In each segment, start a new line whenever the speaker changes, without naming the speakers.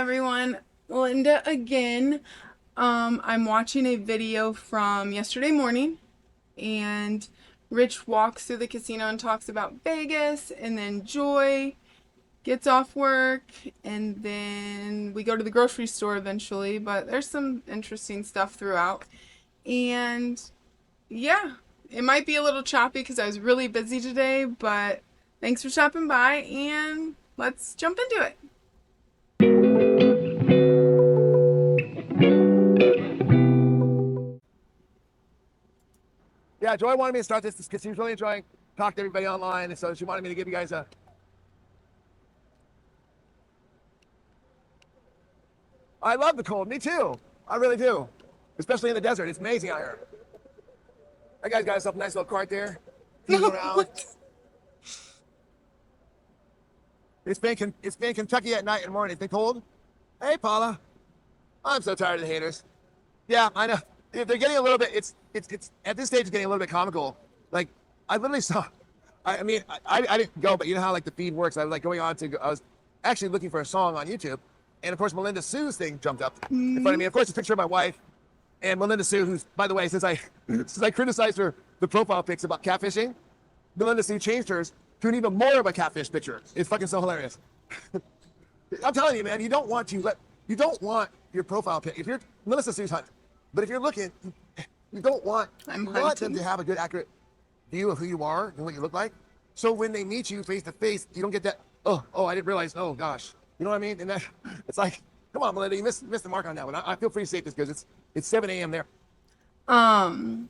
everyone, Linda again. I'm watching a video from yesterday morning, and Rich walks through the casino and talks about Vegas, and then Joy gets off work, and then we go to the grocery store eventually, but there's some interesting stuff throughout. And yeah, it might be a little choppy because I was really busy today, but thanks for stopping by, and let's jump into it.
Yeah, Joy wanted me to start this because she was really enjoying talking to everybody online, and so she wanted me to give you guys a. I love the cold. Me too. I really do, especially in the desert. It's amazing out here. That guy's got himself a nice little cart there. He's around. It's been Kentucky at night and morning. It's been cold. Hey, Paula. I'm so tired of the haters. Yeah, I know. They're getting a little bit. It's at this stage it's getting a little bit comical. Like I literally saw. I mean, I didn't go, but you know how like the feed works. I was like going on to. I was actually looking for a song on YouTube, and of course Melinda Sue's thing jumped up in front of me. Of course, a picture of my wife and Melinda Sue, who's, by the way, since I criticized her the profile pics about catfishing, Melinda Sue changed hers to an even more of a catfish picture. It's fucking so hilarious. I'm telling you, man, you don't want your profile pic. If you're Melissa Sue's hunt, but if you're looking, you want them to have a good, accurate view of who you are and what you look like. So when they meet you face to face, you don't get that. Oh, I didn't realize. Oh gosh, you know what I mean? And that it's like, come on, Melinda, you missed the mark on that one. I feel pretty safe this because it's 7 a.m. there.
I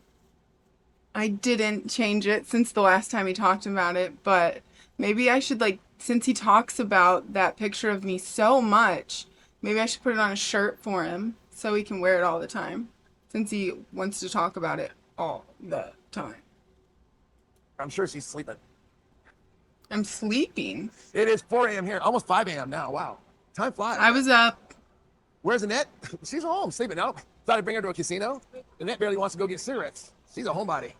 didn't change it since the last time he talked about it, but maybe I should, like, since he talks about that picture of me so much, maybe I should put it on a shirt for him so he can wear it all the time, since he wants to talk about it all the time.
I'm sure she's sleeping.
I'm sleeping.
It is 4 a.m. here, almost 5 a.m. now. Wow, time flies.
I was up.
Where's Annette? She's home, sleeping. Now, thought I'd bring her to a casino. Annette barely wants to go get cigarettes. She's a homebody.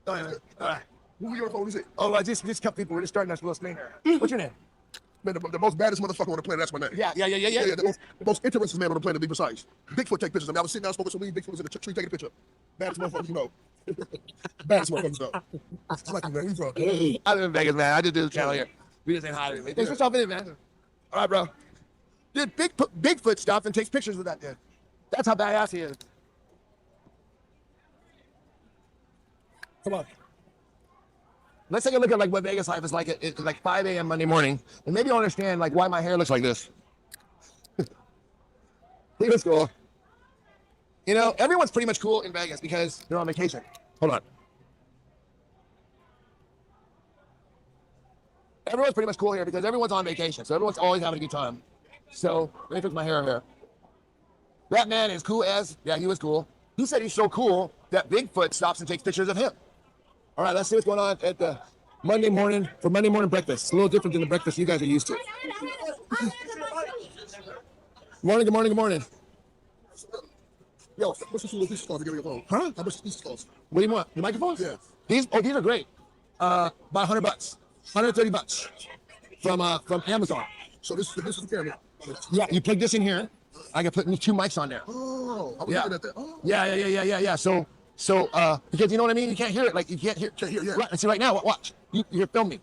All right.
Who are your phone? Is it?
Oh, I just couple people. We're just starting our little screen here. What's your name?
Man, the most baddest motherfucker on the planet. That's my name.
Yeah.
The most interesting man on the planet. Be precise. Bigfoot take pictures. I mean, I was sitting down smoking some weed. Bigfoot was in the tree taking a picture. Baddest motherfuckers you know. Baddest motherfuckers you know. I like you, man. Where you from?
I live in Vegas, man. I just do the channel here. We just ain't hiding. Thanks for stopping in, man. All right, bro. Dude, Bigfoot stops and takes pictures with that dude. That's how badass he is. Come on. Let's take a look at like what Vegas life is like at like 5 a.m. Monday morning, and maybe you'll understand like why my hair looks like this. He was cool. You know, everyone's pretty much cool in Vegas because they're on vacation. Hold on. Everyone's pretty much cool here because everyone's on vacation, so everyone's always having a good time. So let me fix my hair here. That man is cool as, yeah, he was cool. He said he's so cool that Bigfoot stops and takes pictures of him. All right, let's see what's going on at the Monday morning breakfast. It's a little different than the breakfast you guys are used to. Good morning.
Yo, what's this little piece cost to get your phone?
Huh?
How much this cost?
What do you want? The microphones?
Yeah.
These are great. About $100, $130 from Amazon.
So this is the camera.
Yeah, you plug this in here. I can put 2 mics on there.
Oh, I was
Yeah.
looking at that. Oh.
Yeah. So, because you know what I mean? You can't hear it. Like, you can't hear.
Yeah.
Right. And see, right now, watch. You're filming.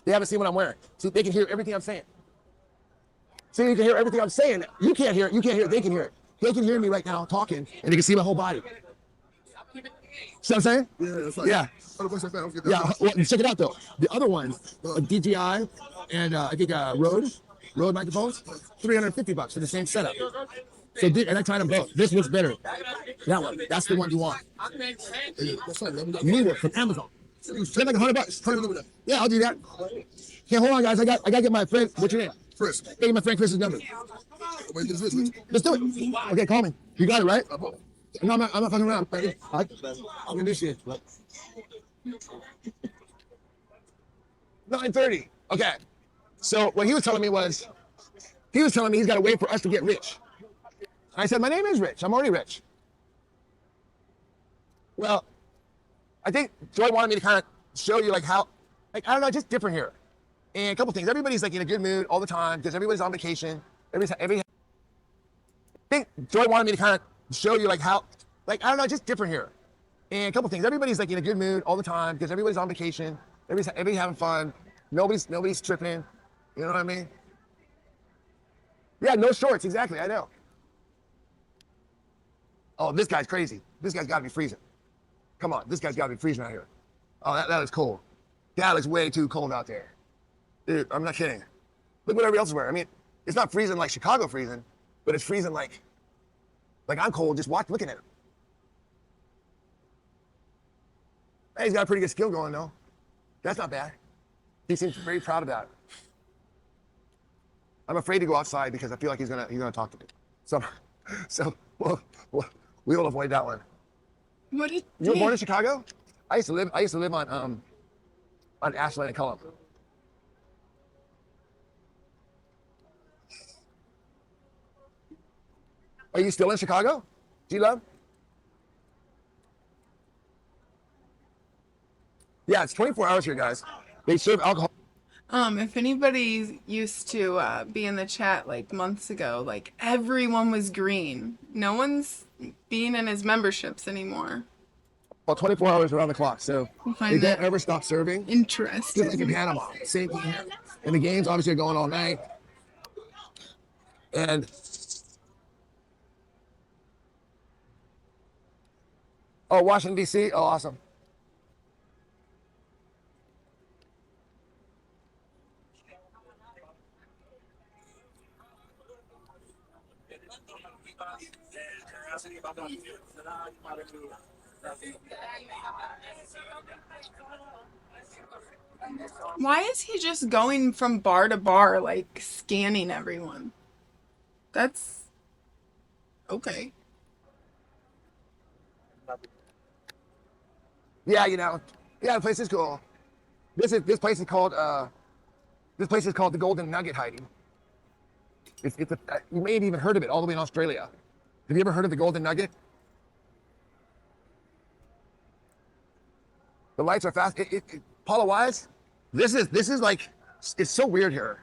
They haven't seen what I'm wearing. See, they can hear everything I'm saying. See, you can hear everything I'm saying. You can't hear it. They can hear it. They can hear me right now talking, and they can see my whole body. See what I'm saying?
Yeah, that's like,
Yeah.
Oh, what's that?
Yeah. Well, check it out, though. The other one, DJI, and I think Rode microphones, $350 for the same setup. So, and I tried them both. This looks better. That one. That's the one you want.
What's that?
Neither from Amazon. It's like $100. Yeah, I'll do that. Okay, hold on, guys. I got to get my friend. What's your name?
Chris.
Get my friend Chris's number.
Wait, this is it.
Let's do it. Okay, call me. You got it, right? No, I'm not fucking around. I'm gonna do shit. 9:30. Okay. So what he was telling me was, he's got to wait for us to get rich. I said, my name is Rich. I'm already rich. Well, I think Joy wanted me to kind of show you like how, like, I don't know, just different here. And a couple things. Everybody's like in a good mood all the time because everybody's on vacation. I think Joy wanted me to kind of show you like how, like, I don't know, just different here. And a couple things. Everybody's like in a good mood all the time because everybody's on vacation. Everybody's having fun. Nobody's tripping. You know what I mean? Yeah, no shorts. Exactly. I know. Oh, this guy's crazy. This guy's got to be freezing. Come on, this guy's got to be freezing out here. Oh, that looks cold. That looks way too cold out there. Dude, I'm not kidding. Look what everybody else is wearing. I mean, it's not freezing like Chicago freezing, but it's freezing like I'm cold just looking at him. Hey, he's got a pretty good skill going though. That's not bad. He seems very proud about it. I'm afraid to go outside because I feel like he's gonna talk to me. So we'll avoid that one.
What did
You were born in Chicago? I used to live on Ashland and Cullum. Are you still in Chicago? G-Love? Yeah, it's 24 hours here, guys. They serve alcohol.
If anybody used to be in the chat like months ago, like everyone was green. No one's being in his memberships anymore.
Well, 24 hours around the clock, so
I
they
find
don't
that
ever stop serving. Just
interesting.
like in Panama, same thing here. And the games obviously are going all night. And oh, Washington D.C. Oh, awesome.
Why is he just going from bar to bar, like scanning everyone? That's okay.
Yeah, the place is cool. This place is called the Golden Nugget, Heidi. You may have even heard of it all the way in Australia. Have you ever heard of the Golden Nugget? The lights are fast. Paula Wise, this is like, it's so weird here.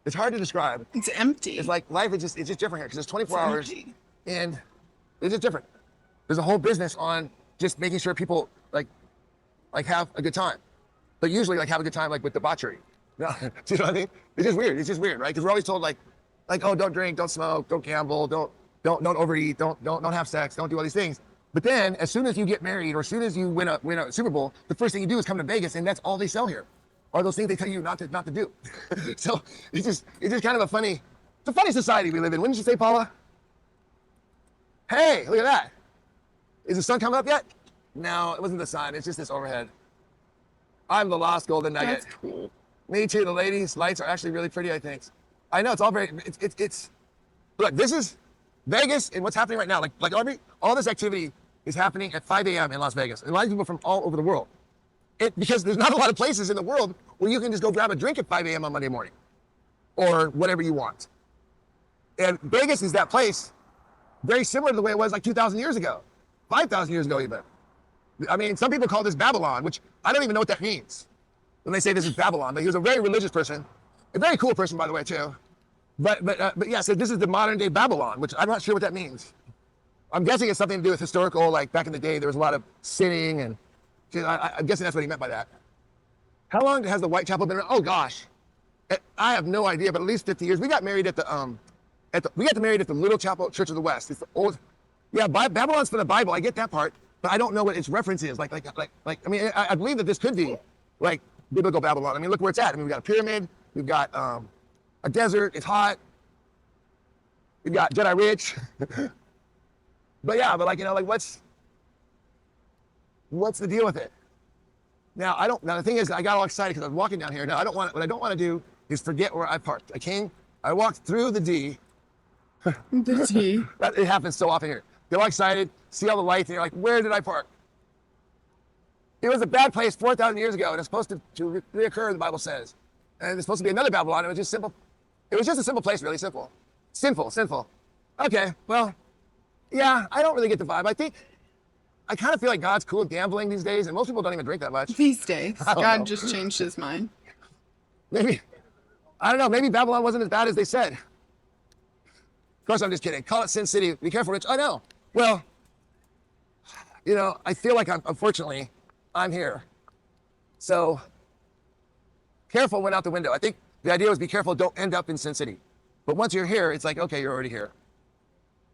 It's hard to describe.
It's empty.
It's like life it's just different here because it's 24
It's
hours
empty.
and it's just different. There's a whole business on just making sure people like have a good time, but usually like have a good time like with debauchery. No, do you know what I mean? It's just weird. It's just weird, right? Because we're always told like oh, don't drink, don't smoke, don't gamble, don't overeat, don't have sex, don't do all these things. But then as soon as you get married or as soon as you win a Super Bowl, the first thing you do is come to Vegas, and that's all they sell here. Are those things they tell you not to do. So it's just kind of a funny society we live in. Wouldn't you say, Paula? Hey, look at that. Is the sun coming up yet? No, it wasn't the sun. It's just this overhead. I'm the lost golden nugget.
That's cool.
Me too. The ladies' lights are actually really pretty, I think. I know it's all very. It's. Look, this is Vegas, and what's happening right now. Like all this activity is happening at 5 a.m. in Las Vegas. And a lot of people from all over the world. Because there's not a lot of places in the world where you can just go grab a drink at 5 a.m. on Monday morning, or whatever you want. And Vegas is that place, very similar to the way it was like 2,000 years ago, 5,000 years ago even. I mean, some people call this Babylon, which I don't even know what that means when they say this is Babylon. But he was a very religious person, a very cool person, by the way, too. But yeah, so this is the modern day Babylon, which I'm not sure what that means. I'm guessing it's something to do with historical, like back in the day, there was a lot of sinning, and I'm guessing that's what he meant by that. How long has the Whitechapel been around? Oh gosh, I have no idea, but at least 50 years. We got married at the married at the Little Chapel Church of the West. It's the old, yeah, Babylon's for the Bible. I get that part, but I don't know what its reference is. I mean, I believe that this could be like biblical Babylon. I mean, look where it's at. I mean, we've got a pyramid, we've got a desert. It's hot. We've got Jedi Ridge. But yeah, but what's the deal with it? Now the thing is, I got all excited because I was walking down here. Now what I don't want to do is forget where I parked. I walked through the D.
The D.
It happens so often here. Get all excited, see all the lights, and you're like, where did I park? It was a bad place 4,000 years ago, and it's supposed to reoccur, the Bible says. And it's supposed to be another Babylon. It was just simple. It was just a simple place, really simple. Sinful. Okay, well, yeah, I don't really get the vibe. I kind of feel like God's cool with gambling these days, and most people don't even drink that much.
These days,
I don't
God
know.
just changed his mind.
Maybe I don't know. Maybe Babylon wasn't as bad as they said. Of course, I'm just kidding. Call it Sin City. Be careful, Rich. I know. Well, I feel like unfortunately, I'm here. So careful went out the window. I think the idea was be careful, don't end up in Sin City. But once you're here, it's like, okay, you're already here.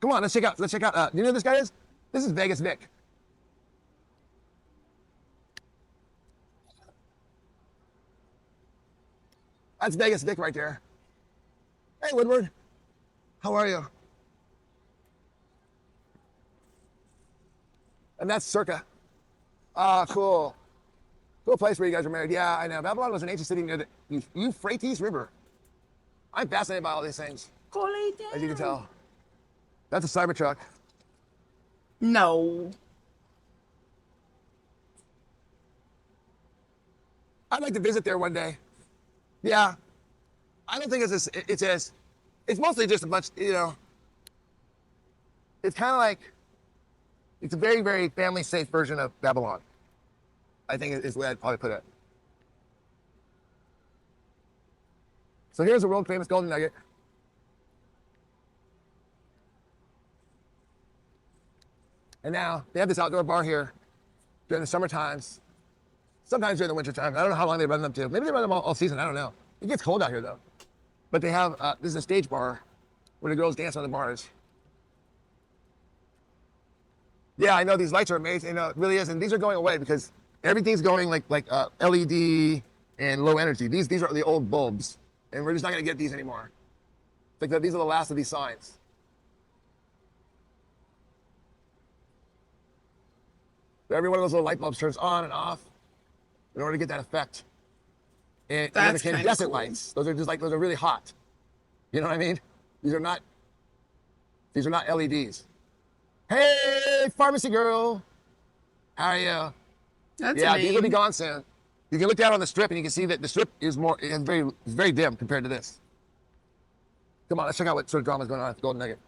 Come on, let's check out. Do you know who this guy is? This is Vegas Vic. That's Vegas Vic right there. Hey, Woodward. How are you? And that's Circa. Ah, cool. Cool place where you guys were married. Yeah, I know. Babylon was an ancient city near the Euphrates River. I'm fascinated by all these things, as you can tell. That's a Cybertruck.
No.
I'd like to visit there one day. Yeah. I don't think it's mostly just a bunch, it's kind of like, it's a very, very family safe version of Babylon. I think is the way I'd probably put it. So here's a world famous golden nugget. And now they have this outdoor bar here during the summer times, sometimes during the winter time. I don't know how long they run them to. Maybe they run them all season. I don't know. It gets cold out here though. But they have, this is a stage bar where the girls dance on the bars. Yeah, I know these lights are amazing. It really is. And these are going away because everything's going like LED and low energy. These are the old bulbs. And we're just not going to get these anymore. It's like these are the last of these signs. So every one of those little light bulbs turns on and off in order to get that effect. And then
That's
the
kind of
incandescent
cool.
lights. Those are really hot. You know what I mean? These are not LEDs. Hey, pharmacy girl. How are you?
That's
Yeah,
a
these will be
name.
gone soon. You can look down on the strip and you can see that the strip is very dim compared to this. Come on, let's check out what sort of drama is going on at the Golden Nugget.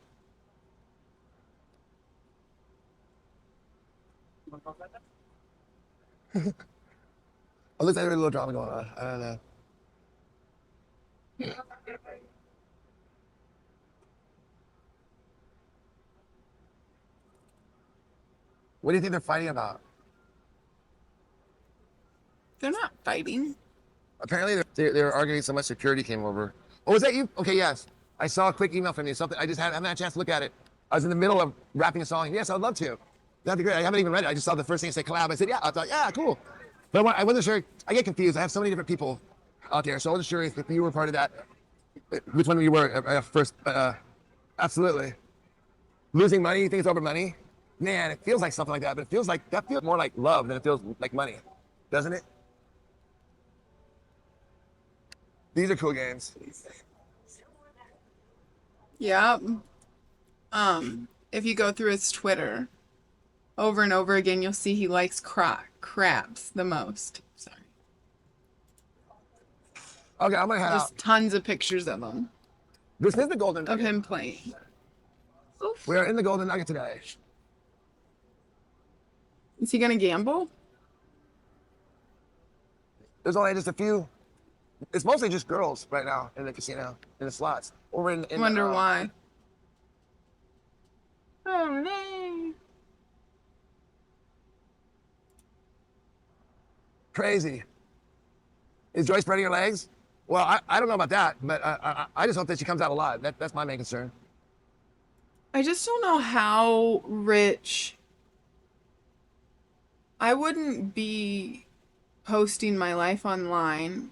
Oh, looks like there's a little drama going on. I don't know. What do you think they're fighting about?
They're not fighting.
Apparently, they were arguing so much security came over. Oh, was that you? Okay, yes. I saw a quick email from you. Something I just haven't had a chance to look at it. I was in the middle of rapping a song. Yes, I'd love to. That'd be great. I haven't even read it. I just saw the first thing say collab. I said, yeah. I thought, yeah, cool. But I wasn't sure. I get confused. I have so many different people out there, so I wasn't sure if you were part of that. Which one you were first? Absolutely. Losing money. You think it's over money? Man, it feels like something like that. But that feels more like love than it feels like money, doesn't it? These are cool games.
Yeah. If you go through his Twitter over and over again, you'll see he likes crabs the most. Sorry.
Okay, I'm gonna head out.
Just tons of pictures of him,
This is the Golden
of
Nugget.
him playing. Oof.
We are in the Golden Nugget today.
Is he gonna gamble?
There's only just a few. It's mostly just girls right now in the casino, in the slots. Over in
Wonder why. Oh no.
Crazy. Is Joy spreading her legs? Well, I don't know about that, but I just hope that she comes out alive. That's my main concern.
I just don't know how rich. I wouldn't be posting my life online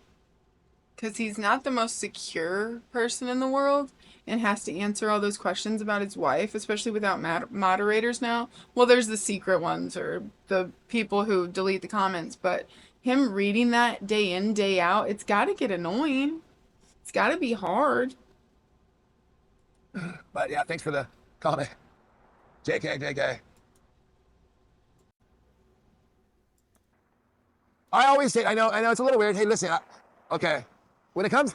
because he's not the most secure person in the world and has to answer all those questions about his wife, especially without moderators now. Well, there's the secret ones or the people who delete the comments, but him reading that day in, day out, it's got to get annoying. It's got to be hard.
But yeah, thanks for the comment. JK. I always say, I know, it's a little weird. Hey, listen, okay. When it comes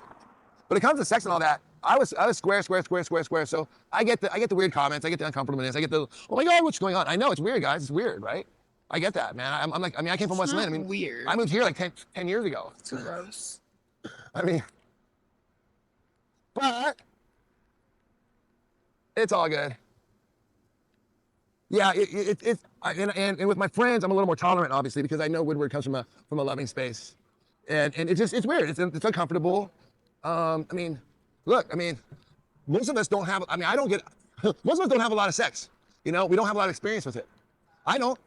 to sex and all that, I was square. So I get the weird comments, I get the uncomfortableness, I get the, oh my God, what's going on? I know it's weird, guys. It's weird, right? I get that, man. I'm like, I came from
It's
West
not
Lynn.
weird.
I moved here like 10 years ago.
It's gross.
I mean, But it's all good. Yeah, and with my friends, I'm a little more tolerant, obviously, because I know Woodward comes from a loving space, and it's weird. It's uncomfortable. I mean, look, I mean, most of us don't have. I mean, I don't get. Most of us don't have a lot of sex. You know, we don't have a lot of experience with it. I don't.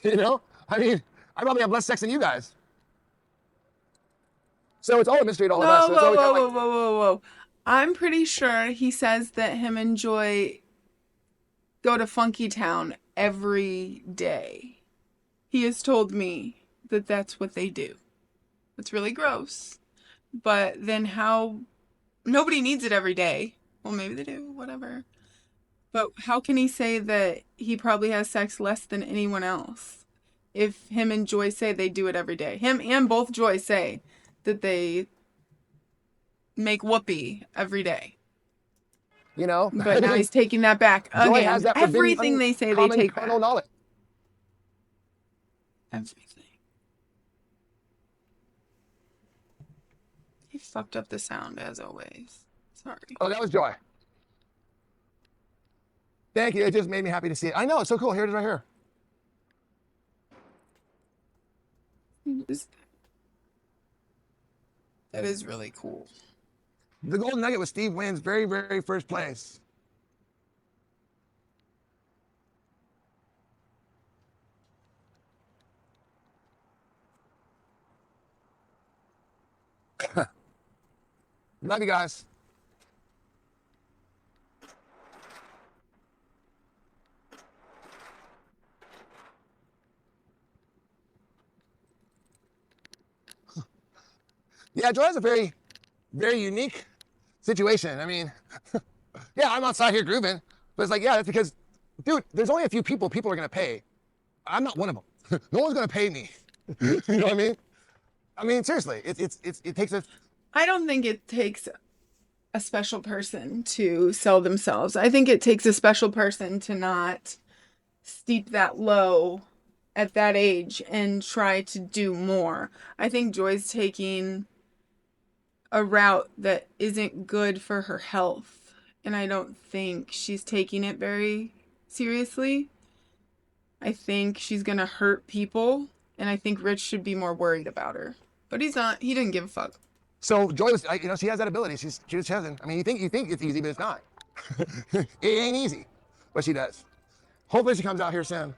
You know, I mean, I probably have less sex than you guys. So it's all a mystery to all of us.
Whoa,
So it's
whoa,
always kind
whoa,
of like,
whoa, whoa, whoa, whoa. I'm pretty sure he says that him and Joy go to Funky Town every day. He has told me that that's what they do. It's really gross. But then how nobody needs it every day. Well, maybe they do, whatever. But how can he say that he probably has sex less than anyone else? If him and Joy say they do it every day. Him and both Joy say that they make whoopee every day.
you know, I
But now
mean,
he's taking that back
Joy has
again.
that forbidden,
Everything they say they
uncommon
take
carnal
back.
knowledge.
Everything. He fucked up the sound as always. Sorry.
Oh, that was Joy. Thank you. It just made me happy to see it. I know, it's so cool. Here it is right here.
That is really cool.
The Golden Nugget with Steve wins very, very first place. Love you guys. Yeah, Joy has a very, very unique situation. I mean, yeah, I'm outside here grooving, but it's like, yeah, that's because, dude, there's only a few people are gonna pay. I'm not one of them. No one's gonna pay me. You know what I mean? I mean, seriously, it takes a.
I don't think it takes a special person to sell themselves. I think it takes a special person to not steep that low at that age and try to do more. I think Joy's taking a route that isn't good for her health, and I don't think she's taking it very seriously. I think she's gonna hurt people, and I think Rich should be more worried about her. But he's not. He didn't give a fuck.
So Joy was, you know, she has that ability. She just hasn't. I mean, you think it's easy, but it's not. It ain't easy, but she does. Hopefully, she comes out here soon.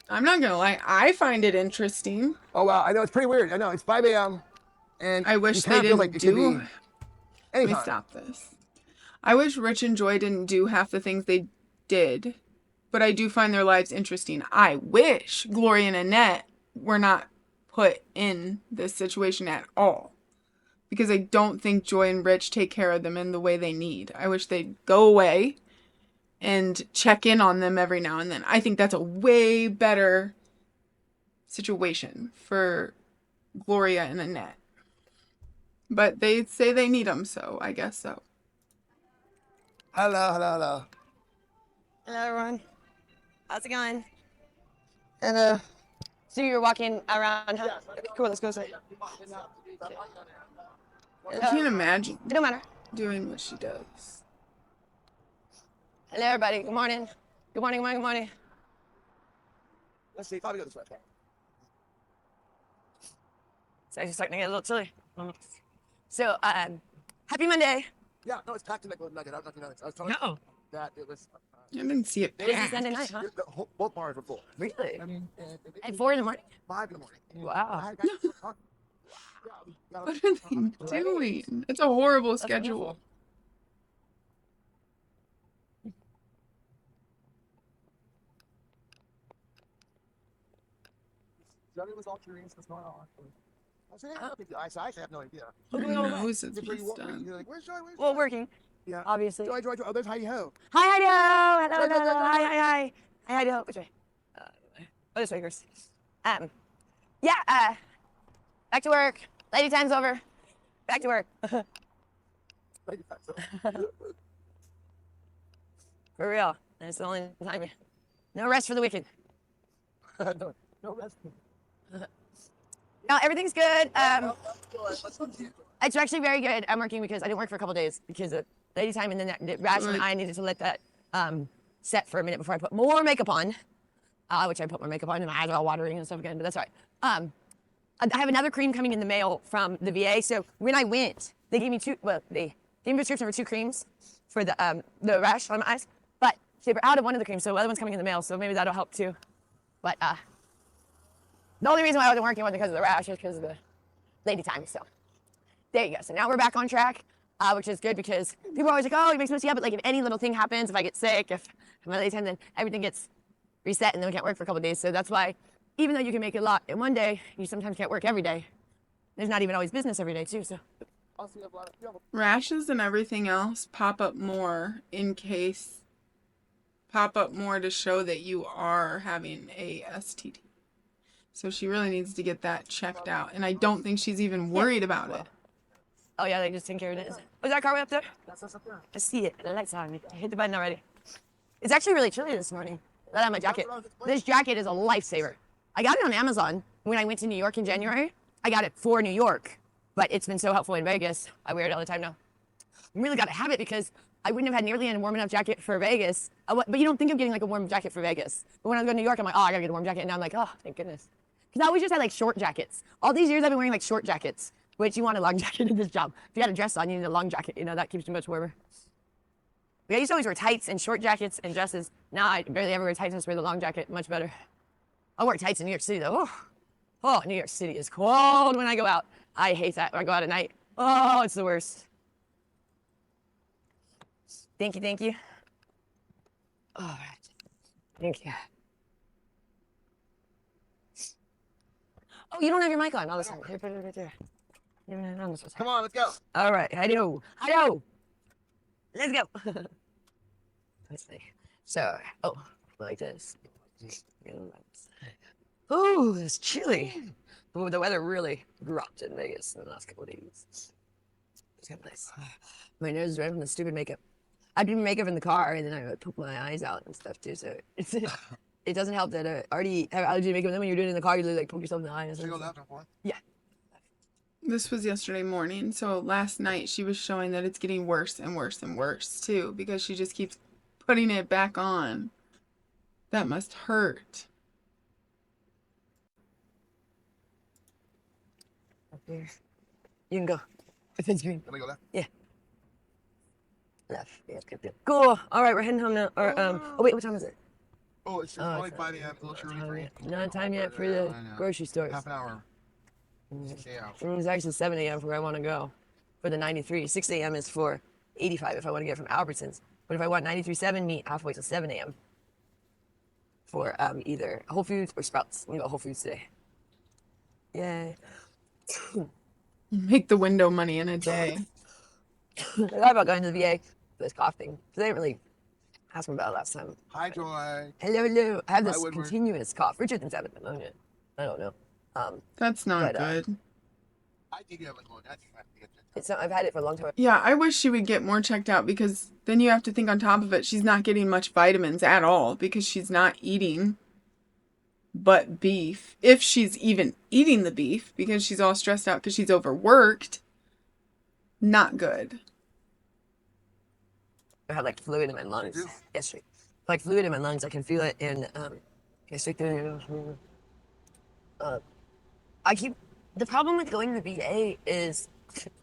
I'm not gonna lie. I find it interesting.
Oh wow, I know it's pretty weird. I know it's 5 a.m. and
I wish
it
they
kind of feels
didn't
like it could
do.
be
Let me
anytime.
stop this. I wish Rich and Joy didn't do half the things they did, but I do find their lives interesting. I wish Gloria and Annette were not put in this situation at all, because I don't think Joy and Rich take care of them in the way they need. I wish they'd go away and check in on them every now and then. I think that's a way better situation for Gloria and Annette. But they say they need them, so I guess so.
Hello, hello, hello.
Hello, everyone. How's it going? And so you're walking around, huh? Cool, let's go inside.
I can't imagine
It don't matter.
doing what she does.
Hello, everybody. Good morning. Good morning, good morning, good morning.
Let's see. Probably go this way.
It's actually starting to get a little chilly. So, happy Monday.
Yeah, no, it's packed in the Golden Nugget. I was telling you
No.
that it was.
I didn't see it
It was a
packed.
Sunday night, huh?
Both bars were full.
Really?
I mean,
At 4 in the morning?
5 in the morning.
Wow.
What are they doing? It's a horrible schedule.
Johnny was all curious what's going on. I said, yeah, I actually have no idea.
Her nose is
Just where you
messed
walk,
up.
you're like, where's Joy? Where's
Well,
Joy?
working,
Yeah.
obviously.
Joy, Joy, Joy. Oh, there's Heidi Ho.
Hi, Heidi. Hello, hello, hello. Hi, hi, hi. Hi, Heidi. Which way? Oh, this way, Chris. Yeah, back to work. Lady time's over. Back to work. For real. That's the only time. No rest for the wicked.
No rest.
No, everything's good.
Let's go to you.
It's actually very good. I'm working because I didn't work for a couple days because of lady time, and then the rash, and I needed to let that set for a minute before I put more makeup on, which I put more makeup on, and my eyes are all watering and stuff again, but that's all right. I have another cream coming in the mail from the VA. So when I went, they gave me they gave me a prescription for 2 creams for the rash on my eyes, but they were out of one of the creams, so the other one's coming in the mail, so maybe that'll help too. But the only reason why I wasn't working wasn't because of the rash, it's because of the lady time. So there you go. So now we're back on track, which is good because people are always like, oh, it makes me up. But like if any little thing happens, if I get sick, if I'm lady time, then everything gets reset and then we can't work for a couple of days. So that's why even though you can make a lot in one day, you sometimes can't work every day. There's not even always business every day too. So
Rashes and everything else pop up more to show that you are having a STD. So she really needs to get that checked out. And I don't think she's even worried about it.
oh yeah, they just take care of it. Was that car way up there? I see it. The lights on. I hit the button already. It's actually really chilly this morning. I have my jacket. This jacket is a lifesaver. I got it on Amazon when I went to New York in January. I got it for New York, but it's been so helpful in Vegas. I wear it all the time now. I really got to have it because I wouldn't have had nearly a warm enough jacket for Vegas. But you don't think of getting like a warm jacket for Vegas. But when I was going to New York, I'm like, oh, I gotta get a warm jacket. And now I'm like, oh, thank goodness. Because I always just had like short jackets. All these years I've been wearing like short jackets, which you want a long jacket in this job. If you got a dress on, you need a long jacket. You know, that keeps you much warmer. But I used to always wear tights and short jackets and dresses. Now I barely ever wear tights, I just wear the long jacket, much better. I wear tights in New York City though. Oh, New York City is cold when I go out. I hate that when I go out at night. Oh, it's the worst. Thank you, thank you. All right. Thank you. Oh, you don't have your mic on. Oh, listen. Here, put it right there.
Come on, let's go.
All right. I know. Let's go. Let's see. So, like this. Oh, it's chilly. But the weather really dropped in Vegas in the last couple of days. It's kind of nice. My nose is red from the stupid makeup. I do makeup in the car, and then I would poke my eyes out and stuff too. So it doesn't help that I already have allergy to makeup. And then when you're doing it in the car, you like poke yourself in the eye. Yeah.
This was yesterday morning. So last night she was showing that it's getting worse and worse and worse too because she just keeps putting it back on. That must hurt.
Up here. You can go. If it's green.
Let me go left.
Yeah. Left. Yeah, it's good. Cool. All right, we're heading home now. Or oh wait, what time is it?
Oh, it's just like 5 a.m.
Not time yet for the grocery store.
Half an hour. 6 a.m.
It's actually 7 a.m. for where I want to go for the 93. 6 a.m. is for 85 if I want to get from Albertsons. But if I want 93.7, meet halfway to 7 a.m. for either Whole Foods or Sprouts. I'm going to go Whole Foods today. Yay.
Make the window money in a day.
I thought about going to the VA for this cough thing. Because they didn't really ask me about it last time.
Hi, Joy.
Hello. I have this
Woodward.
continuous cough. Richard thinks I have pneumonia. I don't know.
That's not
But,
good.
I think you have a That's
It's not, I've had it for a long time.
Yeah, I wish she would get more checked out because then you have to think on top of it, she's not getting much vitamins at all because she's not eating but beef. If she's even eating the beef because she's all stressed out because she's overworked, not good.
I have like fluid in my lungs. Yes, straight. Like fluid in my lungs. I can feel it in straight through. The problem with going to the VA is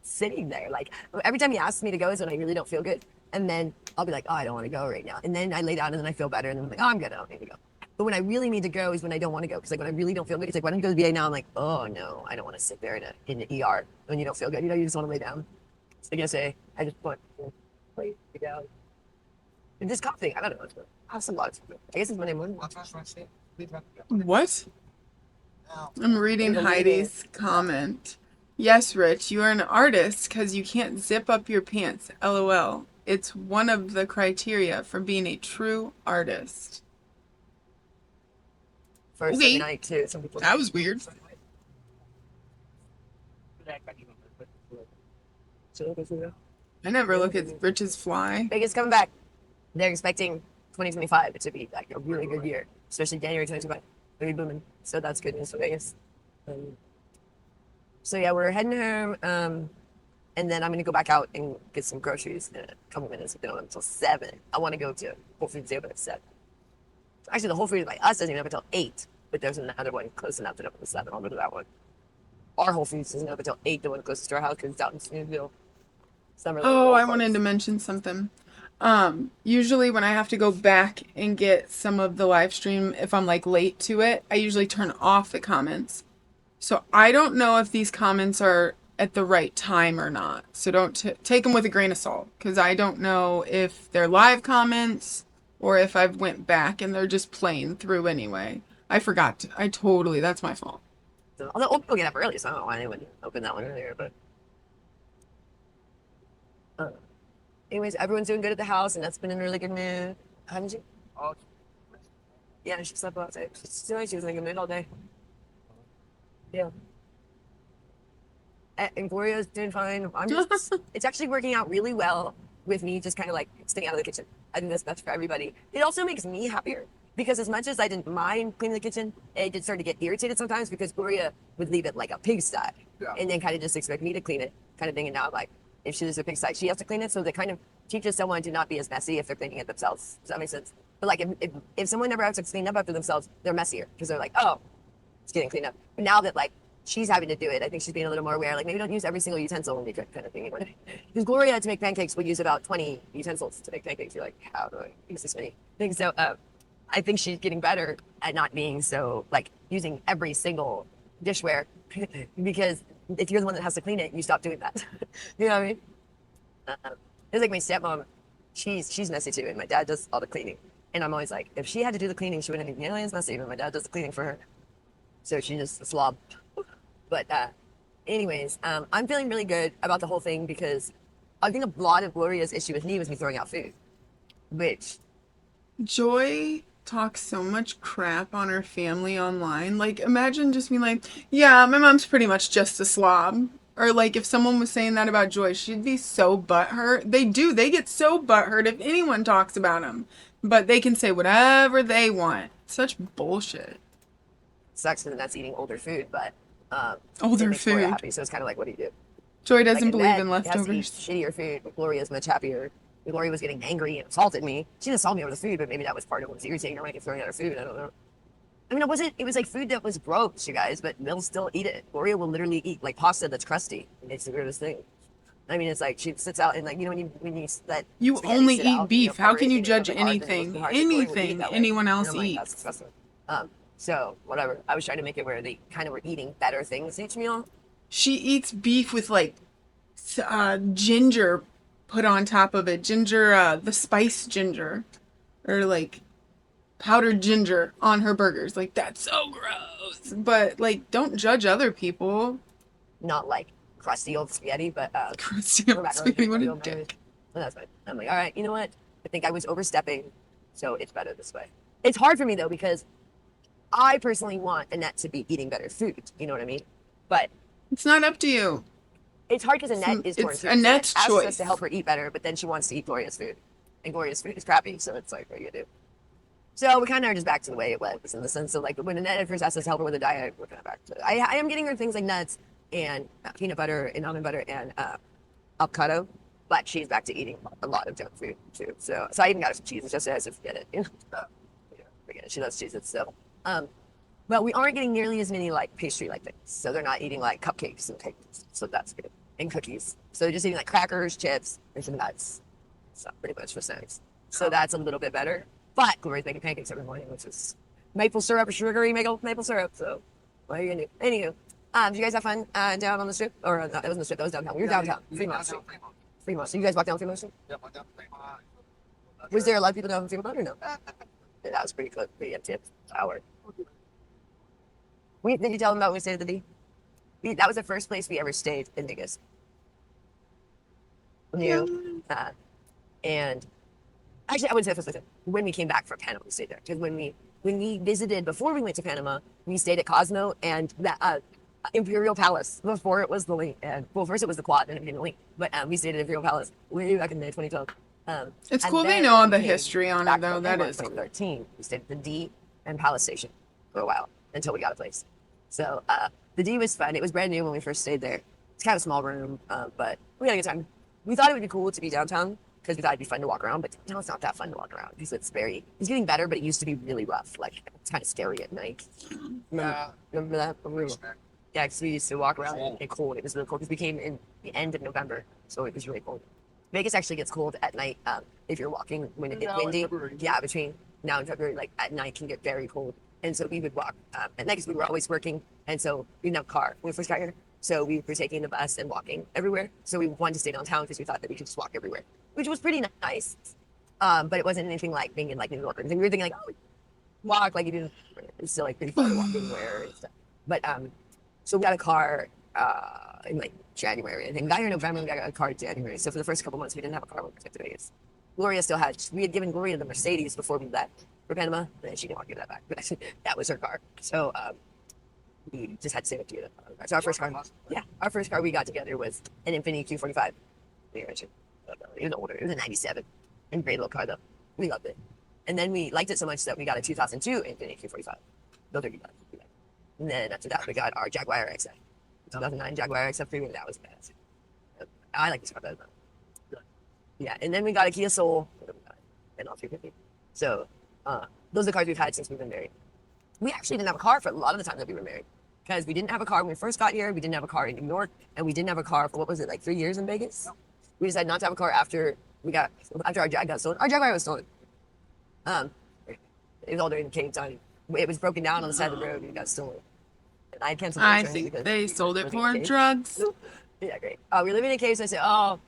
sitting there. Like every time he asks me to go is when I really don't feel good. And then I'll be like, oh, I don't want to go right now. And then I lay down and then I feel better. And then I'm like, oh, I'm good. I don't need to go. But when I really need to go is when I don't want to go. Because like when I really don't feel good, it's like, why don't you go to the VA now? I'm like, oh no, I don't want to sit there in the ER when you don't feel good. You know, you just want to lay down. So I guess I just want to lay down. And this cough thing, I don't know. I have some lots. I guess it's Monday morning.
What? I'm reading Heidi's comment. Yes, Rich, you are an artist because you can't zip up your pants. LOL. It's one of the criteria for being a true artist.
First
Okay.
night too. Some people.
That was weird. I never look at Rich's fly.
Vegas coming back. They're expecting 2025 to be like a really good year, especially January 2025. It'll be booming. So that's good news for Vegas. So yeah, we're heading home. And then I'm going to go back out and get some groceries in a couple minutes. We don't have until 7. I want to go to Whole Foods open at 7. Actually, the Whole Foods by us doesn't even open until 8, but there's another one close enough to open at 7. I'll go to that one. Our Whole Foods doesn't open until 8, the one closest to our house, because it's out in Smoothville. Summer
Oh, I wanted to mention something. Usually when I have to go back and get some of the live stream, if I'm like late to it, I usually turn off the comments. So I don't know if these comments are at the right time or not. So don't take them with a grain of salt, because I don't know if they're live comments or if I've went back and they're just playing through anyway. I forgot. That's my fault.
So, although we'll get up early, so I don't know why they wouldn't open that one earlier. But anyways, everyone's doing good at the house, and that's been in a really good mood. Haven't you? Yeah, she slept well today. She was in a good mood all day. Yeah. And Gloria's doing fine. I'm just, it's actually working out really well with me just kind of like staying out of the kitchen. I think that's best for everybody. It also makes me happier because as much as I didn't mind cleaning the kitchen, it did start to get irritated sometimes because Gloria would leave it like a pigsty and then kind of just expect me to clean it kind of thing. And now I'm like, if she leaves a pigsty, she has to clean it. So that kind of teaches someone to not be as messy if they're cleaning it themselves. Does that make sense? But like if someone never has to clean up after themselves, they're messier because they're like, oh, it's getting cleaned up. But now that like she's having to do it, I think she's being a little more aware. Like maybe don't use every single utensil when you cook, kind of thing. Because Gloria to make pancakes would use about 20 utensils to make pancakes. You're like, how do I use this many things? So I think she's getting better at not being so like using every single dishware because if you're the one that has to clean it, you stop doing that. You know what I mean? It's like my stepmom. She's messy too, and my dad does all the cleaning. And I'm always like, if she had to do the cleaning, she wouldn't be nearly as messy. But my dad does the cleaning for her, so she's just a slob. But anyways, I'm feeling really good about the whole thing because I think a lot of Gloria's issue with me was me throwing out food, which
Joy talks so much crap on her family online. Like, imagine just being like, yeah, my mom's pretty much just a slob. Or like if someone was saying that about Joy, she'd be so butthurt. They get so butthurt if anyone talks about them. But they can say whatever they want. Such bullshit.
sucks because that's eating older food, but
Older
it makes Gloria
food.
happy. So it's kind of like, what do you do?
Joy doesn't
Like
believe
Annette
in
has to eat
leftovers.
shittier food, but Gloria's much happier. Gloria was getting angry and assaulted me. She didn't assault me over the food, but maybe that was part of what was irritating her, like throwing out her food. I don't know. I mean, it was like food that was gross, you guys, but they'll still eat it. Gloria will literally eat like pasta that's crusty. It's the weirdest thing. I mean, it's like she sits out and like, you know, when you let
You
spaghetti
only
sit
eat
out,
beef. How
cover
can
it,
you
and it
judge
becomes hard, and it
anything?
becomes hard. Gloria would eat
Anything
that way.
anyone
And
else
I'm like,
eats?
that's disgusting. So whatever. I was trying to make it where they kind of were eating better things each meal.
She eats beef with like ginger put on top of it. Ginger, the spice ginger. Or like powdered ginger on her burgers. Like, that's so gross. But like, don't judge other people.
Not like crusty old spaghetti, but
Crusty
or
old
macaroni,
spaghetti, what
crusty
a
old macaroni.
dick.
Well, that's fine. I'm like, all right, you know what? I think I was overstepping, so it's better this way. It's hard for me though because I personally want Annette to be eating better food. You know what I mean? But
It's not up to you.
it's hard because Annette is torn
It's
too.
Annette's
Asks
choice.
us to help her eat better, but then she wants to eat Gloria's food, and Gloria's food is crappy. So it's like, what are you gonna do? So we kind of are just back to the way it was in the sense of like when Annette first asked us to help her with a diet, we're kind of back to it. I am getting her things like nuts and peanut butter and almond butter and avocado, but she's back to eating a lot of junk food too. So I even got her some cheese just as if forget it. You know? Forget it. She loves cheese. So but we aren't getting nearly as many like pastry like things. So they're not eating like cupcakes and cakes. So that's good. And cookies. So they're just eating like crackers, chips, and some nuts. So pretty much for snacks. So that's a little bit better. But Gloria's making pancakes every morning, which is maple syrup or sugary maple syrup. So what are you gonna do? Anywho, did you guys have fun down on the strip? Or no, it wasn't the strip, that was downtown. We were downtown. Fremont Street. Fremont. So you guys walked down Fremont Street?
Yeah, went down Fremont.
Was there a lot of people down Fremont or no? Yeah, that was pretty close, pretty empty hour. Did you tell them about when we stayed at the D? That was the first place we ever stayed in Vegas. New. And actually, I wouldn't say the first place. When we came back from Panama, we stayed there. Because when we visited, before we went to Panama, we stayed at Cosmo and that Imperial Palace before it was the Link. And well, first it was the Quad and it became the Link. But we stayed at Imperial Palace way back in the 2012.
It's
And
cool they
then
know all
we
the
came
history on
back
it, though.
from
That
Panama in
is cool.
2013. We stayed at the D and Palace Station for a while until we got a place. So the D was fun. It was brand new when we first stayed there. It's kind of a small room, but we had a good time. We thought it would be cool to be downtown because we thought it'd be fun to walk around, but no, it's not that fun to walk around because it's getting better, but it used to be really rough. Like, it's kind of scary at night. Remember that? Yeah, because we used to walk around and get cold. It was really cold because we came in the end of November, so it was really cold. Vegas actually gets cold at night if you're walking when it gets windy. Yeah, between now and February, like at night can get very cold. And so we would walk at night because we were always working. And so we didn't have a car when we first got here. So we were taking the bus and walking everywhere. So we wanted to stay downtown because we thought that we could just walk everywhere, which was pretty nice. But it wasn't anything like being in like New York or anything. We were thinking like, oh, walk like you didn't. It's still like pretty far to walk anywhere and stuff. But so we got a car in like January. I think we got here in November. We got a car in January. So for the first couple months, we didn't have a car when we went to Vegas. Gloria still had. We had given Gloria the Mercedes before we left for Panama, and she didn't want to give that back. But that was her car. So we just had to save it to get it. So our first car, yeah, our first car we got together was an Infiniti Q45. It was older. It was a '97, and great little car though. We loved it. And then we liked it so much that we got a 2002 Infiniti Q45. Those are good. And then after that, we got our Jaguar XF. 2009 Jaguar XF Premium. That was badass. I like this car better. Yeah, and then we got a Kia Soul and all 350. So those are the cars we've had since we've been married. We actually didn't have a car for a lot of the time that we were married because we didn't have a car when we first got here. We didn't have a car in New York, and we didn't have a car for what was it, like 3 years in Vegas. We decided not to have a car after our Jag got stolen. Our Jaguar was stolen. It was all during the cave time. It was broken down on the side of the road and it got stolen. And I canceled.
I think they sold it for drugs.
Yeah, great. We were living in a cave, so I said, "Oh,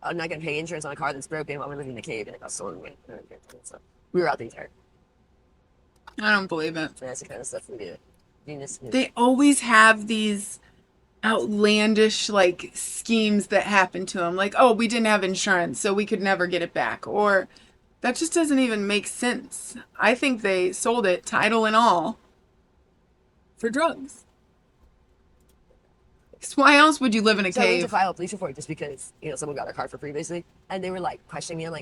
I'm not gonna pay insurance on a car that's broken while we're living in a cave," and it got stolen. So we were out the entire.
I don't believe it.
That's the kind of stuff we do.
They always have these outlandish like schemes that happen to them. Like, oh, we didn't have insurance, so we could never get it back. Or that just doesn't even make sense. I think they sold it, title and all, for drugs. 'Cause why else would you live in a
So I went to
cave?
file a police report just because, someone got our car for free basically. And they were like questioning me. I'm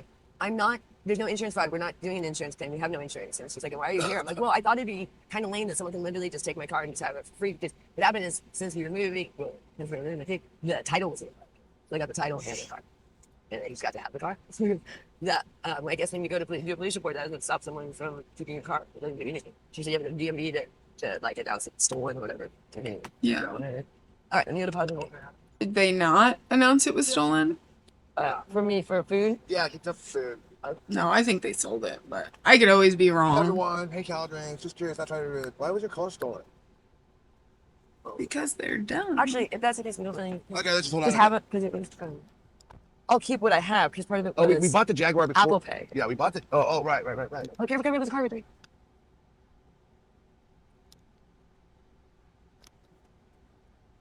like, there's no insurance fraud. We're not doing an insurance claim. We have no insurance. And she's like, why are you here? I'm like, well, I thought it'd be kind of lame that someone can literally just take my car and just have it for free. Because what happened is since we were moving, since we were living in the cave, the title was in the car. So I got the title and the car. And I just got to have the car. I guess when you go to do a police report, that doesn't stop someone from taking your car. It doesn't do anything. She said you have a DMV to like announce it's stolen or whatever.
Yeah.
All right, let me go to deposit.
Did they not announce it was stolen?
For me, for food?
Yeah, get the food.
No, I think they sold it, but I could always be wrong.
Everyone, hey, Caldrins, just curious. I tried to read. Why was your car stolen?
Because they're dumb.
Actually, if that's the case, we don't really.
Okay, let's just hold
Just
on.
have it because it was. I'll keep what I have because part of it
Oh,
was
we bought the Jaguar before.
Apple Pay.
Yeah, we bought it. Oh, right.
Okay, we're gonna the car with me.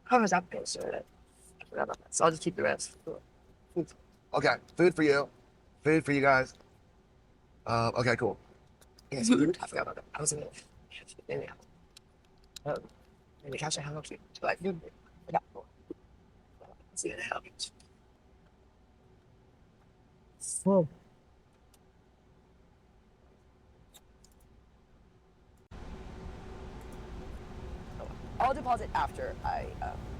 How was Apple Pay? So I forgot about that. So I'll just keep the rest.
Okay, food for you. Food for you guys. Okay, cool.
Yes, food. I forgot about that. I was in the. Anyhow. And the cash I have up to. But I forgot. Let's see what happens. Whoa. I'll deposit after I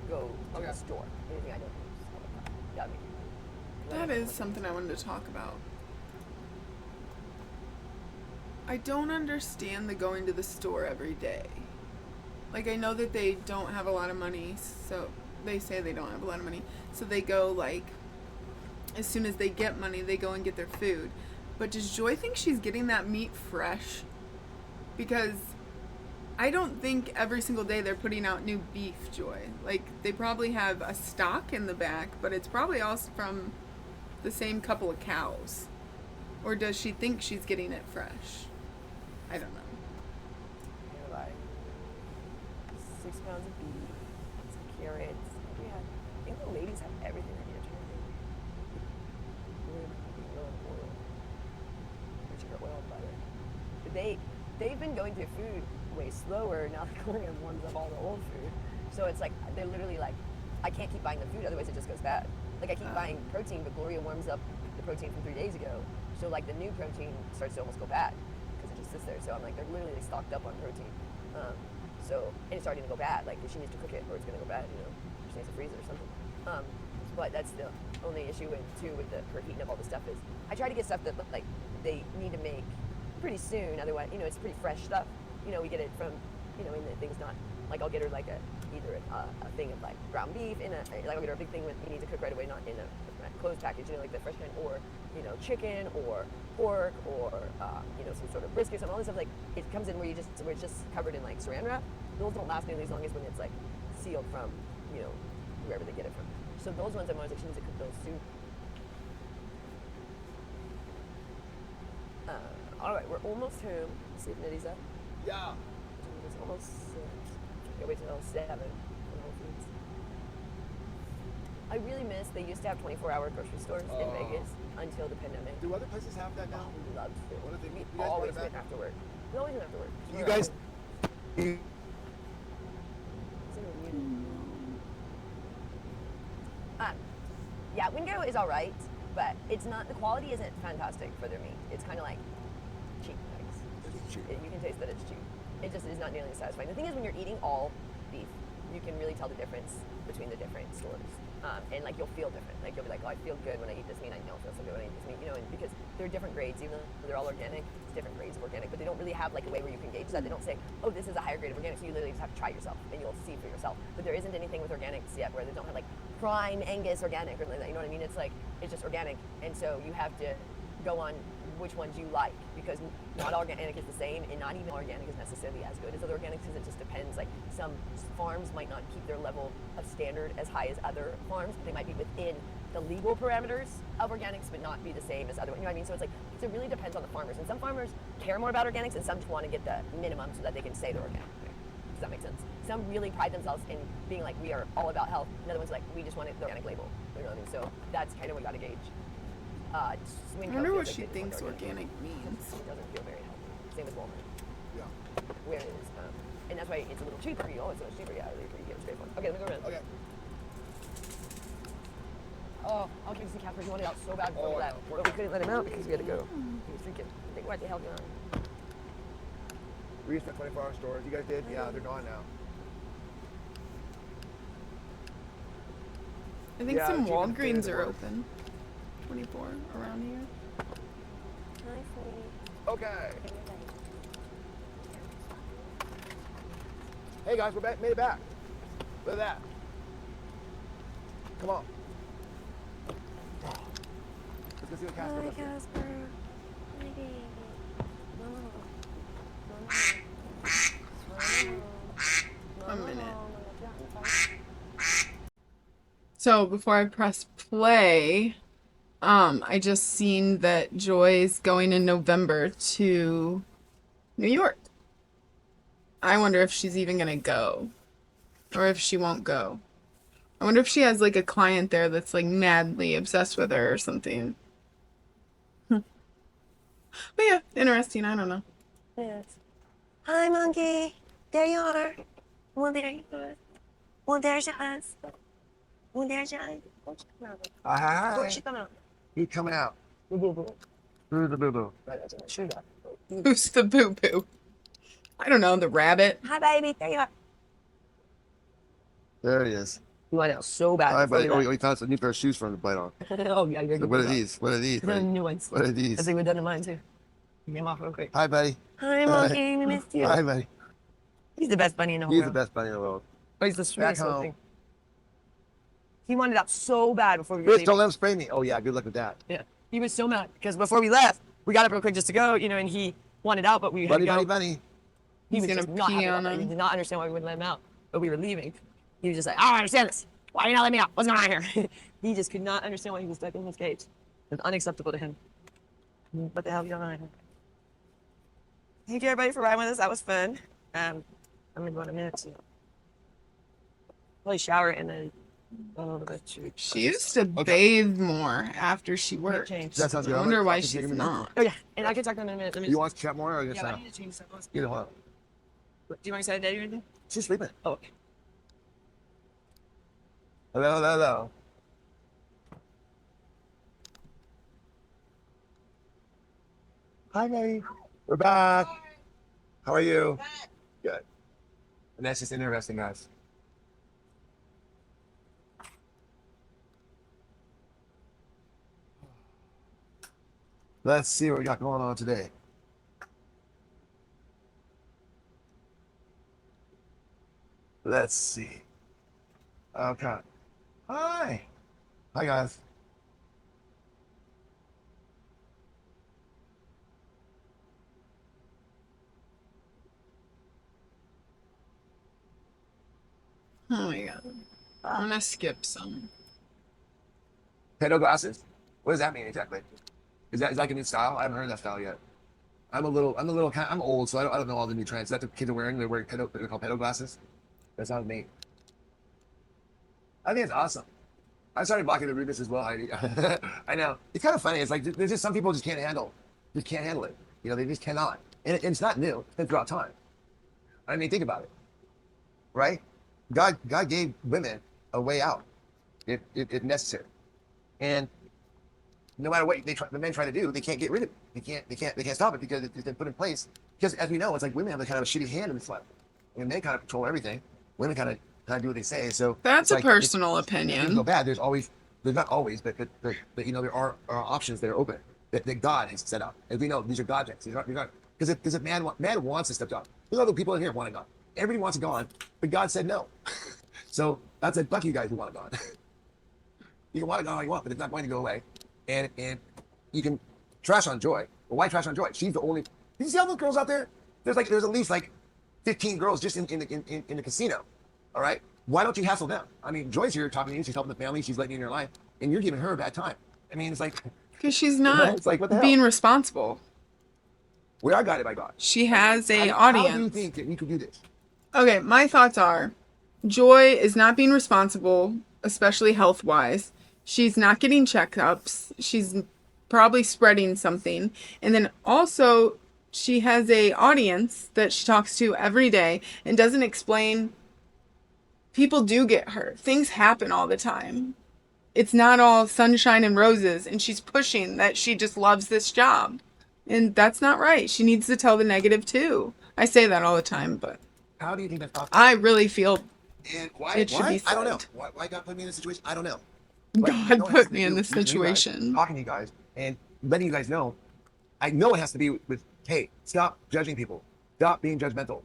go to the store. Anything I don't use. Yeah,
That is something I wanted to talk about. I don't understand the going to the store every day. Like, I know that they don't have a lot of money, so they say they don't have a lot of money. So they go, like, as soon as they get money, they go and get their food. But does Joy think she's getting that meat fresh? Because I don't think every single day they're putting out new beef, Joy. Like, they probably have a stock in the back, but it's probably also from the same couple of cows. Or does she think she's getting it fresh? I don't know.
You're like 6 pounds of beef, some carrots. I think the ladies have everything I need to turn. Oil, sugar, oil, butter. But they've been going through food way slower now that Gloria warms up all the old food. So it's like they're literally like, I can't keep buying the food, otherwise it just goes bad. Like I keep buying protein, but Gloria warms up the protein from 3 days ago. So like the new protein starts to almost go bad because it just sits there. So I'm like, they're literally stocked up on protein. And it's starting to go bad. Like she needs to cook it or it's gonna go bad. She needs a freezer or something. But that's the only issue with her heating up all the stuff is I try to get stuff that like they need to make pretty soon. Otherwise, it's pretty fresh stuff. We get it from, and the thing's not like I'll get her like either a thing of like ground beef like I'll get her a big thing with you need to cook right away, not in a closed package, like the fresh kind, or chicken or pork or some sort of brisket, all this stuff. Like it comes in where it's just covered in like saran wrap. Those don't last nearly as long as when it's like sealed from wherever they get it from. So those ones I'm always like, she needs to cook those too. All right, we're almost home. Let's see if Nitty's up.
Yeah.
It's almost 6. Gotta wait till 7. I really miss, they used to have 24-hour grocery stores in Vegas until the pandemic.
Do other places have that now?
We loved it.
What if they
We
you guys
always
brought it
went
back?
after work. We always went after work.
You guys.
Yeah, Wingo is all right, but it's not. The quality isn't fantastic for their meat. It's kind of like cheap eggs. You can taste that it's cheap. It just is not nearly as satisfying. The thing is, when you're eating all beef, you can really tell the difference between the different stores, and like you'll feel different. Like you'll be like, oh, I feel good when I eat this meat. I don't feel so good when I eat this meat. And because they're different grades, even though they're all organic, it's different grades of organic. But they don't really have like a way where you can gauge that. They don't say, oh, this is a higher grade of organic. So you literally just have to try yourself, and you'll see for yourself. But there isn't anything with organics yet where they don't have like prime Angus organic or like that. You know what I mean? It's like it's just organic, and so you have to go on which ones you like, because not all organic is the same, and not even organic is necessarily as good as other organics, because it just depends. Like some farms might not keep their level of standard as high as other farms. They might be within the legal parameters of organics, but not be the same as other ones. You know what I mean? So it's like it really depends on the farmers, and some farmers care more about organics, and some just want to get the minimum so that they can say they're organic. Does that make sense? Some really pride themselves in being like, we are all about health. And other ones like, we just want the organic label. You know what I mean? So that's kind of what we got to gauge.
I wonder what she thinks organic means.
It doesn't feel very healthy. Same with Walmart.
Yeah.
Whereas, and that's why it's a little cheaper. Oh, it's so much cheaper. Yeah, you get it straight from. Okay, let me go around.
Okay.
Oh, I'll give you some Casper. He wanted out so bad before we left, but we couldn't let him out because we had to go. He was freaking. I think what the hell going on?
We used to have 24-hour stores. You guys did? Yeah, they're gone now.
I think
Yeah,
some
the chicken
Walgreens
food
are
works.
open. 24 around here.
Okay. Hey guys, we're back. Made it back. Look at that. Come on. Let's go see what Casper does.
Casper. My baby.
One minute. So before I press play, I just seen that Joy's going in November to New York. I wonder if she's even gonna go, or if she won't go. I wonder if she has like a client there that's like madly obsessed with her or something. But yeah, interesting. I don't know.
Yes. Hi, monkey. There you are. Well, there you are. Well, there's your eyes. Well, there's your eyes.
Hi.
Oh, she's coming out.
He's coming out.
Boo-boo-boo.
Through the boo-boo.
Sure.
Who's the boo boo? I don't know. The rabbit.
Hi, baby. There you are.
There he is.
You want out so bad.
Hi, buddy.
before
Oh,
we
he found us a new pair of shoes for him to bite on.
left. Oh, yeah, you're good.
What are these? What are these?
They're
buddy?
new ones.
What are
I
these?
think we're done in mine, too. Get him off real quick.
Hi, buddy.
Hi, monkey. We missed you.
Hi, buddy.
He's the best bunny in the whole
He's the
world.
best bunny in the world.
Oh, he's the
Back
sweetest little
home.
thing. He wanted out so bad before we were
Bitch,
leaving.
don't let him spray me. Oh, yeah. Good luck with that.
Yeah. He was so mad because before we left, we got up real quick just to go, and he wanted out, but we had
Bunny,
to go.
bunny, bunny.
He
He's
was
gonna
just not
pee
happy
on
about that. He
him.
did not understand why we wouldn't let him out, but we were leaving. He was just like, I don't understand this. Why are you not letting me out? What's going on here? He just could not understand why he was stuck in his cage. It was unacceptable to him. What the hell are you doing here? Thank you, everybody, for riding with us. That was fun. I'm going to go in a minute to probably shower and then
She used to bathe more after she worked.
change.
That sounds good.
I
I'm
wonder
gonna-
why
I'm
she's
taking a minute.
not.
Oh, yeah. And I can talk to him in a minute. Let me
You want to chat more or just
yeah, but I need to change something.
get it? Hold on.
Do you want to say a day or anything?
She's sleeping.
Oh, okay.
Hello, hello, hello. Hi, baby. We're back. How are you? Good. And that's just interesting, guys. Let's see what we got going on today. Let's see. Okay. Hi. Hi, guys.
Oh my god. I'm gonna skip some.
Pedo glasses? What does that mean exactly? Is that like a new style? I haven't heard that style yet. I'm old, so I don't know all the new trends. Is that the kids are wearing? They're wearing pedo, they're called pedo glasses. That sounds neat. I think it's awesome. I started blocking the rudeness as well, Heidi. I know. It's kind of funny. It's like there's just some people just can't handle it. You know, they just cannot. And it's not new. It's been throughout time. I mean, think about it, right? God gave women a way out if necessary. And no matter what the men try to do, they can't get rid of it. They can't stop it because it's been put in place. Because as we know, it's like women have a kind of a shitty hand in this life. I mean, men kind of control everything. Women kind of do what they say. So
That's
it's
a
like
personal
if things go
opinion.
bad, there's not always, but you know there are options that are open that God has set up. As we know, these are God things. These aren't because if man wants to step down. There's other people in here wanting God. Everybody wants it gone, but God said no. So God said, "Fuck you guys who want it gone." You can want it gone all you want, but it's not going to go away. And you can trash on Joy. Well, why trash on Joy? She's the only. Did you see all those girls out there? There's at least like 15 girls just in the casino. All right. Why don't you hassle them? I mean, Joy's here talking to you. She's helping the family. She's letting you in your life, and you're giving her a bad time. I mean, it's like,
Because she's
you know,
not
it's like what the
being
hell?
responsible.
We are guided by God.
She has a
How do you
audience.
think that we could do this?
Okay, my thoughts are Joy is not being responsible, especially health wise. She's not getting checkups. She's probably spreading something. And then also, she has a audience that she talks to every day and doesn't explain people do get hurt. Things happen all the time. It's not all sunshine and roses, and she's pushing that she just loves this job. And that's not right. She needs to tell the negative too. I say that all the time, but
How do you think that's possible?
I really feel
And why?
it should be
Why? I don't know.
said.
Why God put me in this situation? I don't know. But I
God
know it has
put
to
me in
do
this
with you guys,
situation.
talking to you guys, and letting you guys know. I know it has to be with hey, stop judging people, stop being judgmental.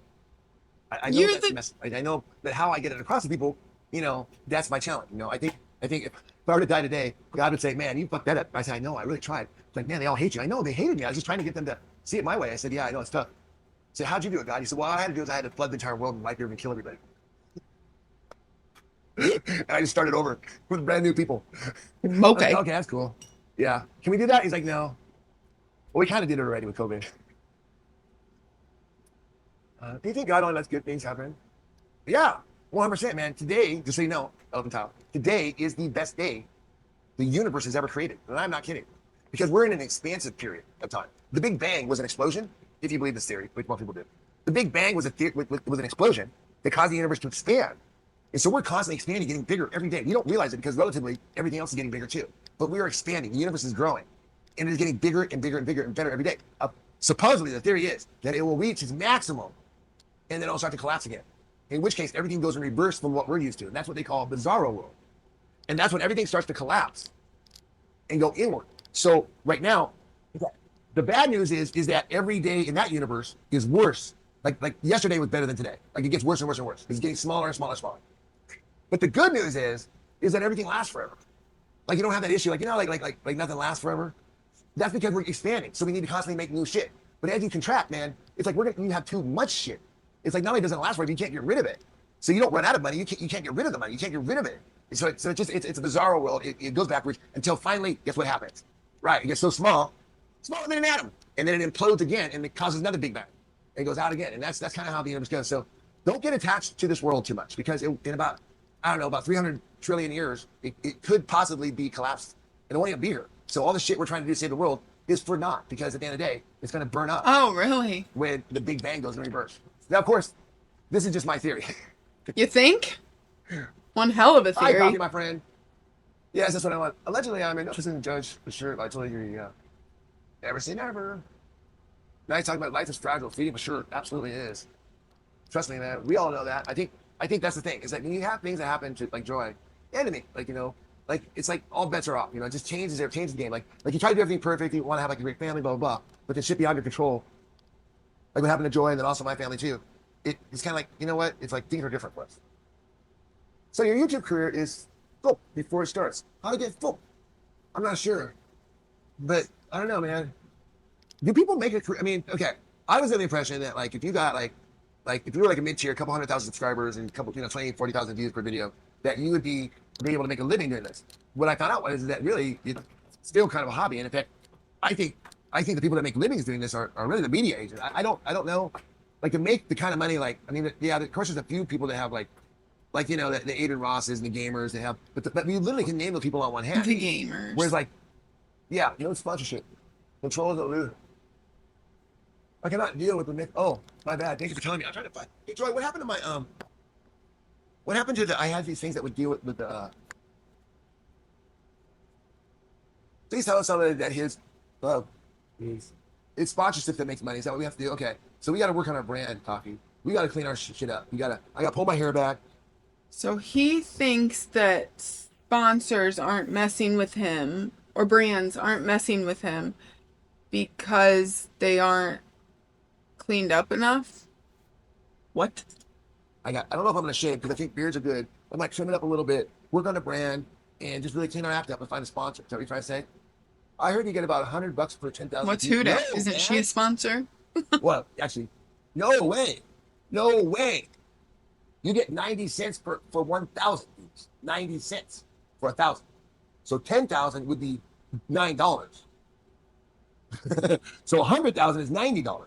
I know
You're
that's the
the
mess. I know that how I get it across to people. You know, that's my challenge. You know, I think if I were to die today, God would say, "Man, you fucked that up." I said, "I know. I really tried." It's like, man, they all hate you. I know they hated me. I was just trying to get them to see it my way. I said, "Yeah, I know it's tough." I said, "How'd you do it, God?" He said, "Well, all I had to do is I had to flood the entire world and wipe everything and kill everybody." And I just started over with brand new people. I'm like,
okay.
okay, that's cool. Yeah. Can we do that? He's like, no. Well, we kind of did it already with COVID. Do you think God only lets good things happen? Yeah, 100%, man. Today, just so you know, Elephant Tile, today is the best day the universe has ever created. And I'm not kidding. Because we're in an expansive period of time. The Big Bang was an explosion, if you believe this theory, which most people do. The Big Bang was was an explosion that caused the universe to expand. And so we're constantly expanding, getting bigger every day. We don't realize it because relatively everything else is getting bigger too. But we are expanding. The universe is growing. And it is getting bigger and bigger and bigger and better every day. Supposedly, the theory is that it will reach its maximum and then it'll start to collapse again. In which case, everything goes in reverse from what we're used to. And that's what they call bizarro world. And that's when everything starts to collapse and go inward. So right now, the bad news is that every day in that universe is worse. Like yesterday was better than today. Like it gets worse and worse and worse. It's getting smaller and smaller and smaller. But the good news is that everything lasts forever. Like you don't have that issue. Like you know, like nothing lasts forever. That's because we're expanding. So we need to constantly make new shit. But as you contract, man, it's like you have too much shit. It's like not only doesn't it last forever, you can't get rid of it. So you don't run out of money. You can't get rid of the money. You can't get rid of it. So it's a bizarre world. It goes backwards until finally, guess what happens? Right, it gets so small, smaller than an atom, and then it implodes again, and it causes another big bang. It goes out again, and that's kind of how the universe goes. So don't get attached to this world too much because in about I don't know about 300 trillion years, it could possibly be collapsed. It won't even be here. So all the shit we're trying to do to save the world is for naught because at the end of the day, it's going to burn up
Oh, really?
when the Big Bang goes in reverse. Now, of course, this is just my theory.
You think? One hell of a
Hi,
theory.
Coffee, my friend. Yes, that's what I want. Allegedly, I'm an interested judge for sure. I totally agree. Yeah. Never say never. Now you talk about life is fragile. Feeding for sure, absolutely is. Trust me, man. We all know that. I think that's the thing. Is that when you have things that happen to like Joy and to me, like you know, like it's like all bets are off. You know, it just changes the game. Like you try to do everything perfect. You want to have like a great family, blah blah blah. But the shit beyond your control, like what happened to Joy and then also my family too. It's kind of like, you know what? It's like things are different for us. So your YouTube career is full before it starts. How to get full? I'm not sure, but I don't know, man. Do people make a career? I mean, okay, I was under the impression that like if you got like if you were like a mid tier, a couple 100,000 subscribers and a couple 20, 40,000 views per video, that you would be able to make a living doing this. What I found out was that really it's still kind of a hobby, and in fact, I think the people that make livings doing this are really the media agents. I don't know, like to make the kind of money like I mean yeah, of course there's a few people that have like you know the Adrian Rosses and the gamers they have, but you literally can name those people on one hand.
The gamers.
Whereas like yeah, you know sponsorship, control of the loot. I cannot deal with the mix. Oh, my bad. Thank you for telling me. I'm trying to find. Hey, Joy, what happened to my What happened to the? I had these things that would deal with the. Please tell us somebody that his, it's sponsorship that makes money. Is that what we have to do? Okay, so we got to work on our brand, Coffee. We got to clean our shit up. I got to pull my hair back.
So he thinks that sponsors aren't messing with him or brands aren't messing with him because they aren't cleaned up enough. What?
I don't know if I'm gonna shave because I think beards are good. I might trim it up a little bit, work on the brand, and just really clean our act up and find a sponsor. Is that what you're trying to say? I heard you get about $100 for 10,000.
What's Huda? Isn't she a sponsor?
Well, actually, no way. No way. You get 90 cents for 1,000 views. 90 cents for 1,000. So 10,000 would be $9. So 100,000 is $90.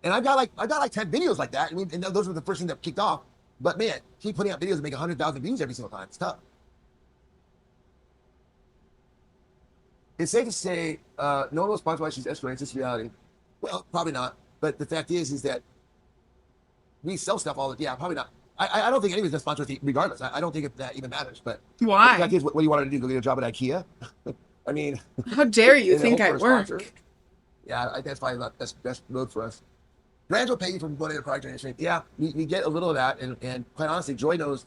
And I've got like 10 videos like that. I mean, and those were the first thing that kicked off. But man, keep putting out videos and make 100,000 views every single time. It's tough. It's safe to say no one will sponsor why she's escorting. It's just reality. Well, probably not. But the fact is that we sell stuff all the yeah, probably not. I don't think anybody's gonna sponsor it regardless. I don't think that even matters. But
why?
The fact is, what do you want to do? Go get a job at IKEA? I mean,
how dare you think I work?
Yeah, that's probably not best road for us. Brands will pay you for going into product industry. Yeah, we get a little of that, and quite honestly, Joy knows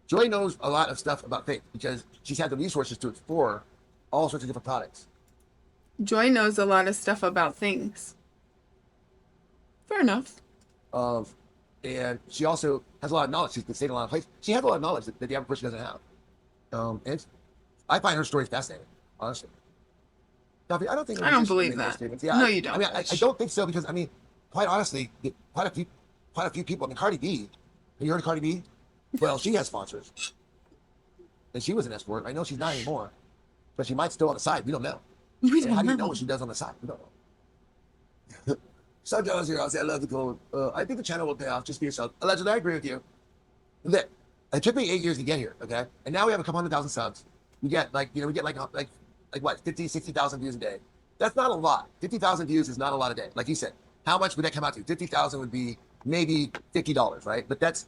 a lot of stuff about things because she's had the resources to explore all sorts of different products.
Joy knows a lot of stuff about things. Fair enough.
And she also has a lot of knowledge. She's been staying in a lot of places. She has a lot of knowledge that the average person doesn't have. And I find her story fascinating, honestly. Duffy, I don't think
I don't believe that.
Yeah,
no, you don't.
I mean, I don't think so because I mean, quite honestly, quite a few people. I mean, Cardi B. Have you heard of Cardi B? Well, she has sponsors, and she was an escort. I know she's not anymore, but she might still on the side. We don't know. How do you know what she does on the side? We don't know. So jealous here. I'll say I love the gold. I think the channel will pay off. Just be yourself. Allegedly, I agree with you. That it took me 8 years to get here. Okay, and now we have a couple 100,000 subs. We get like what 50, 60,000 views a day. That's not a lot. 50,000 views is not a lot a day. Like you said, how much would that come out to? 50,000 would be maybe $50, right? But that's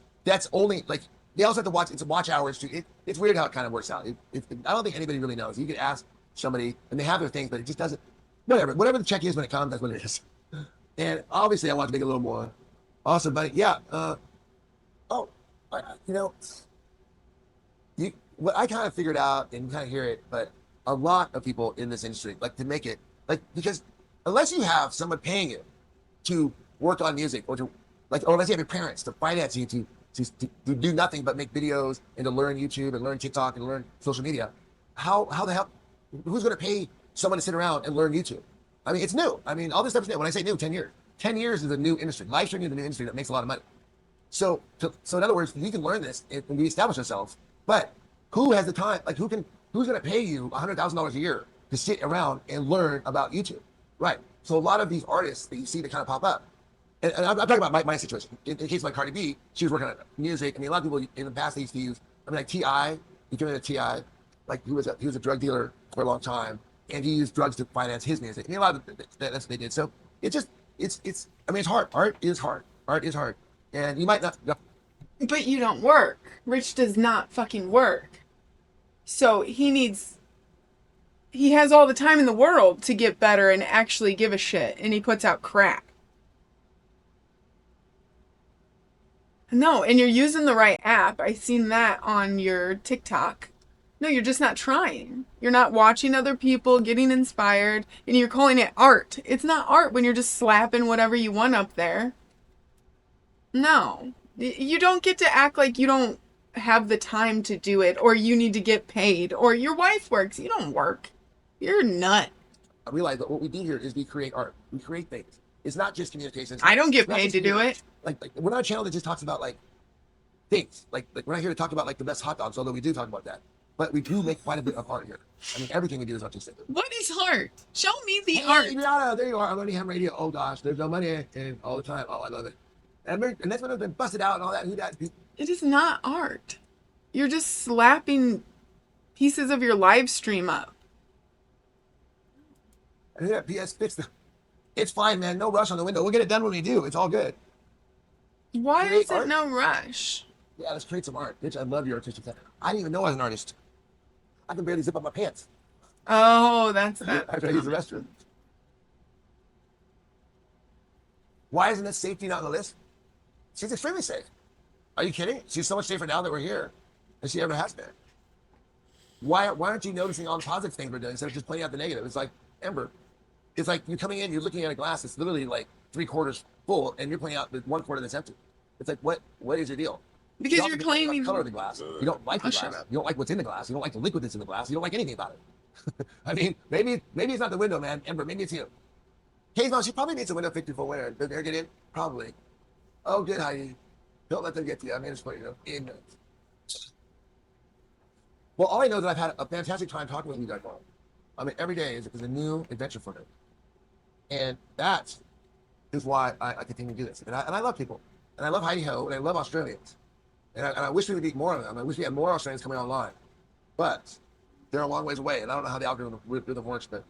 only like they also have to watch. It's watch hours too. It's weird how it kind of works out. I don't think anybody really knows. You could ask somebody and they have their things, but it just doesn't. Whatever the check is when it comes, that's what it is. And obviously, I want to make a little more. Awesome, buddy. Yeah. What I kind of figured out and kind of hear it, but a lot of people in this industry like to make it like because unless you have someone paying you to work on music or unless you have your parents to finance you to do nothing but make videos and to learn YouTube and learn TikTok and learn social media, how the hell who's going to pay someone to sit around and learn YouTube? I mean, it's new. I mean, all this stuff is new. When I say new, 10 years. 10 years is a new industry. Live streaming is a new industry that makes a lot of money. So in other words, we can learn this and we establish ourselves. But who has the time? Like, who's going to pay you $100,000 a year to sit around and learn about YouTube? Right. So a lot of these artists that you see that kind of pop up, and I'm talking about my situation. In the case of like Cardi B, she was working on music. I mean, a lot of people in the past they used to use. I mean, like T.I., you give it a T.I., like he was a drug dealer for a long time. And he used drugs to finance his music. I mean, a lot of that's what they did. So it's I mean, it's hard. Art is hard. Art is hard. And you might not.
But you don't work. Rich does not fucking work. So he has all the time in the world to get better and actually give a shit. And he puts out crap. No, and you're using the right app. I seen that on your TikTok. No, you're just not trying. You're not watching other people, getting inspired, and you're calling it art. It's not art when you're just slapping whatever you want up there. No. You don't get to act like you don't have the time to do it, or you need to get paid, or your wife works. You don't work. You're a nut.
I realize that what we do here is we create art. We create things. It's not just communication.
I don't get
It's not
paid
just
to do
communication.
it.
Like we're not a channel that just talks about like things. Like we're not here to talk about like the best hot dogs, although we do talk about that. But we do make quite a bit of art here. I mean, everything we do is artistic.
What is art? Show me the
Hey,
art.
Adriana, there you are. I'm learning ham radio. Oh gosh, there's no money and all the time. Oh, I love it. And that's when I've been busted out and all that. Who that?
It is not art. You're just slapping pieces of your live stream up.
And yeah, PS fix the. It's fine, man. No rush on the window. We'll get it done when we do. It's all good.
Why
Create
is it
art?
no rush?
Yeah, let's create some art. Bitch, I love your artistic side. I didn't even know I was an artist. I can barely zip up my pants.
Oh, that's that.
I try to use the restroom. Why isn't this safety not on the list? She's extremely safe. Are you kidding? She's so much safer now that we're here than she ever has been. Why aren't you noticing all the positive things we're doing instead of just pointing out the negative? It's like, Ember, it's like you're coming in, you're looking at a glass that's literally like 3/4 full, and you're pointing out the 1/4 that's empty. It's like, what is your deal?
Because
You also
you're
don't like
claiming.
the color of the glass. You don't like the
Oh, shut
glass.
up.
You don't like what's in the glass. You don't like the liquid that's in the glass. You don't like anything about it. I mean, maybe it's not the window, man. Ember, maybe it's you. Kay's mom, she probably needs a window fixed before winter. Does air get in? Probably. Oh, good, Heidi. Don't let them get to you. I mean, it's funny, ignorant. Well, all I know is that I've had a fantastic time talking with you guys all. I mean, every day is a new adventure for me. And that is why I continue to do this. And I love people. And I love Heidi Ho, and I love Australians. And I wish we would meet more of them. I wish we had more Australians coming online. But they're a long ways away, and I don't know how the algorithm works, but.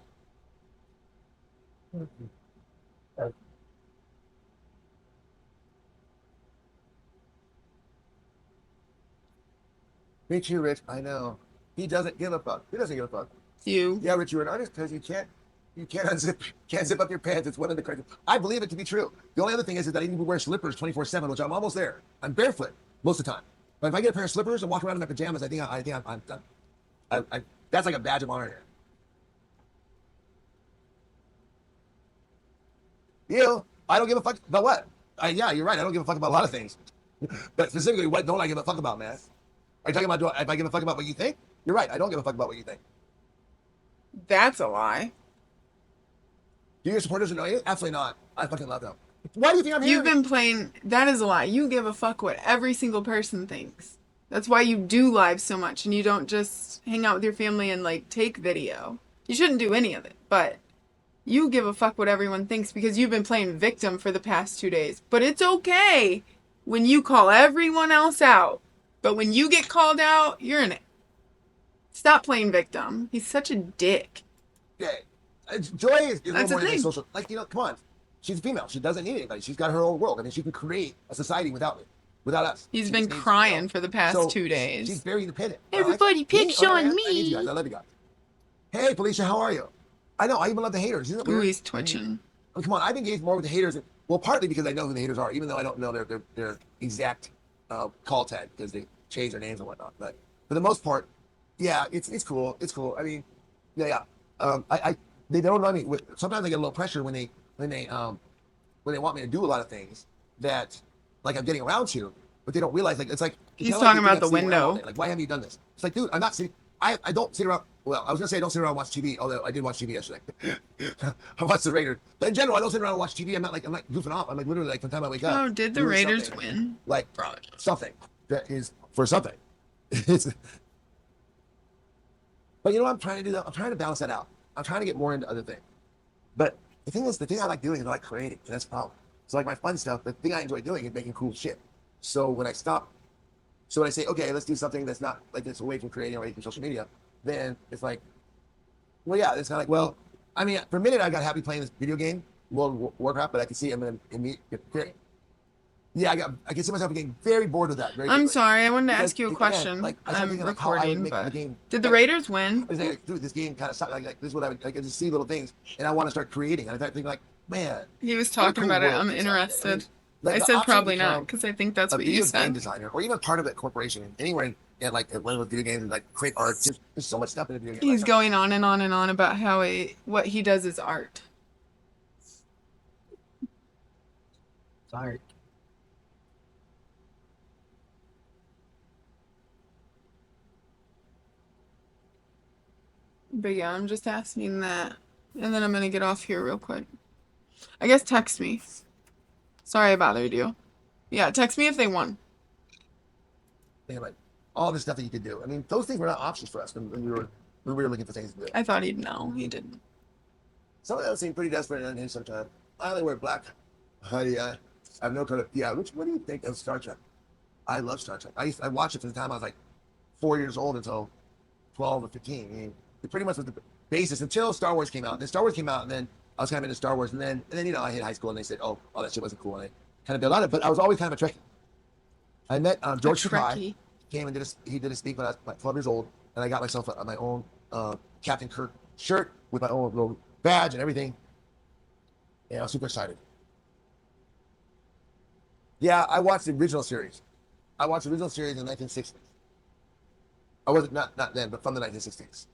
Me too, Rich. I know. He doesn't give a fuck. Who doesn't give a fuck?
You.
Yeah, Rich, you're an artist because you can't zip up your pants. It's one of the crazy. I believe it to be true. The only other thing is that I need to wear slippers 24/7, which I'm almost there. I'm barefoot most of the time. But if I get a pair of slippers and walk around in my pajamas, I think I'm done. That's like a badge of honor here. You, I don't give a fuck about what? Yeah, you're right. I don't give a fuck about a lot of things. But specifically, what don't I give a fuck about, man? Are you talking about if I give a fuck about what you think? You're right. I don't give a fuck about what you think.
That's a lie.
Do your supporters annoy you? Absolutely not. I fucking love them. Why do you think I'm here?
You've been playing. That is a lie. You give a fuck what every single person thinks. That's why you do live so much and you don't just hang out with your family and like take video. You shouldn't do any of it, but you give a fuck what everyone thinks because you've been playing victim for the past 2 days. But it's okay when you call everyone else out. But when you get called out, you're in it. Stop playing victim. He's such a dick.
Yeah. Joy is a little
That's the
more than
thing.
social. Like, come on. She's a female. She doesn't need anybody. She's got her own world. I mean, she can create a society without me, without us.
He's
She
been
just needs
crying
help.
for the past
So,
2 days.
She's very independent.
Everybody picks
Me,
on
I need you
me.
guys. I love you guys. Hey, Felicia, how are you? I know. I even love the haters. Isn't it
Ooh,
weird?
he's twitching.
Oh, come on. I've engaged more with the haters. Well, partly because I know who the haters are, even though I don't know their exact call tag because they change their names and whatnot. But for the most part, yeah, it's cool. It's cool. I mean, yeah. They don't know me. Sometimes I get a little pressure when they want me to do a lot of things that like I'm getting around to, but they don't realize like it's like
He's
kinda
talking
like
about the
sitting around all
window.
day. Like, why haven't you done this? It's like, dude, I'm not sitting. I don't sit around. Well, I was gonna say I don't sit around and watch TV, although I did watch TV yesterday. I watched the Raiders, but in general, I don't sit around and watch TV. I'm not goofing off. I'm like literally like from the time I wake up.
Oh, did the
doing
Raiders
something.
win?
Like
Probably.
something that is for something. It's, but you know what I'm trying to do? I'm trying to balance that out. I'm trying to get more into other things. But the thing is, the thing I like doing is I like creating, and that's the problem. So like my fun stuff, the thing I enjoy doing is making cool shit. So when I say, okay, let's do something that's not like this away from creating or away from social media, then it's like, well, yeah, it's kind of like, well, I mean, for a minute I got happy playing this video game, World of Warcraft, but I can see I'm gonna yeah, I can see myself getting very bored with that. Very
I'm
quickly.
sorry, I wanted to
Because,
ask you a
again,
question.
like, I started
I'm
thinking, like, how I would
recording,
make the
but
game
did the
better.
Raiders win?
I was like, dude, this game kind of sucks. Like this is what I would like. I just see little things, and I want to start creating. And I start thinking, like, man,
He was
what a
talking
cool
about it.
world
I'm
this is out there.
interested.
Like,
I
the
said
option to
probably not
become
because I think that's
a
what
video
you
game
said.
designer, or even part of that corporation, anywhere and like one of those video games, and like create art. Just there's so much stuff in the video game.
He's going on and on and on about how what he does is art.
Sorry.
But yeah, I'm just asking that. And then I'm gonna get off here real quick. I guess text me. Sorry I bothered you. Yeah, text me if they won.
And like all the stuff that you could do. I mean, those things were not options for us when we were looking for things to do.
I thought he'd know. He didn't.
Some of those seem pretty desperate and unhinged sometimes. I only wear black. Honey, I have no kind of yeah. What do you think of Star Trek? I love Star Trek. I watched it from the time I was like 4 years old until 12 or 15. I mean, it pretty much was the basis until Star Wars came out. And then Star Wars came out, and then I was kind of into Star Wars, and then you know I hit high school, and they said, oh, all that shit wasn't cool, and I kind of built on it. But I was always kind of a Trekkie. I met George Takei. Came and he did a speak when I was like 12 years old, and I got myself my own Captain Kirk shirt with my own little badge and everything. Yeah, I was super excited. Yeah, I watched the original series. I watched the original series in the 1960s. I wasn't not then, but from the 1960s.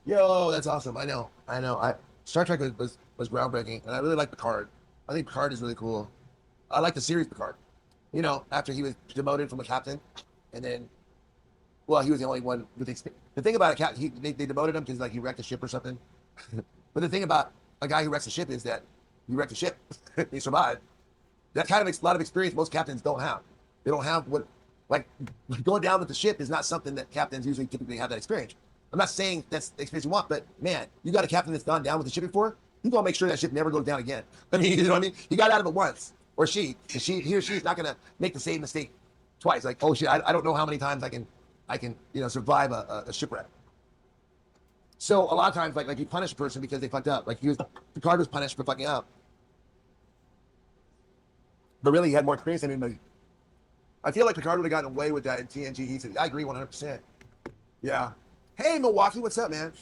Yo, that's awesome. I know. Star Trek was groundbreaking, and I really like Picard. I think Picard is really cool. I like the series Picard. You know, after he was demoted from a captain, and then, well, he was the only one with experience. The thing about a captain, they demoted him because like he wrecked a ship or something. But the thing about a guy who wrecks a ship is that he wrecked a ship, he survived. That kind of a lot of experience most captains don't have. They don't have what, like going down with the ship is not something that captains usually typically have that experience. I'm not saying that's the experience you want, but man, you got a captain that's gone down with the ship before. You gonna make sure that ship never goes down again. I mean, you know what I mean? He got out of it once. Or he or she is not gonna make the same mistake twice. Like, oh shit, I don't know how many times I can survive a shipwreck. So a lot of times, like you punish a person because they fucked up. Like Picard was punished for fucking up, but really he had more experience than anybody. I feel like Picard would have gotten away with that in TNG. He said, "I agree 100%." Yeah. Hey Milwaukee, what's up, man?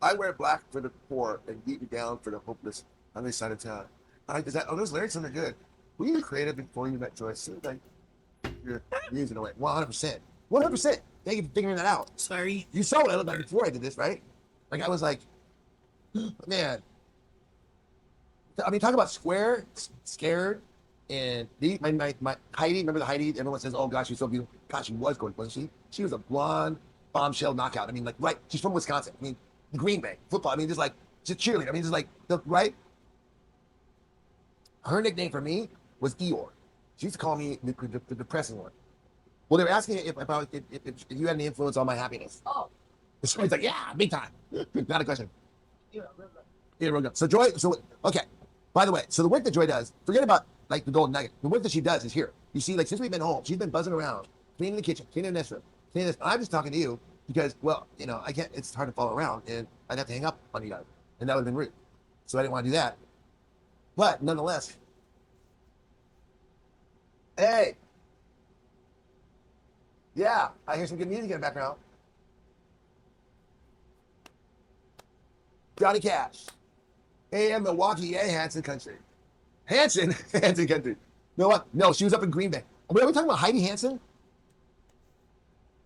I wear black for the poor and beat me down for the hopeless on this side of town. Those lyrics are good. Were you creative before you met Joyce? Seems like you're using away. 100%. 100%. Thank you for figuring that out.
Sorry.
You saw what I looked like before I did this, right? Like I was like, man. I mean, talk about scared, and my Heidi. Remember the Heidi? Everyone says, "Oh gosh, she's so beautiful." Gosh, she was gorgeous, wasn't she? She was a blonde bombshell knockout. I mean, like right. She's from Wisconsin. I mean, Green Bay football. I mean, just like she's a cheerleader. I mean, just like right. Her nickname for me was Eeyore. She used to call me the depressing one. Well, they were asking if you had any influence on my happiness. Oh. So he's like, yeah, big time. Not a question. Yeah, real good. So Joy, okay. By the way, so the work that Joy does, forget about like the golden nugget. The work that she does is here. You see, like since we've been home, she's been buzzing around, cleaning the kitchen, cleaning this room, cleaning this. I'm just talking to you because, well, you know, I can't. It's hard to follow around, and I'd have to hang up on you guys, and that would have been rude. So I didn't want to do that. But nonetheless, hey, yeah, I hear some good music in the background. Johnny Cash. Hey, Milwaukee, yeah, Hanson Country. Hanson Country. You know what? No, she was up in Green Bay. Are we talking about Heidi Hansen?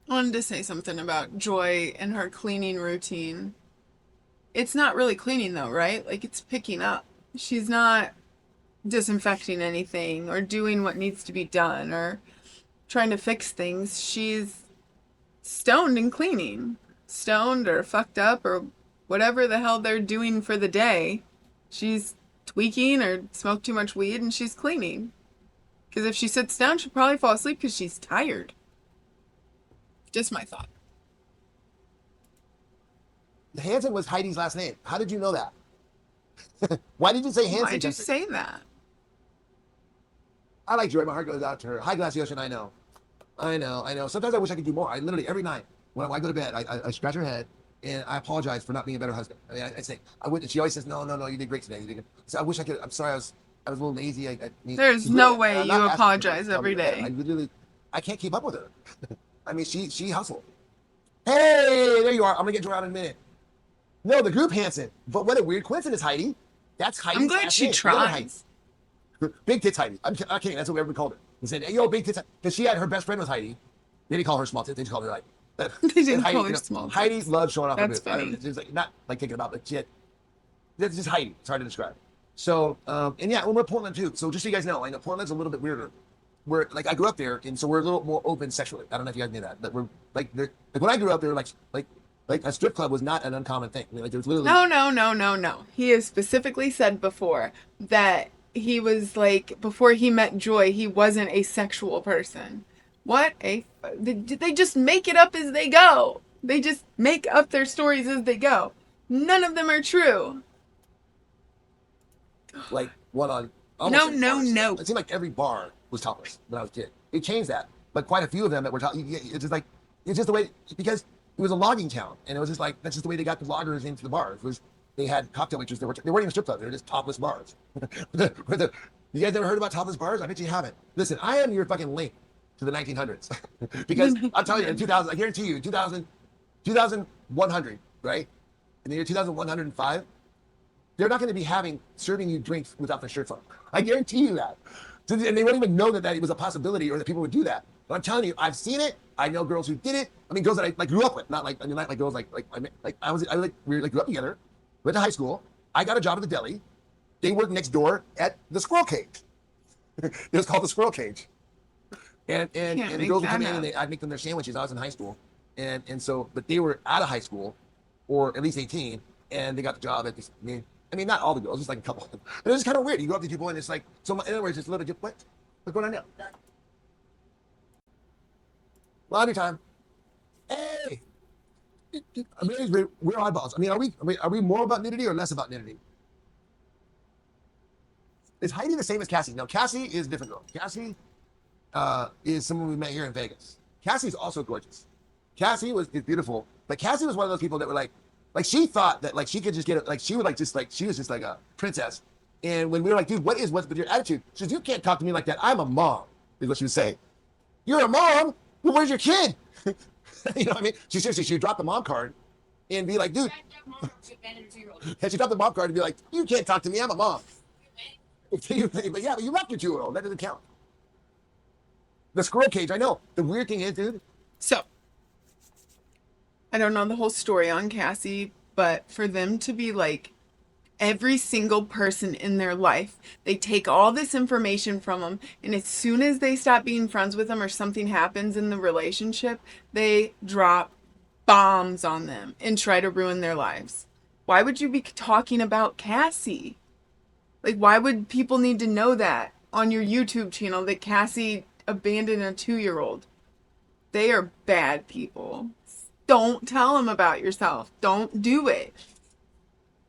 I wanted to say something about Joy and her cleaning routine. It's not really cleaning though, right? Like it's picking up. She's not disinfecting anything or doing what needs to be done or trying to fix things. She's stoned and cleaning. Stoned or fucked up or whatever the hell they're doing for the day. She's tweaking or smoked too much weed and she's cleaning. Because if she sits down, she'll probably fall asleep because she's tired. Just my thought.
Hansen was Heidi's last name. How did you know that? Why did you say Hansen?
Why'd you say that?
I like Joy. My heart goes out to her. Hi, Glassy Ocean. I know. Sometimes I wish I could do more. I literally, every night when I go to bed, I scratch her head and I apologize for not being a better husband. I mean, I say, I would, and she always says, no, you did great today. You did good. So I wish I could, I'm sorry, I was a little lazy. I mean,
there's no way you apologize every day.
I can't keep up with her. I mean, she hustled. Hey, there you are. I'm going to get you around in a minute. No, the group Hanson. But what a weird coincidence, Heidi. That's Heidi.
I'm glad she tries.
Big tits Heidi. I'm kidding. That's what everyone called her. and said, "Hey, yo, big tits," because she had her best friend was Heidi. They didn't call her small tits. They just called her like.
They didn't
Heidi,
call her small tits.
Heidi loves showing off her
That's
boobs. I don't
funny.
know, it's like, not like thinking about, but shit. That's just Heidi. It's hard to describe. So, and yeah, we're Portland too. So just so you guys know, I know Portland's a little bit weirder. We're like I grew up there, and so we're a little more open sexually. I don't know if you guys knew that, but we're like when I grew up there, like a strip club was not an uncommon thing. I mean, like there was literally
No. He has specifically said before that he was like, before he met Joy, he wasn't a sexual person. What they just make it up as they go. They just make up their stories as they go. None of them are true.
like one on
No,
every
no,
bar.
no.
It seemed like every bar was topless when I was a kid. It changed that, but quite a few of them that were it's just like it's just the way because it was a logging town, and it was just like that's just the way they got the loggers into the bars. Was they had cocktail waitresses they weren't even strip clubs; they were just topless bars. You guys ever heard about topless bars? I bet you haven't. Listen, I am your fucking link to the 1900s because I'm telling you, in 2000, I guarantee you, 2100, right? In the year 2105, they're not going to be serving you drinks without their shirts on. I guarantee you that. And they wouldn't even know that it was a possibility or that people would do that. But I'm telling you, I've seen it. I know girls who did it. I mean, girls that I like grew up with, not like girls we grew up together, went to high school. I got a job at the deli. They worked next door at the squirrel cage. It was called the squirrel cage. And the girls would come in and I'd make them their sandwiches. I was in high school, but they were out of high school, or at least 18, and they got the job at this. I mean, not all the girls, just like a couple. But it was kind of weird. You go up to people and it's like, so in other words, it's a little bit, what's going on now? Laundry time. Hey, I mean, we're oddballs. I mean, are we more about nudity or less about nudity? Is Heidi the same as Cassie? No, Cassie is a different girl. Cassie is someone we met here in Vegas. Cassie's also gorgeous. Cassie is beautiful, but Cassie was one of those people that were like she thought that like she could just get it, like she would like just like she was just like a princess. And when we were like, dude, what's with your attitude? She says, you can't talk to me like that. I'm a mom, is what she would say. You're a mom? Well, where's your kid? You know what I mean? She seriously, she'd drop the mom card and be like, dude. And she'd drop the mom card and be like, you can't talk to me. I'm a mom. But yeah, but you left your 2-year-old. That doesn't count. The squirrel cage, I know. The weird thing is, dude.
So, I don't know the whole story on Cassie, but for them to be like every single person in their life, they take all this information from them, and as soon as they stop being friends with them or something happens in the relationship, they drop bombs on them and try to ruin their lives. Why would you be talking about Cassie? Like, why would people need to know that on your YouTube channel that Cassie abandoned a 2-year-old? They are bad people. Don't tell them about yourself. Don't do it.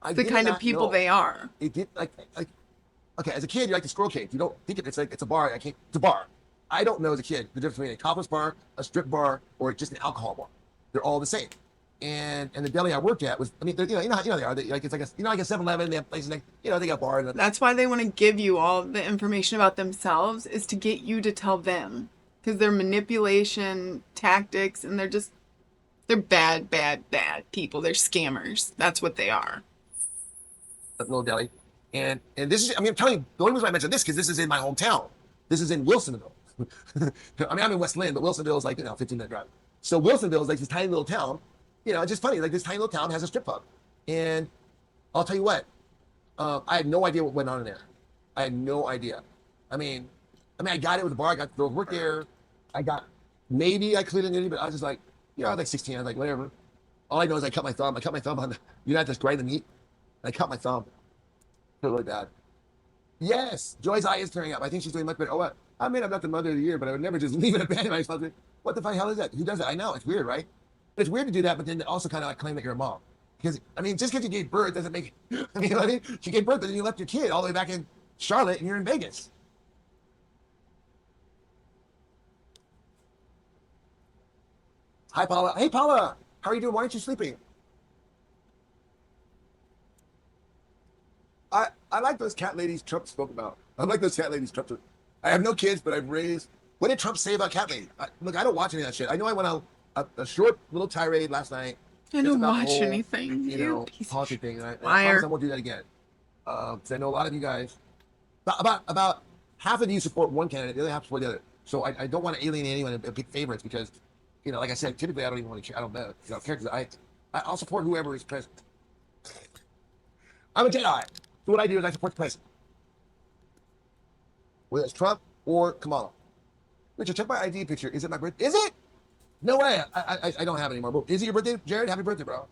The kind of people they are.
It did like okay, as a kid, you like the squirrel cage. You don't think it's like it's a bar. It's a bar. I don't know as a kid the difference between a topless bar, a strip bar, or just an alcohol bar. They're all the same. And the deli I worked at was, I mean, you know they are. Like it's like a 7-Eleven. They have places like they got bars.
That's why they want to give you all the information about themselves, is to get you to tell them, because they're manipulation tactics, and they're bad people. They're scammers. That's what they are.
That little deli, and this is, I mean, I'm telling you, the only reason I mentioned this because this is in my hometown. This is in Wilsonville. I mean, I'm in West Lynn, but Wilsonville is like 15-minute drive. So Wilsonville is like this tiny little town. It's just funny. Like this tiny little town has a strip club, and I'll tell you what, I had no idea what went on in there. I had no idea. I mean, I got it with the bar. I got girls work there. Maybe I cleared it, but I was just like, I was like 16. I was like, whatever. All I know is I cut my thumb. I cut my thumb on just grind the meat. I cut my thumb. Felt really bad. Yes, Joy's eye is tearing up. I think she's doing much better. Oh, what? I mean, I'm not the mother of the year, but I would never just leave it abandoned myself. What the fuck hell is that? Who does that? I know, it's weird, right? It's weird to do that, but then also kind of like claim that you're a mom. Because, I mean, just because you gave birth doesn't make it, I mean, you know what I mean? She gave birth, but then you left your kid all the way back in Charlotte and you're in Vegas. Hi, Paula. Hey, Paula. How are you doing? Why aren't you sleeping? I like those cat ladies Trump spoke about. I like those cat ladies Trump. I have no kids, but I've raised. What did Trump say about cat lady? Look, I don't watch any of that shit. I know I went on a short little tirade last night.
I don't watch anything.
Policy thing. I
Liar.
promise I won't do that again. Because I know a lot of you guys. About half of you support one candidate, the other half support the other. So I don't want to alienate anyone and pick favorites because, like I said, typically I don't even want to. I don't know, care because I'll support whoever is president. I'm a Jedi. So what I do is I support the president, whether it's Trump or Kamala. Richard, check my ID picture. Is it my birthday? Is it? No way. I don't have it anymore. Is it your birthday, Jared? Happy birthday, bro.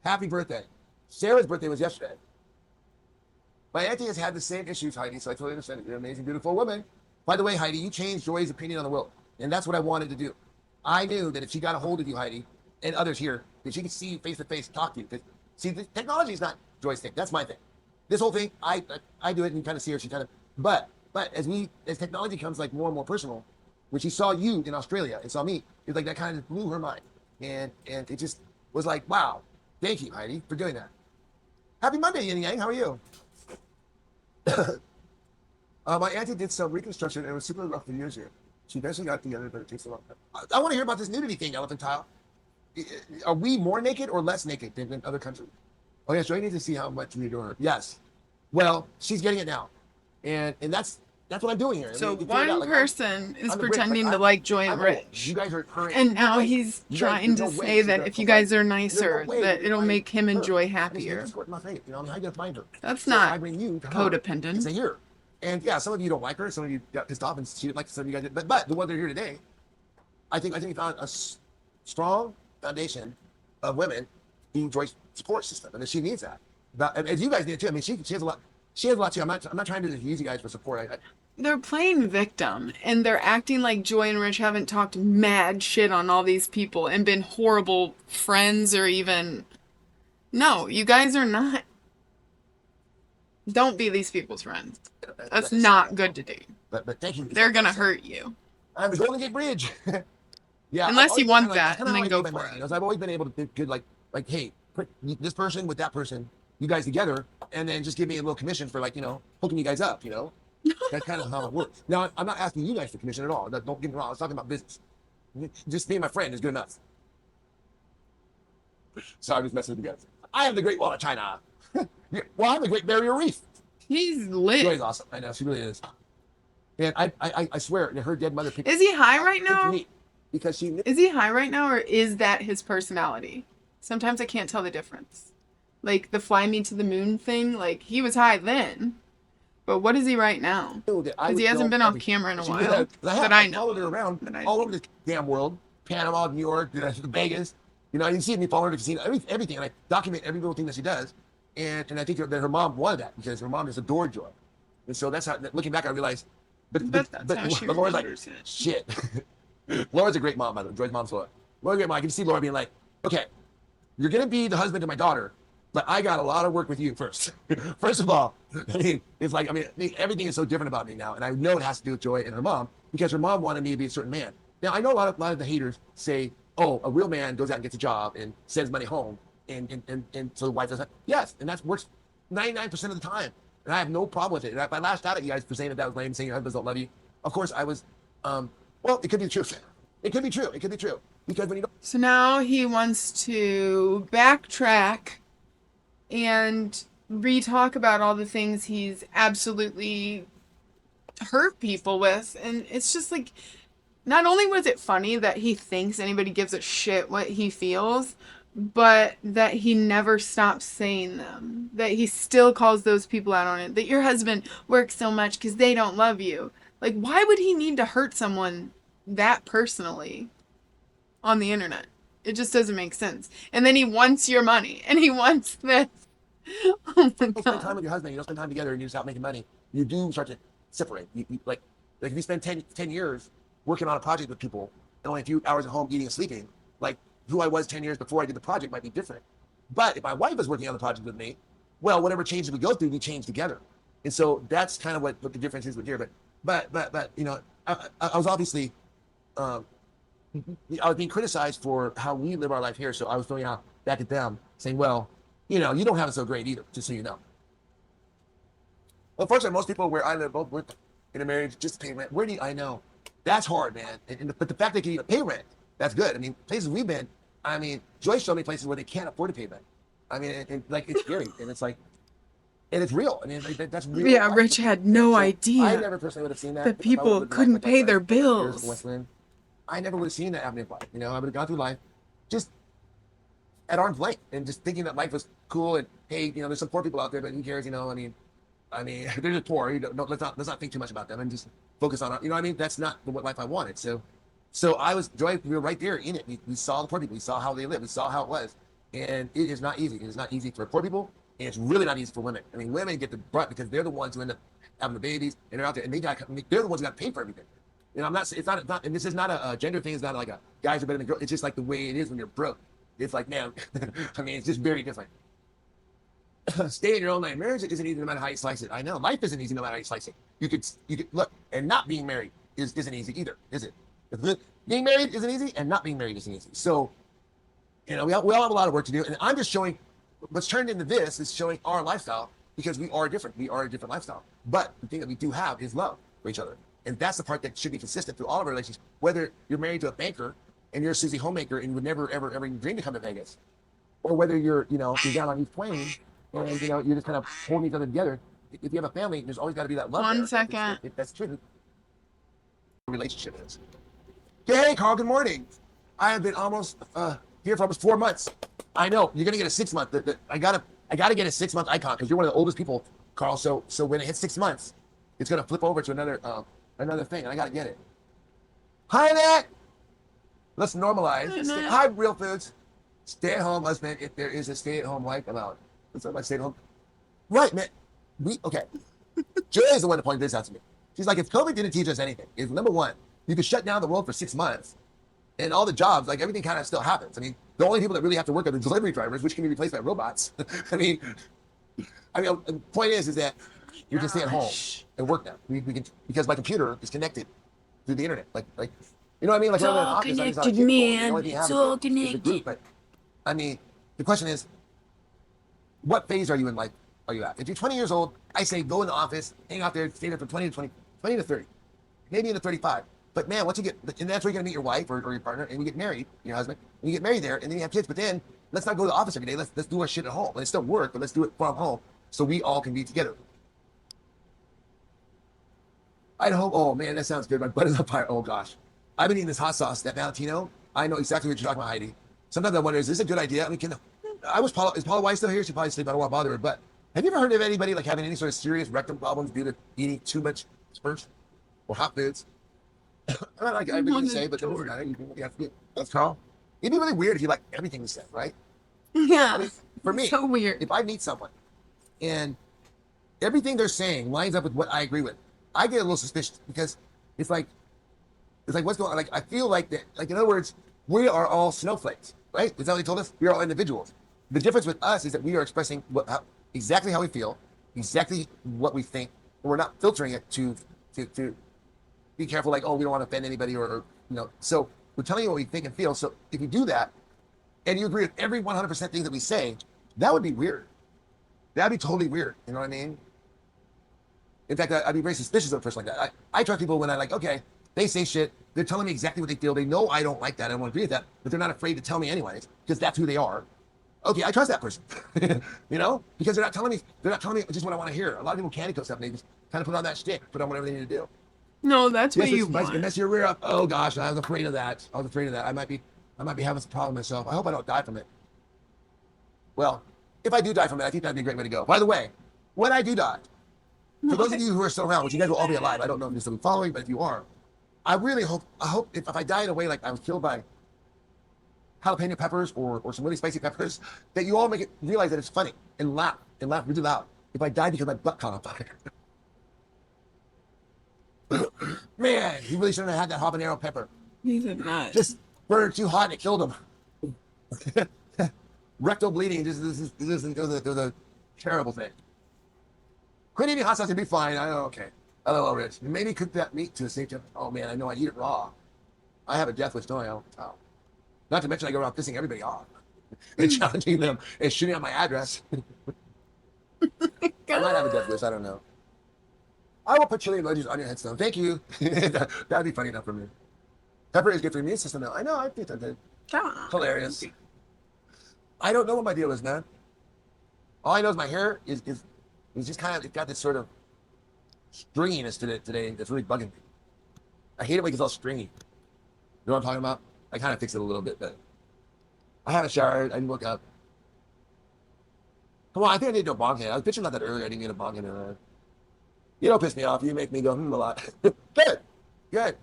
Happy birthday. Sarah's birthday was yesterday. My auntie has had the same issues, Heidi, so I totally understand it. You're an amazing, beautiful woman. By the way, Heidi, you changed Joy's opinion on the world, and that's what I wanted to do. I knew that if she got a hold of you, Heidi, and others here, that she could see you face to face, talk to you. Because, see, the technology is not Joy's thing. That's my thing. This whole thing, I do it, and you kind of see her. She kind of, but as technology comes like more and more personal, when she saw you in Australia and saw me, it's like that kind of blew her mind, and it just was like, wow, thank you, Heidi, for doing that. Happy Monday, Yin Yang. How are you? My auntie did some reconstruction and it was super rough for years here. She eventually got together, but it takes a long time. I want to hear about this nudity thing, Elephant Tile. Are we more naked or less naked than other countries? Oh, yes, Joy needs to see how much we adore her. Yes. Well, she's getting it now. And that's what I'm doing here.
So
I mean,
one person is
I'm the
pretending
Brit,
to like Joy and
I'm old.
Rich.
You guys are current.
And now
Right.
he's
You guys-
trying
there's
to
no way
say
she's
that
gonna
if you
come
guys
back.
are
There's
nicer,
no way
that
you can
it'll
find
make him and
her.
Joy
I mean, you
happier.
just squirt my face. How you gonna find her?
That's
So
not
I bring you to her
codependent.
and say here. And yeah, some of you don't like her. Some of you got pissed off and she didn't like some of you guys did. But the ones that are here today, I think we found a strong foundation of women being Joy's support system, and she needs that. As you guys need too. I mean, she has a lot. She has a lot too. I'm not trying to just use you guys for support.
They're playing victim and they're acting like Joy and Rich haven't talked mad shit on all these people and been horrible friends or even. No, you guys are not. Don't be these people's friends. That's not good to do.
But thank you.
They're gonna hurt you.
I'm the Golden Gate Bridge. Yeah.
Unless you want
That's
that,
kinda
and
how
then
I
go
do my
for
mind,
it.
I've always been able to think good, like, hey, put this person with that person, you guys together, and then just give me a little commission for hooking you guys up. That's kind of how it works. Now, I'm not asking you guys for commission at all. Don't get me wrong. I was talking about business. Just being my friend is good enough. Sorry, I'm just messing with you guys. I am the Great Wall of China. Yeah, well, I'm the Great Barrier Reef.
He's lit.
Joy's awesome. I know, she really is. And I swear, her dead mother picked
Is he high right now?
me because she knew.
Is he high right now, or is that his personality? Sometimes I can't tell the difference. Like the fly me to the moon thing, like he was high then, but what is he right now? Because he hasn't been off camera in a while. That I know.
Followed her around all over the damn world, Panama, New York, Vegas. You see me following her to casino, everything, and I document every little thing that she does. And I think that her mom wanted that because her mom just adored Joy, and so that's how. Looking back, I realized. But
how she
Laura's like,
remembers it.
shit. Laura's a great mom, by the way. Joy's mom's Laura's a great mom. I can see Laura being like, okay, you're gonna be the husband to my daughter, but I got a lot of work with you first. First of all, it's like everything is so different about me now, and I know it has to do with Joy and her mom because her mom wanted me to be a certain man. Now I know a lot of the haters say, oh, a real man goes out and gets a job and sends money home, and so the wife doesn't. Yes, and that works 99% of the time. And I have no problem with it. And if I lashed out at you guys for saying that was lame, saying your husbands don't love you, of course I was, well, it could be the truth. It could be true. It could be true. Because when you don't.
So now he wants to backtrack and re-talk about all the things he's absolutely hurt people with. And it's just like, not only was it funny that he thinks anybody gives a shit what he feels, but that he never stops saying them. That he still calls those people out on it. That your husband works so much because they don't love you. Like, why would he need to hurt someone that personally on the internet? It just doesn't make sense. And then he wants your money. And he wants this. Oh my
You don't spend time
God.
with your husband, you don't spend time together, and you just out making money. You do start to separate. Like if you spend 10 years working on a project with people and only a few hours at home eating and sleeping, like who I was 10 years before I did the project might be different. But if my wife is working on the project with me, well, whatever changes we go through, we change together. And so that's kind of what the difference is with here. But I was obviously, I was being criticized for how we live our life here. So I was throwing out back at them saying, well, you don't have it so great either, just so you know. Well, fortunately, most people where I live both work in a marriage just to pay rent. Where do I know? That's hard, man. But the fact they can even pay rent, that's good. I mean, places we've been, Joyce showed me places where they can't afford to pay rent. Like, it's scary. And it's like, And it's real. I mean, that's real
Yeah,
life.
Rich had no
So I
idea
never personally would have seen that
that
if I would have
people
lived life
couldn't
like my
pay their
friends, like my peers in
bills.
West Lynn. I never would have seen that happening in life. You know, I would have gone through life just at arm's length and just thinking that life was cool and hey, you know, there's some poor people out there, but who cares? You know, I mean, they're just poor. You don't, let's not think too much about them and just focus on, you know what I mean? That's not what life I wanted. So I was Joy. We were right there in it. We saw the poor people. We saw how they live. We saw how it was, and it is not easy. It is not easy for poor people, and it's really not easy for women. I mean, women get the brunt because they're the ones who end up having the babies, and they're out there, and they're the ones who got to pay for everything. You know, I'm not. It's not, and this is not a gender thing. It's not like a guys are better than girls. It's just like the way it is when you're broke. It's like, man, I mean, it's just very different. Stay in your own lane. Marriage isn't easy no matter how you slice it. I know life isn't easy no matter how you slice it. You could look, and not being married isn't easy either, is it? Being married isn't easy, and not being married isn't easy. So, you know, we all have a lot of work to do, and I'm just showing what's turned into this is showing our lifestyle because we are different. We are a different lifestyle. But the thing that we do have is love for each other, and that's the part that should be consistent through all of our relationships. Whether you're married to a banker and you're a Susie homemaker and you would never, ever, ever even dream to come to Vegas, or whether you're down on East Twain and you're just kind of holding each other together. If you have a family, there's always got to be that love.
One
there.
second.
That's true. Relationship is. Hey, Carl. Good morning. I have been almost here for almost 4 months. I know you're gonna get a 6 month. I gotta get a 6 month icon because you're one of the oldest people, Carl. So when it hits 6 months, it's gonna flip over to another thing, and I gotta get it. Hi, Nat. Let's normalize. Hi, Real Foods. Stay-at-home husband. If there is a stay-at-home wife allowed. What's up, my stay-at-home? Right, man. Okay. Julia's the one that pointed this out to me. She's like, if COVID didn't teach us anything, is number one, you could shut down the world for 6 months, and all the jobs, like everything, kind of still happens. I mean, the only people that really have to work are the delivery drivers, which can be replaced by robots. I mean, the point is that we can stay at home and work now. We can because my computer is connected through the internet. Like you know what I mean? Like
It's
when I'm in an
all
office,
connected,
I just
man. It's all
is the group.
connected.
But I mean, the question is, what phase are you in life? Are you at? If you're 20 years old, I say go in the office, hang out there, stay there from 20 to 30, maybe into 35. But man, once you get, and that's where you're gonna meet your wife or your partner, and you get married, your husband, and you get married there, and then you have kids. But then let's not go to the office every day. Let's do our shit at home. Let's still work, but let's do it from home so we all can be together. Idaho. Oh man, that sounds good. My butt is on fire. Oh gosh, I've been eating this hot sauce, that Valentino. I know exactly what you're talking about, Heidi. Sometimes I wonder, is this a good idea? I mean, is Paula White still here? She probably sleep. I don't want to bother her. But have you ever heard of anybody like having any sort of serious rectum problems due to eating too much spurts or hot foods? I like I would say, but that's Carl. It'd be really weird if you like everything we said, right?
Yeah.
I mean, for me,
So weird.
if I meet someone and everything they're saying lines up with what I agree with, I get a little suspicious because it's like what's going on? Like I feel like that. Like in other words, we are all snowflakes, right? Is that what they told us? We are all individuals. The difference with us is that we are expressing exactly how we feel, exactly what we think, and we're not filtering it to be careful. Like, oh, we don't want to offend anybody, or So we're telling you what we think and feel. So if you do that, and you agree with every 100% thing that we say, that would be weird. That'd be totally weird. You know what I mean? In fact, I'd be very suspicious of a person like that. I trust people when I okay, they say shit. They're telling me exactly what they feel. They know I don't like that. I don't want to agree with that, but they're not afraid to tell me anyways because that's who they are. Okay, I trust that person. Because they're not telling me just what I want to hear. A lot of people candy coat stuff and they just kind of put on that shtick, put on whatever they need to do.
No, that's what
Yes,
you
it's
want.
mess your rear up. Oh gosh, I was afraid of that. I might be having some problem myself. I hope I don't die from it. Well, if I do die from it, I think that'd be a great way to go. By the way, when I do die, for those of you who are still around, which you guys will all be alive, I don't know if you're still following, but if you are, I hope if I die in a way like I was killed by jalapeno peppers or some really spicy peppers, that you all realize that it's funny and laugh really loud. If I died because my butt caught on fire. Man, he really shouldn't have had that habanero pepper.
He's a nut.
Just burned too hot and it killed him. Rectal bleeding, it was a terrible thing. Quit eating hot sauce, you'll be fine. I know, okay. LOL, Rich. Maybe cook that meat to a safe temperature. Oh man, I know I eat it raw. I have a death wish, don't I? Oh. Not to mention I go around pissing everybody off and challenging them and shooting out my address. I might have a death wish, I don't know. I will put chili emojis on your headstone. Thank you. That'd be funny enough for me. Pepper is good for your immune system now. I know, I think that did.
Come on.
Hilarious. I don't know what my deal is, man. All I know is my hair is It's just kind of, it's got this sort of stringiness to it today that's really bugging me. I hate it when it gets all stringy. You know what I'm talking about? I kind of fix it a little bit, but I haven't showered. I didn't look up. Come on, I think I need to do a bong hit. I was bitching about that earlier. I didn't get a bong hit. You don't piss me off. You make me go a lot. Good. Good.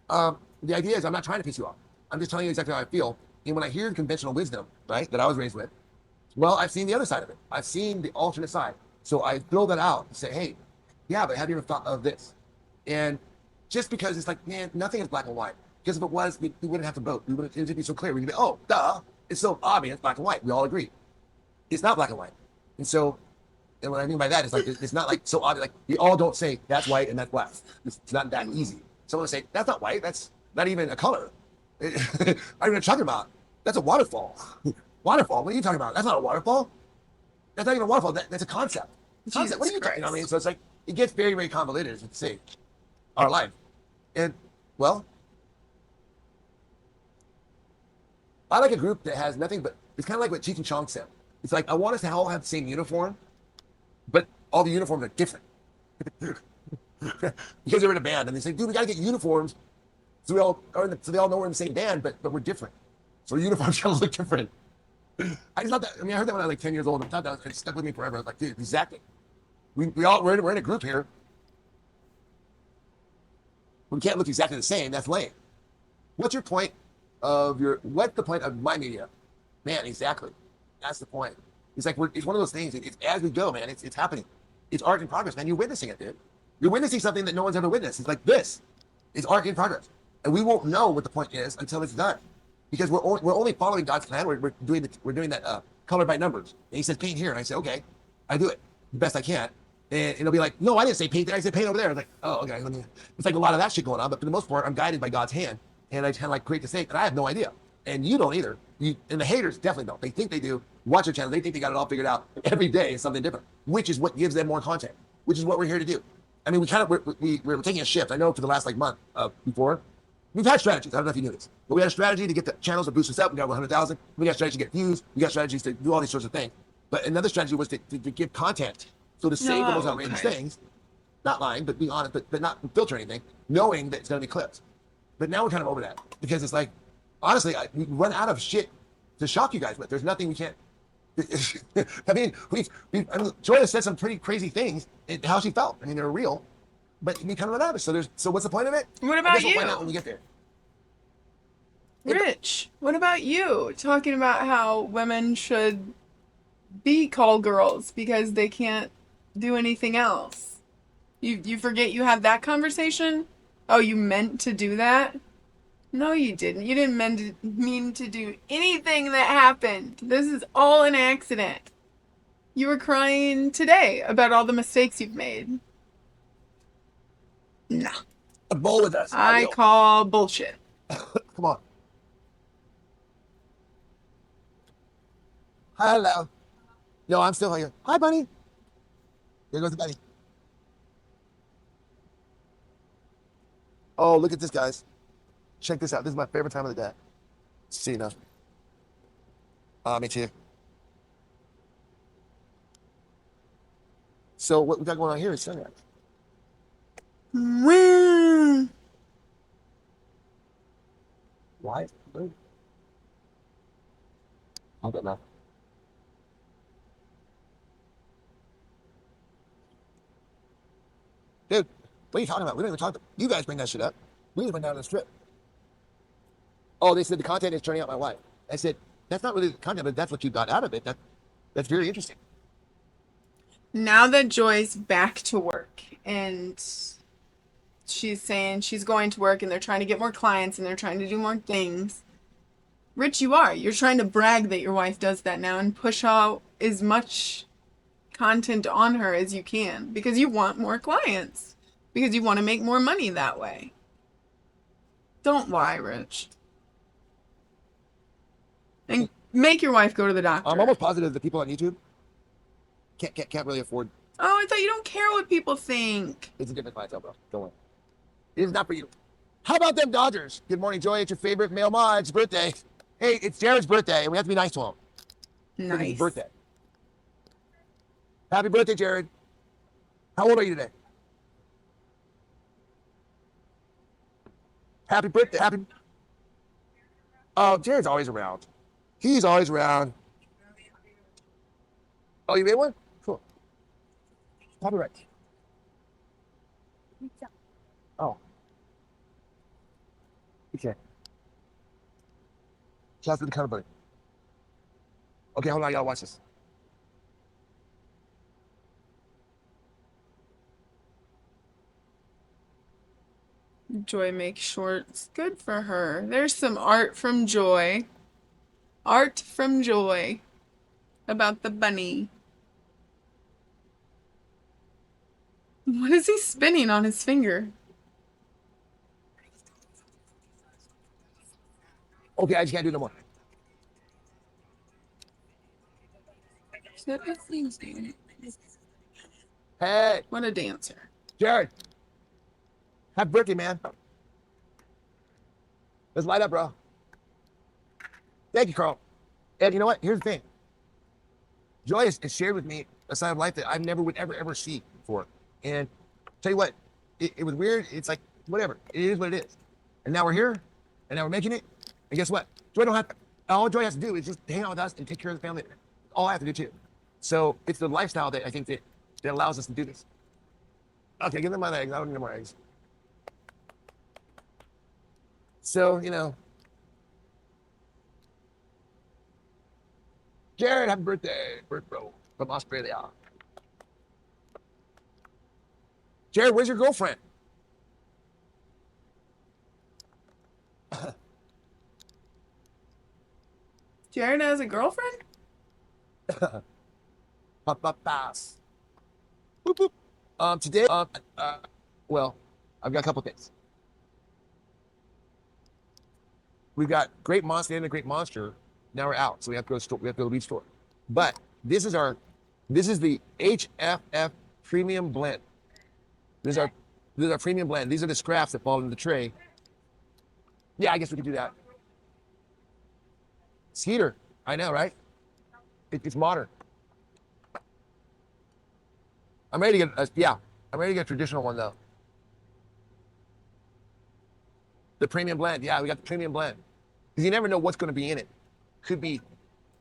The idea is I'm not trying to piss you off. I'm just telling you exactly how I feel. And when I hear conventional wisdom, right, that I was raised with, well, I've seen the other side of it. I've seen the alternate side. So I throw that out and say, hey, yeah, but have you ever thought of this? And just because it's like, man, nothing is black and white. Because if it was, we wouldn't have to vote. It would be so clear. We'd be, oh, duh. It's so obvious, black and white. We all agree. It's not black and white. And so, and what I mean by that is like, it's not like so obvious. Like, we all don't say that's white and that's black. It's not that easy. Someone will say, that's not white. That's not even a color. I don't even know what you're talking about. That's a waterfall. Waterfall? What are you talking about? That's not a waterfall. That's not even a waterfall. That's a concept. Concept. What are you talking about? I mean, so it's like, it gets very, very convoluted, as you say, our life. And, well, I like a group that has nothing but, it's kind of like what Cheech and Chong said. It's like, I want us to all have the same uniform, but all the uniforms are different. Because they're in a band, and they say, dude, we got to get uniforms so we all are so they all know we're in the same band, but we're different. So the uniforms shall look different. I just thought that, I mean, I heard that when I was like 10 years old, and I thought that it stuck with me forever. I was like, dude, exactly. We're in a group here. We can't look exactly the same. That's lame. What's the point of my media? Man, exactly. That's the point. It's like it's one of those things. It's as we go, man. It's happening. It's art in progress, man. You're witnessing it, dude. You're witnessing something that no one's ever witnessed. It's like this. It's art in progress, and we won't know what the point is until it's done, because we're only following God's plan. We're doing that color by numbers. And He says paint here, and I say okay, I do it the best I can, and it'll be like, no, I didn't say paint there. I said paint over there. It's like, oh, okay. It's like a lot of that shit going on, but for the most part, I'm guided by God's hand, and I kind of like create the state, and I have no idea, and you don't either. And the haters definitely don't. They think they do. Watch their channel. They think they got it all figured out. Every day is something different, which is what gives them more content, which is what we're here to do. I mean, we're taking a shift. I know for the last like month before, we've had strategies. I don't know if you knew this, but we had a strategy to get the channels to boost us up. We got 100,000. We got strategy to get views. We got strategies to do all these sorts of things. But another strategy was to give content. So to say the most outrageous things, not lying, but being honest, but not filter anything, knowing that it's going to be clips. But now we're kind of over that, because it's like, honestly, we run out of shit to shock you guys with. There's nothing we can't. I mean, Joy has said some pretty crazy things and how she felt. I mean, they're real, but we kind of run out of it. So what's the point of it?
What about
we'll
you?
find out when we get there.
Rich, what about you? Talking about how women should be call girls because they can't do anything else. You forget you had that conversation? Oh, you meant to do that? No, you didn't. You didn't mean to do anything that happened. This is all an accident. You were crying today about all the mistakes you've made. Nah.
A bowl with us.
I call bullshit.
Come on. Hello. No, I'm still here. Hi, bunny. Here goes the bunny. Oh, look at this, guys. Check this out. This is my favorite time of the day. See you now. Me too. So what we got going on here is sunrise.
Woo!
Why? I don't know. Dude, what are you talking about? We don't even talk. You guys bring that shit up. We just went down to the strip. Oh, they said the content is turning out my wife. I said, that's not really the content, but that's what you got out of it. That's very interesting.
Now that Joy's back to work and she's saying she's going to work and they're trying to get more clients and they're trying to do more things. Rich, you're trying to brag that your wife does that now and push out as much content on her as you can because you want more clients, because you want to make more money that way. Don't lie, Rich. And make your wife go to the doctor.
I'm almost positive the people on YouTube can't really afford.
Oh, I thought you don't care what people think.
It's a different clientele, bro. Don't worry. It is not for you. How about them Dodgers? Good morning, Joy. It's your favorite male mod. It's birthday. Hey, it's Jared's birthday, and we have to be nice to him. It's his
Nice.
birthday. Happy birthday, Jared. How old are you today? Happy birthday. Happy. Oh, Jared's always around. He's always around. Oh, you made one? Cool. Copyright. Oh, okay. Shout out to the cover buddy. Okay, hold on. I gotta watch this.
Joy makes shorts. Good for her. There's some art from Joy. Art from Joy about the bunny. What is he spinning on his finger?
Okay, I just can't do no more. Hey,
What a dancer.
Jared. Happy birthday, man. Let's light up, bro. Thank you, Carl. And you know what? Here's the thing. Joy has shared with me a side of life that I never would ever see before. And tell you what, it was weird. It's like, whatever. It is what it is. And now we're here, and now we're making it. And guess what? Joy don't have all Joy has to do is just hang out with us and take care of the family. All I have to do too. So it's the lifestyle that I think that allows us to do this. Okay, give them my eggs. I don't need more eggs. So, you know, Jared, happy birthday, bro, from Australia. Jared, where's your girlfriend?
Jared has a girlfriend?
Pass. Boop, boop. Today, well, I've got a couple things. We've got Great Monster and a Great Monster. Now we're out, so we have to go to store. We have to go to the beach store. But this is the HFF Premium Blend. This is our premium blend. These are the scraps that fall in the tray. Yeah, I guess we could do that. Skeeter, I know, right? It's modern. I'm ready to get I'm ready to get a traditional one though. The premium blend, yeah, we got the premium blend. Because you never know what's going to be in it. Could be.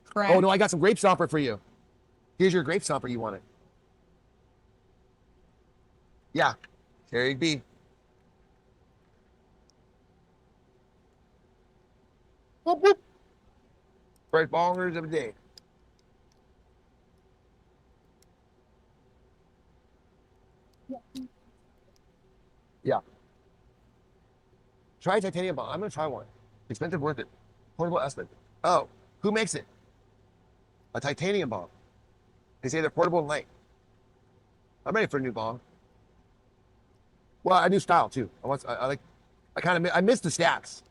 Correct.
Oh no, I got some grape stopper for you. Here's your grape stopper you wanted. Yeah, there you be. Whoop, whoop. First ballers of the day. Yeah. Try titanium bomb. I'm gonna try one. Expensive, worth it. Portable aspect. Oh, who makes it? A titanium bomb. They say they're portable and light. I'm ready for a new bomb. Well, a new style too. I miss the stacks.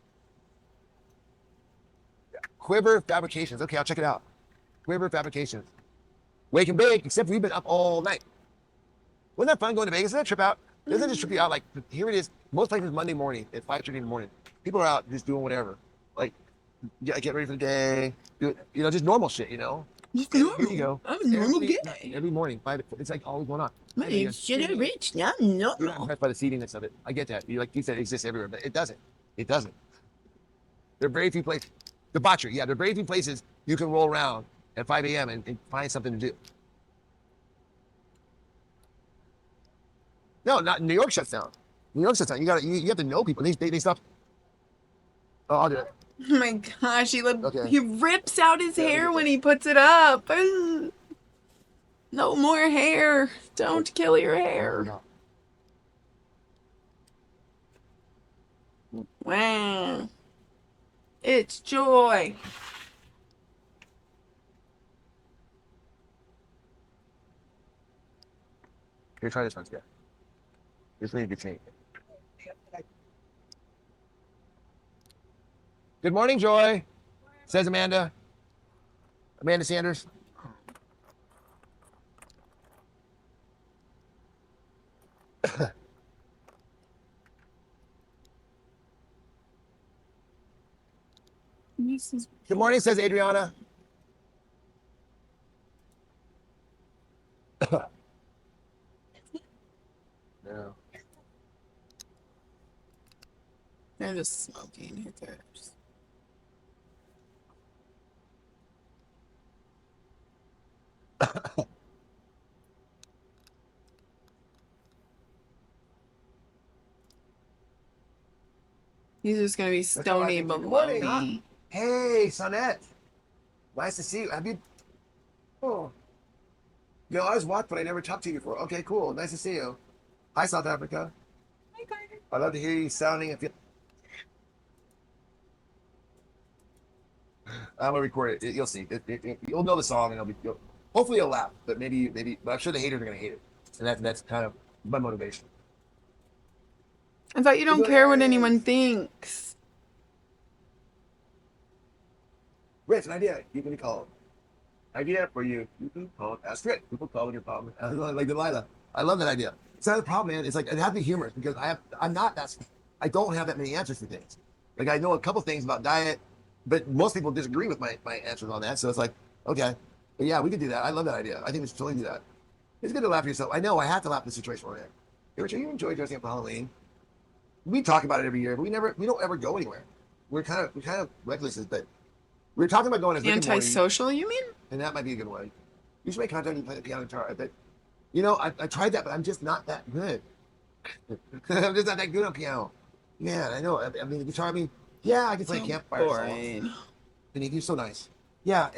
Quiver Fabrications. Okay, I'll check it out. Quiver Fabrications. Wake and bake, except we've been up all night. Wasn't that fun going to Vegas? Doesn't that trip out? Doesn't it just trip you out? Like, here it is. Most places Monday morning at 5:30 in the morning. People are out just doing whatever. Like, get ready for the day. Do it, just normal shit,
Just
Here
normal.
you go.
I'm a normal
Every,
guy.
every morning, it's like always going on.
My name's Jenna Rich. Now I'm
You're not
normal.
impressed by the seediness of it. I get that. You said it exists everywhere, but it doesn't. It doesn't. There are very few places. Debauchery, yeah. There are very few places you can roll around at 5 a.m. and find something to do. No, not New York shuts down. New York shuts down. You have to know people. They stop. Oh, I'll do it.
Oh my gosh,
Okay.
he rips out his
Yeah,
hair
okay.
when he puts it up. Ugh. No more hair. Don't kill your hair. Wow. It's joy.
Here, try this one. Yeah. This one you can change. Good morning, Joy. Says Amanda. Amanda Sanders. Good morning, says Adriana. Yeah.
They're just smoking. Who cares? He's just gonna be
That's how I
stony
think. Good
below
morning, huh?
me.
Hey, Sonette. Nice to see you. Have you? Oh, you know, I was watched, but I never talked to you before. Okay, cool. Nice to see you. Hi, South Africa.
Hi, Carter.
I love to hear you sounding. If you, I'm gonna record it. You'll see. You'll know the song, and hopefully you'll laugh. But maybe. But I'm sure the haters are gonna hate it, and that's kind of my motivation.
I thought you
Look
don't
at
care what
that.
anyone thinks.
Rich, an idea. You can call it. Idea for you. You can call it. Ask it. People call it your problem. Like Delilah. I love that idea. It's not a problem, man. It's like it has to be humorous because I'm not that. I don't have that many answers for things. Like I know a couple things about diet, but most people disagree with my answers on that. So it's like, okay, but yeah, we could do that. I love that idea. I think we should totally do that. It's good to laugh at yourself. I know I have to laugh at the situation we're in. Hey, Richard, you enjoy dressing up for Halloween? We talk about it every year, but we don't ever go anywhere. We're kind of reckless, but we were talking about going to Rick and Morty,
Antisocial, you mean?
and that might be a good one. You should make content and play the piano guitar. I bet. You know, I tried that, but I'm just not that good. I'm just not that good on piano. Man, I know. I mean, the guitar. I mean, yeah, I can play
So
campfire songs.
boring.
And you're so nice. Yeah,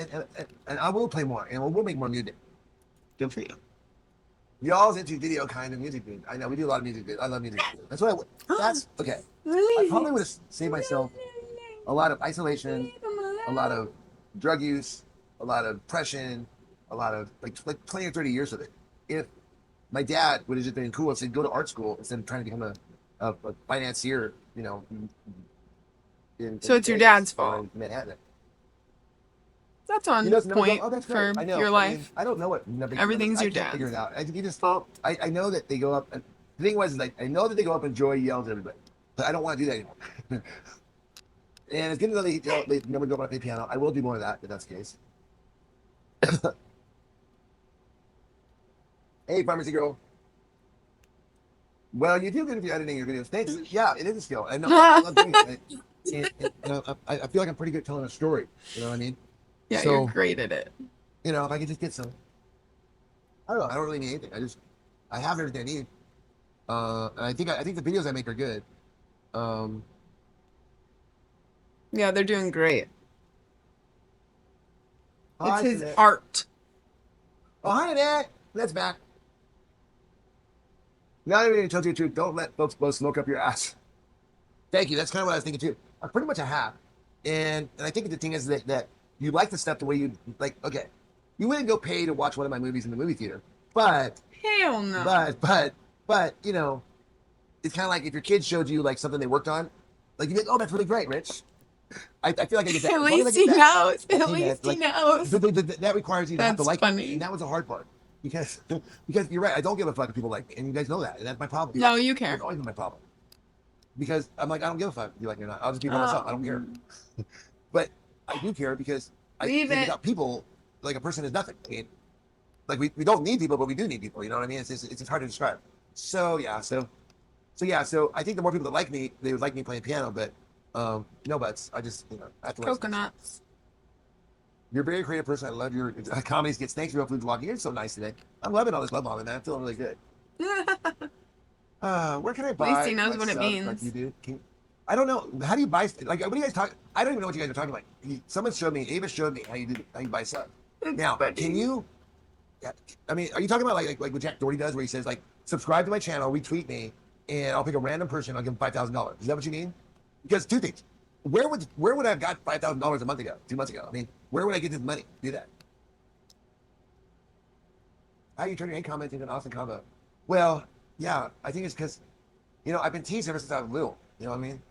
and I will play more, and we'll make more music. Good for you. Y'all's into video kind of music, dude. I know we do a lot of music. Dude. I love music. Dude. That's what I. That's okay. I probably would have saved myself a lot of isolation, a lot of drug use, a lot of depression, a lot of like 20 or 30 years of it. If my dad would have just been cool and said go to art school instead of trying to become a financier, you know,
So it's your
Vegas
dad's
or
fault.
in Manhattan.
That's on
He doesn't never go,
point
oh, that's
for
great. I know.
your
I mean,
life.
I don't know what
Everything's
I
your
can't figure it
dad's.
out. You just I know that they go up and the thing was like I know that they go up and Joy yells at everybody. But I don't want to do that anymore. And it's good to know they never go up and play piano. I will do more of that if that's the case. Hey, pharmacy girl. Well, you do good if you're editing your videos. Thanks. Yeah, it is a skill. I know. I love doing it. I feel like I'm pretty good at telling a story. You know what I mean?
Yeah, you're
So,
great at it.
you know, if I could just get some, I don't know. I don't really need anything. I have everything I need. And I think the videos I make are good. Um,
Yeah, they're doing great. It's
hi,
his
Jeanette.
art.
Oh, hi, Annette. That's back. Now I'm going to tell you the truth. Don't let folks blow smoke up your ass. Thank you. That's kind of what I was thinking too. Pretty much I have. And I think the thing is that you like the stuff the way you like, okay, you wouldn't go pay to watch one of my movies in the movie theater. But
Hell no.
you know, it's kind of like if your kids showed you like something they worked on, like you'd be like, oh, that's really great, Rich. I feel like I get that.
At
As long as I
least
get
he
that
knows. At
payment,
least he
like,
knows.
that requires you to have to
That's
like it.
funny.
And that was the hard part. Because you're right, I don't give a fuck if people like me, and you guys know that, and that's my problem.
No, you care.
It's always been my problem. Because I'm like, I don't give a fuck if you like me or not. I'll just be by myself. I don't care. But I do care because I
Leave
think
it.
without people, like a person is nothing. I mean, like we don't need people, but we do need people. You know what I mean? It's hard to describe. So yeah, so I think the more people that like me, they would like me playing piano. But no buts. I just I have to
Coconuts.
You're a very creative person. I love your comedy skits. Thanks for your food vlog. You're so nice today. I'm loving all this love bombing, man. I'm feeling really good. Where can I buy?
At least he knows
my
what it
subs
means.
Like you do? I don't know. How do you buy? Like, what do you guys talk? I don't even know what you guys are talking about. Someone showed me. Ava showed me how you buy subs. Now, can you? I mean, are you talking about like what Jack Doherty does, where he says like, subscribe to my channel, retweet me, and I'll pick a random person. I'll give them $5,000. Is that what you mean? Because two things. Where would I have got $5,000 a month ago, 2 months ago? I mean, where would I get this money? Do that. How you turn your hate comment into an awesome combo? Well, yeah, I think it's because, I've been teased ever since I was little. You know what I mean?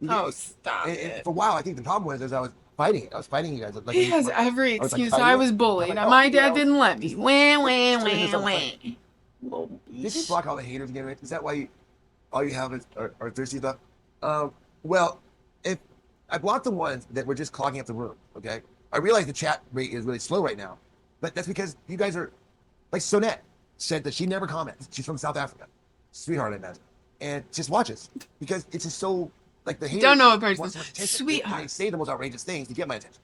Oh, stop
And
it.
for a while, I think the problem was I was fighting it. I was fighting you guys. Like,
He has every
I was, like,
excuse.
fighting
I
it.
was
I'm
bullied.
like, oh,
My dad
well,
didn't let me. Wah, wah,
Sure,
wah,
so
wah.
did you block all the haters again, Rich? Is that why all you have is are thirsty stuff? Well, if I blocked the ones that were just clogging up the room, okay? I realize the chat rate is really slow right now, but that's because you guys are like Sonette. said that she never comments. She's from South Africa, sweetheart, I imagine, and just watches because it's just so like the haters
Don't know a
want
person.
so much attention.
Sweetheart.
They say the most outrageous things to get my attention,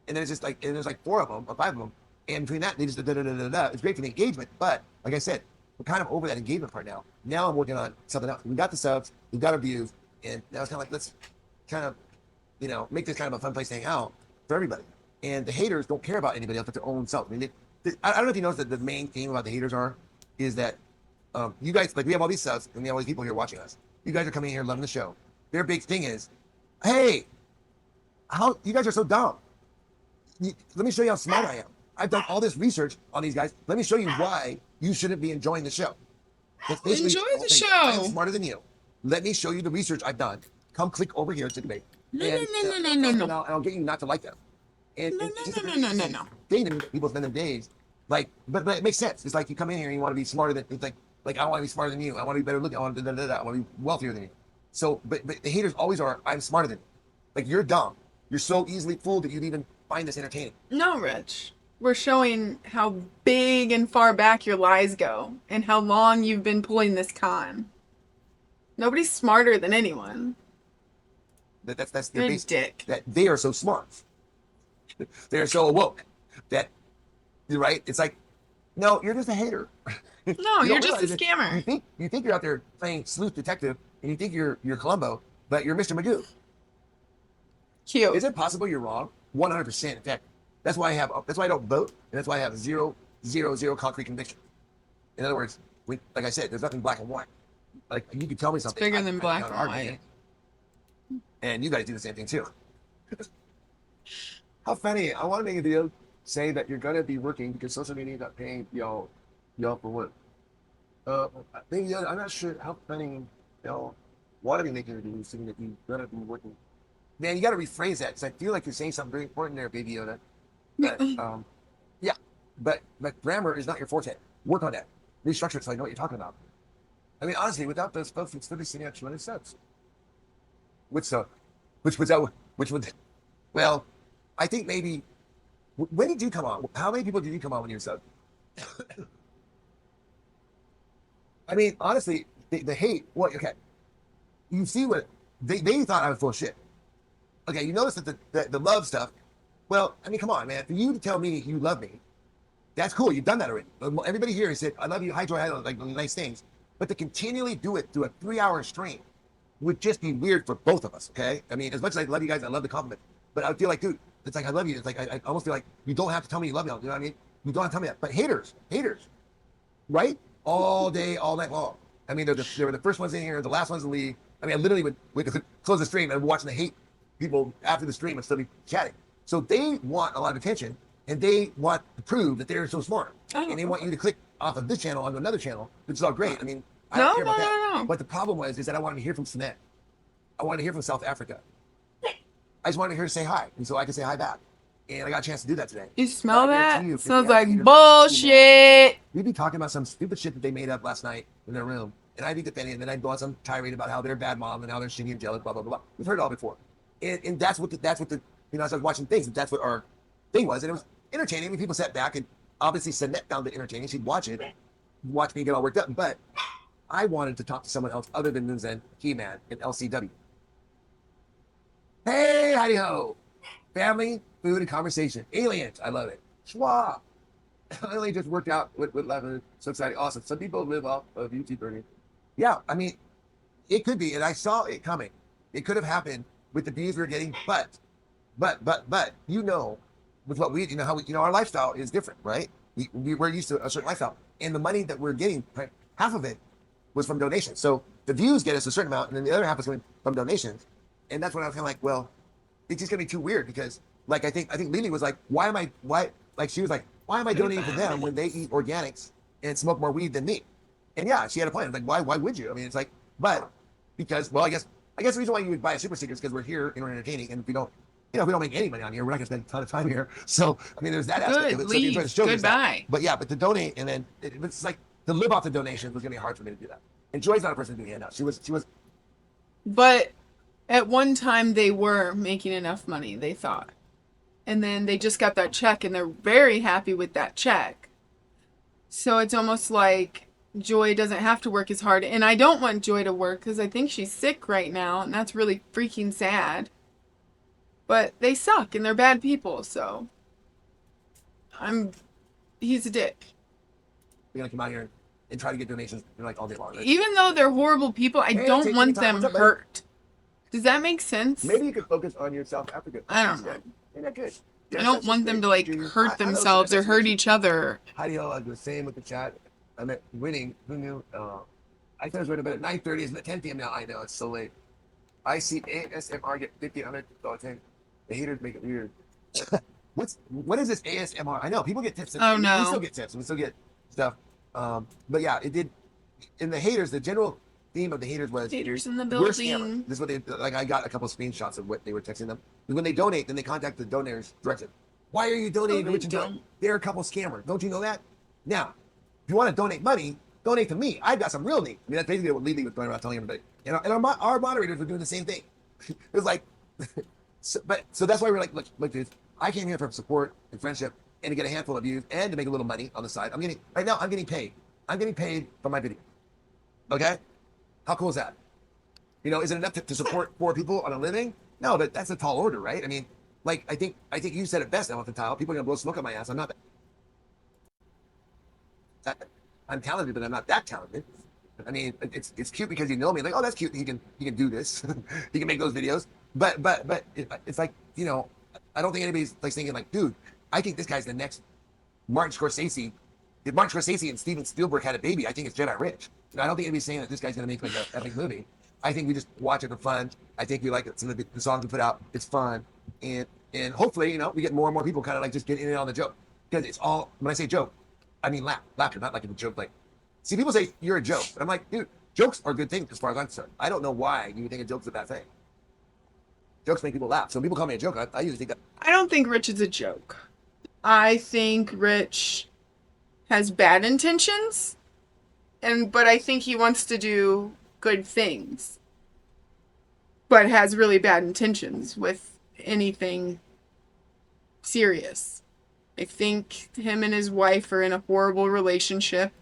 and then it's just like, and there's like 4 of them or 5 of them, and between that they just da da da da da. It's great for the engagement, but like I said, we're kind of over that engagement part now. Now I'm working on something else. We got the subs, we got our views, and now it's kind of like let's kind of make this kind of a fun place to hang out for everybody. And the haters don't care about anybody else but their own self. I mean, I don't know if you noticed that the main theme about the haters is that you guys, like we have all these subs and we have all these people here watching us. You guys are coming in here loving the show. Their big thing is, hey, how you guys are so dumb. Let me show you how smart I am. I've done all this research on these guys. Let me show you why you shouldn't be enjoying the show.
Enjoy the show.
I am smarter than you. Let me show you the research I've done. Come click over here to debate.
No.
And I'll get you not to like them. And
No.
Thing to me, people spend their days like, but it makes sense. It's like you come in here and you want to be smarter than. It's like I want to be smarter than you. I want to be better looking. I want to I want to be wealthier than you. So, but the haters always are. I'm smarter than you. Like you're dumb. You're so easily fooled that you'd even find this entertaining.
No, Rich. We're showing how big and far back your lies go and how long you've been pulling this con. Nobody's smarter than anyone.
That's
You're
their
a
base.
dick.
That they are so smart. They're so awoke that you're right. It's like, no, you're just a hater.
No,
You
you're
don't
just a
realize it.
scammer.
You think you're out there playing sleuth detective, and you think you're Columbo, but you're Mr. Magoo.
Cute.
Is it possible you're wrong? 100%. In fact, that's why I don't vote, and that's why I have zero concrete conviction. In other words, like I said, there's nothing black and white. Like you could tell me something.
bigger than black
can't
and
argue
white.
it. And you guys do the same thing too. How funny! I want to make a video say that you're gonna be working because social media not paying y'all for what? Maybe I'm not sure how funny y'all want to be making a video saying that you're gonna be working. Man, you got to rephrase that because I feel like you're saying something very important there, Baby Yoda. But yeah, but grammar is not your forte. Work on that. Restructure it so I know what you're talking about. I mean, honestly, without those folks, it's really sitting at 200 subs. Which would, well, I think maybe. When did you come on? How many people did you come on when you were sub? I mean, honestly, the hate. What? Okay, you see what they thought I was full of shit. Okay, you notice that the love stuff. Well, I mean, come on, man. For you to tell me you love me, that's cool. You've done that already. Everybody here has said, "I love you, hi Joy, I love," like nice things. But to continually do it through a 3-hour stream would just be weird for both of us. Okay, I mean, as much as I love you guys, I love the compliment, but I feel like, dude, it's like I love you. It's like I almost feel like you don't have to tell me you love me. You know what I mean? You don't have to tell me that. But haters, right? All day, all night long. I mean, they were the first ones in here, the last ones to leave. I mean, I literally would close the stream and watching the hate people after the stream and still be chatting. So they want a lot of attention and they want to prove that they're so smart. And they want you to click off of this channel onto another channel, which is all great. I mean, I don't care about that.
No.
But the problem is that I wanted to hear from Sinet. I wanted to hear from South Africa. I just wanted to hear her say hi, and so I could say hi back. And I got a chance to do that today.
You smell that?
You,
Smells like bullshit.
We'd be talking about some stupid shit that they made up last night in their room, and I'd be defending, and then I'd go on some tirade about how they're a bad mom and how they're shitty and jealous, blah blah blah. We've heard it all before, and that's what the as I was watching things, that's what our thing was, and it was entertaining. I mean, people sat back and obviously Sanette found it entertaining. She'd watch it, watch me get all worked up, but I wanted to talk to someone else other than Zen, He-Man, and LCW. Hey, howdy ho. Family, food, and conversation. Aliens, I love it. Schwab. I only just worked out with Levin. So exciting. Awesome. Some people live off of YouTube earning. Yeah, I mean, it could be, and I saw it coming. It could have happened with the views we were getting, but, you know, with what we, how we, our lifestyle is different, right? We're used to a certain lifestyle. And the money that we're getting, right, half of it was from donations. So the views get us a certain amount, and then the other half is coming from donations. And that's when I was kind of like, well, it's just gonna be too weird because, like, I think Lily was like, why am I donating to them when they eat organics and smoke more weed than me? And yeah, she had a point. Like, why would you? I mean, it's like, but because, well, I guess the reason why you would buy a super sticker is because we're here and we're entertaining, and if we don't make any money on here, we're not gonna spend a ton of time here. So I mean, there's that aspect of it. So
leave. Goodbye.
But yeah, but to donate and then it's like to live off the donations was gonna be hard for me to do that. And Joy's not a person to do handouts. She was.
But at one time they were making enough money, they thought. And then they just got that check and they're very happy with that check. So it's almost like Joy doesn't have to work as hard. And I don't want Joy to work because I think she's sick right now, and that's really freaking sad. But they suck and they're bad people, so I'm he's a dick.
We're gonna come out here and try to get donations like all day long. Right?
Even though they're horrible people, I
Hey,
don't
take
want
your time.
them
What's up, buddy?
hurt. Does that make sense?
Maybe you could focus on yourself after good.
I don't know.
Isn't that good?
I don't want them to like hurt themselves or hurt each other.
Heidi, I was saying with the chat, I meant winning. Who knew? I thought it was right about 9:30. It's 10 p.m. now. I know it's so late. I see ASMR get 50, $100. The haters make it weird. What is this ASMR? I know people get tips.
Oh,
We
no.
still get tips. We still get stuff. But yeah, it did. In the haters, the general theme of the haters was
Haters in the
we're scammers.
building.
This is what they like. I got a couple of screenshots of what they were texting them. When they donate, then they contact the donors directly. Why are you donating to
they
Rich and Joy?
don't.
They're a couple scammers. Don't you know that? Now, if you want to donate money, donate to me. I've got some real need. I mean, that's basically what Lily was going around telling everybody. And our moderators were doing the same thing. It was like, so that's why we're like, look, dudes, I came here for support and friendship and to get a handful of views and to make a little money on the side. Right now, I'm getting paid. I'm getting paid for my video. Okay? How cool is that? You know, is it enough to support 4 people on a living? No, but that's a tall order, right? I mean, like I think you said it best, Elephant Tile. People are gonna blow smoke on my ass. I'm not I'm talented, but I'm not that talented. I mean, it's cute because you know me. Like, oh, that's cute. He can do this. He can make those videos. But it's like, you know, I don't think anybody's like thinking like, dude, I think this guy's the next Martin Scorsese. If Martin Scorsese and Steven Spielberg had a baby, I think it's Jedi Rich. You know, I don't think anybody's saying that this guy's gonna make like an epic movie. I think we just watch it for fun. I think we like it. Some of the songs we put out. It's fun, and hopefully, you know, we get more and more people kind of like just getting in on the joke, because it's all, when I say joke, I mean laughter, not like a joke. Like, see, people say you're a joke, and I'm like, dude, jokes are a good thing as far as I'm concerned. I don't know why you think a joke's a bad thing. Jokes make people laugh. So when people call me a joke, I usually think that.
I don't think Rich is a joke. I think Rich has bad intentions, but I think he wants to do good things, but has really bad intentions with anything serious. I think him and his wife are in a horrible relationship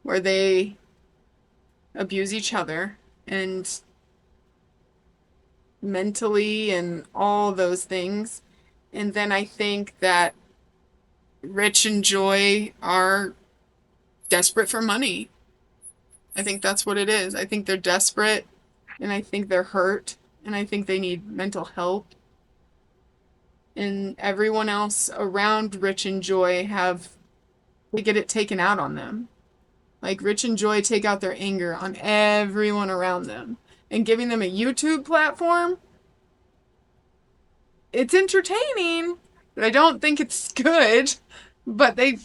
where they abuse each other and mentally and all those things. And then I think that Rich and Joy are desperate for money. I think that's what it is. I think they're desperate, and I think they're hurt, and I think they need mental help. And everyone else around Rich and Joy they get it taken out on them. Like, Rich and Joy take out their anger on everyone around them. And giving them a YouTube platform, it's entertaining, but I don't think it's good. But they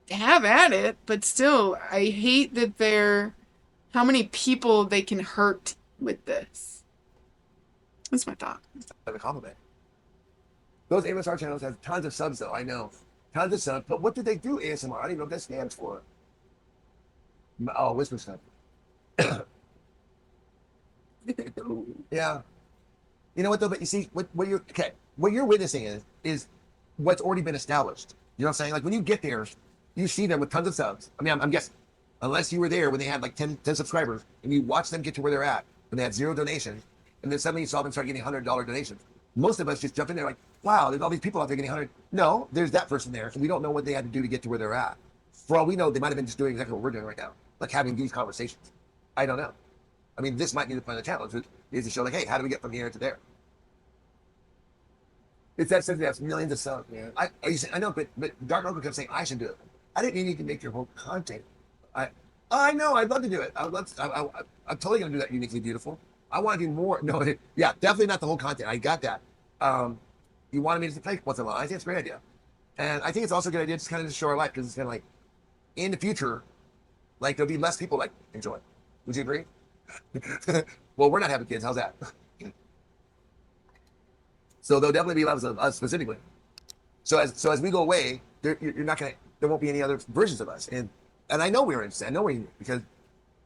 have at it. But still, I hate that how many people they can hurt with this. That's my thought.
A compliment. Those ASMR channels have tons of subs, though. I know, tons of subs. But what did they do? ASMR? I don't even know what that stands for. Oh, whisper stuff. Yeah. You know what though? But you see, what you're witnessing is what's already been established. You know what I'm saying? Like when you get there, you see them with tons of subs. I mean, I'm guessing, unless you were there when they had like 10 subscribers and you watch them get to where they're at when they had 0 donations, and then suddenly you saw them start getting $100 donations. Most of us just jump in there like, wow, there's all these people out there getting 100. No, there's that person there, and we don't know what they had to do to get to where they're at. For all we know, they might have been just doing exactly what we're doing right now, like having these conversations. I don't know. I mean, this might be the point of the challenge, is to show like, hey, how do we get from here to there? It's that simple. That's millions of subs, man. I know, but Dark Uncle kept saying I should do it. I didn't need to make your whole content. I know. I'd love to do it. I'm totally gonna do that. Uniquely beautiful. I want to do more. No, yeah, definitely not the whole content. I got that. You wanted me to play once in a while. I think it's a great idea, and I think it's also a good idea just kind of to show our life, because it's kind of like in the future, like there'll be less people like enjoy. Would you agree? Well, we're not having kids. How's that? So there'll definitely be levels of us specifically. So as we go away, you're not gonna. There won't be any other versions of us. And I know we're interested. I know we're because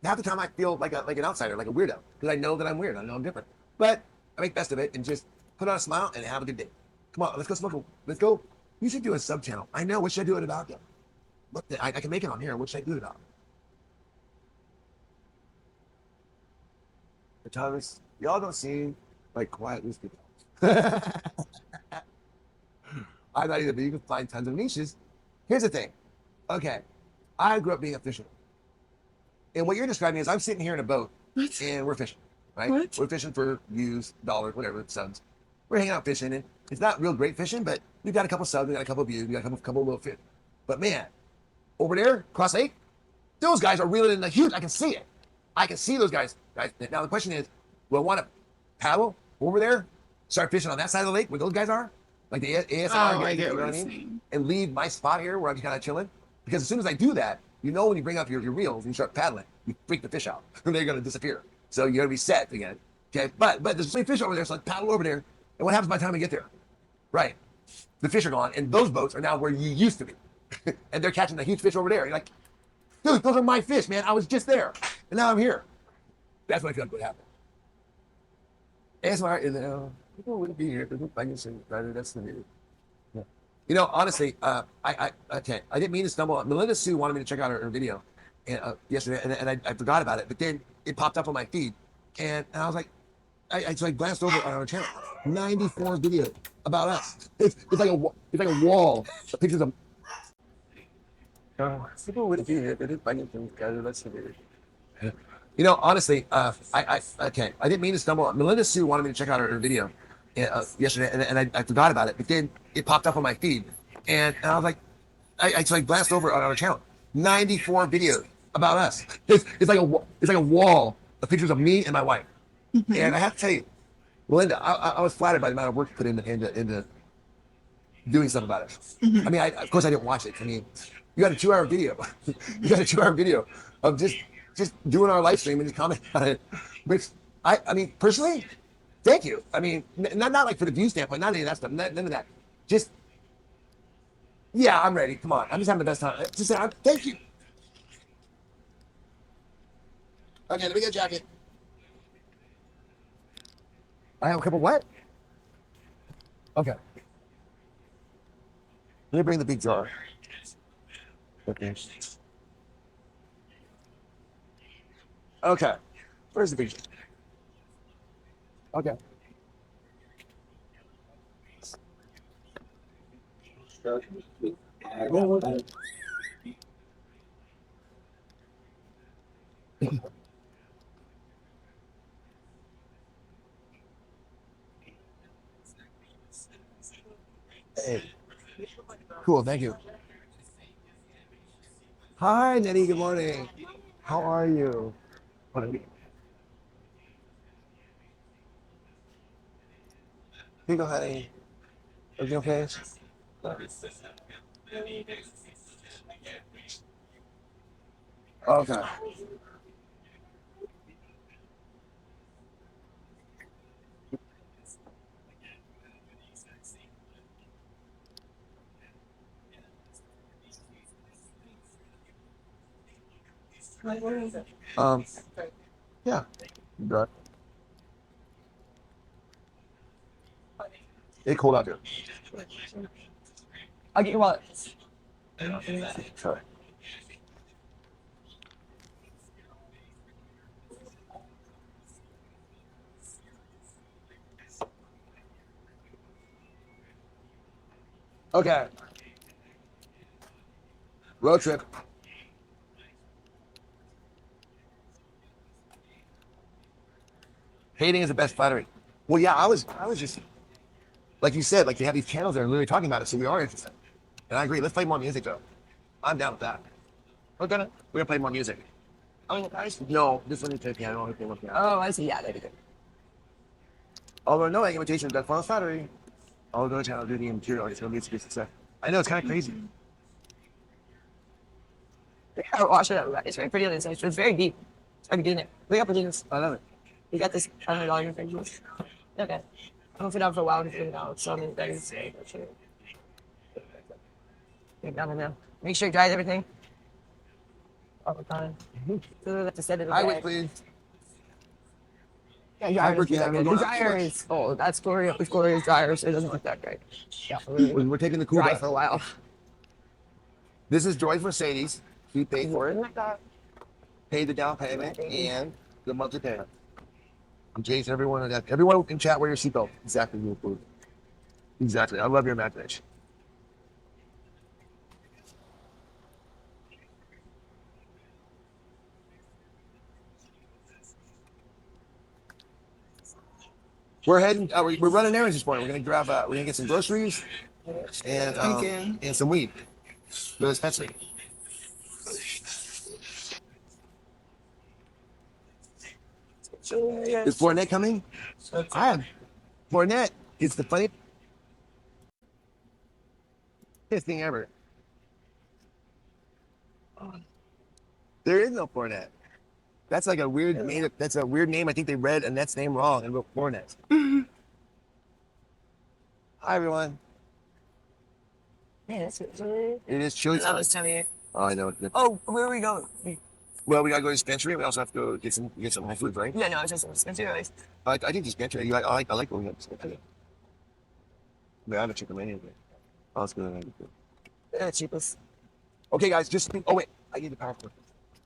half the time I feel like an outsider, like a weirdo, because I know that I'm weird. I know I'm different. But I make best of it and just put on a smile and have a good day. Come on, let's go smoke. Let's go. You should do a sub channel. I know. What should I do it about? Look, I can make it on here. What should I do about? The Thomas, y'all don't seem like quiet loose people. I'm not either, but you can find tons of niches. Here's the thing. Okay, I grew up being a fisherman. And what you're describing is I'm sitting here in a boat
What?
and we're fishing, right?
What?
We're fishing for views, dollars, whatever, subs. We're hanging out fishing, and it's not real great fishing, but we've got a couple subs, we got a couple views, we got a couple little fish. But man, over there, across lake, those guys are reeling in the huge. I can see it. I can see those guys. Now the question is, do I want to paddle over there, start fishing on that side of the lake where those guys are, like the ASR,
Oh, I get
you know
what
what I
you're
mean?
saying.
And leave my spot here where I'm kind of chilling? Because as soon as I do that, you know when you bring up your reels and you start paddling, you freak the fish out. They're going to disappear. So you got to be set again. Okay, but there's so many fish over there, so I paddle over there. And what happens by the time we get there? Right, the fish are gone, and those boats are now where you used to be, and they're catching the huge fish over there. You're like, dude, those are my fish, man. I was just there, and now I'm here. That's what I feel like would happen. ASMR, people wouldn't be here if they didn't find this. That's the new. Yeah. You know, honestly, I didn't mean to stumble on. Melinda Sue wanted me to check out her video yesterday, and I forgot about it. But then it popped up on my feed, and I was like, so I glanced over on our channel. 94 videos about us. It's like a wall of pictures of. People wouldn't be here if they didn't find anything. That's the new. You know, honestly, I didn't mean to stumble on. Melinda Sue wanted me to check out her video yesterday, and I forgot about it. But then it popped up on my feed, and I was like, so I glanced over on our channel. 94 videos about us. It's like a wall of pictures of me and my wife. And I have to tell you, Melinda, I was flattered by the amount of work you put into doing something about it. I mean, of course, I didn't watch it. I mean, you got a 2-hour video. You got a 2-hour video of just doing our live stream and just commenting on it. Which I mean, personally, thank you. I mean, not like for the view standpoint, not any of that stuff, none of that. Just, yeah, I'm ready. Come on, I'm just having the best time. Just thank you. Okay, let me get a jacket. I have a couple what? Okay. Let me bring the big jar. Okay. Okay. Where's the big jar? Okay. Hey. Cool, thank you. Hi, Nettie, good morning. How are you? Here you go, honey. Everything okay? Okay. Um, yeah. Good. It's cold out here.
I'll get your wallet.
Sorry. Okay. Road trip. Hating is the best flattery. Well, yeah, I was just like you said, like they have these channels that are literally talking about it, so we are interested. And I agree. Let's play more music though. I'm down with that. We're gonna play more music. Oh, you guys? No, this one is the piano. Only play more piano.
Oh, I see. Yeah, that'd be good.
Although no invitation does follow flattery. I'll go to channel do the material. It's gonna be a success. I know it's kind of crazy.
Yeah, watch it. It's very pretty on the inside. It's very deep. It's hard to get in there. We got this.
I love it.
We got this $100 thing. Okay. I'm gonna sit down for a while and figure it out. So many things. Get down in there. Make sure you dries everything. All the time. So we have to set it in the
I would
bag.
please.
Yeah,
I
dryers.
work
Yeah,
in-
the
we're going
dryer
out
is. Oh, that's Gloria's dryer, so it doesn't look that great. Yeah,
We're taking the cool
dry
bath.
for a while.
This is Joy's Mercedes. He paid for it. Paid the down payment and the monthly payment. I'm Jason. Everyone in chat, wear your seatbelt. Exactly. Exactly. I love your imagination. We're heading. We're running errands this morning. We're gonna grab. We're gonna get some groceries
Again.
and some weed. Go to dispensary. Is Fournette coming? I am. Fournette is the funniest thing ever. There is no Fournette. That's like a weird name. That's a weird name. I think they read Annette's name wrong and wrote Fournette. Hi everyone.
Man, that's chilly.
It is chilly.
That was time of year.
Oh, I know.
Oh, where are we going?
Well, we gotta go to dispensary. We also have to go get some high food, right?
Yeah, no, it's just dispensary.
I think dispensary. I like going to dispensary. Yeah, I haven't checked them anyway. Oh, it's good.
The cheapest.
Okay, guys, just think. Oh wait, I need the power cord.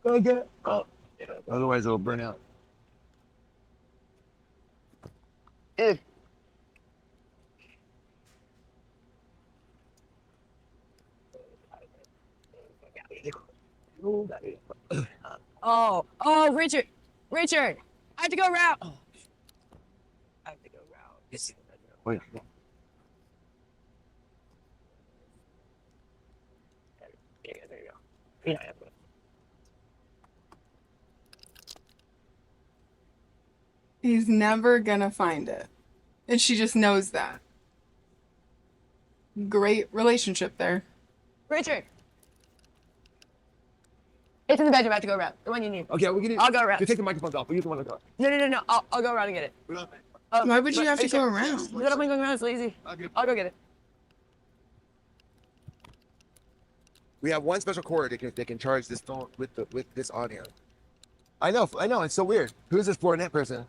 Go get. Oh, yeah. Otherwise it'll burn out.
Oh, Richard, I have to go route. Oh, I have to go route. Yes.
Oh yeah.
There you go. Yeah.
He's never gonna find it. And she just knows that. Great relationship there.
Richard, it's in the bedroom. I have to go route. The one you need.
Okay, we'll get it.
I'll go around.
You take the microphones off. We get the one that goes.
No. I'll go around and get it.
Why would you have to go around?
Is that going around? It's lazy. I'll go get it.
We have one special cord that can charge this phone with this on here. I know. It's so weird. Who's this poor Annette person?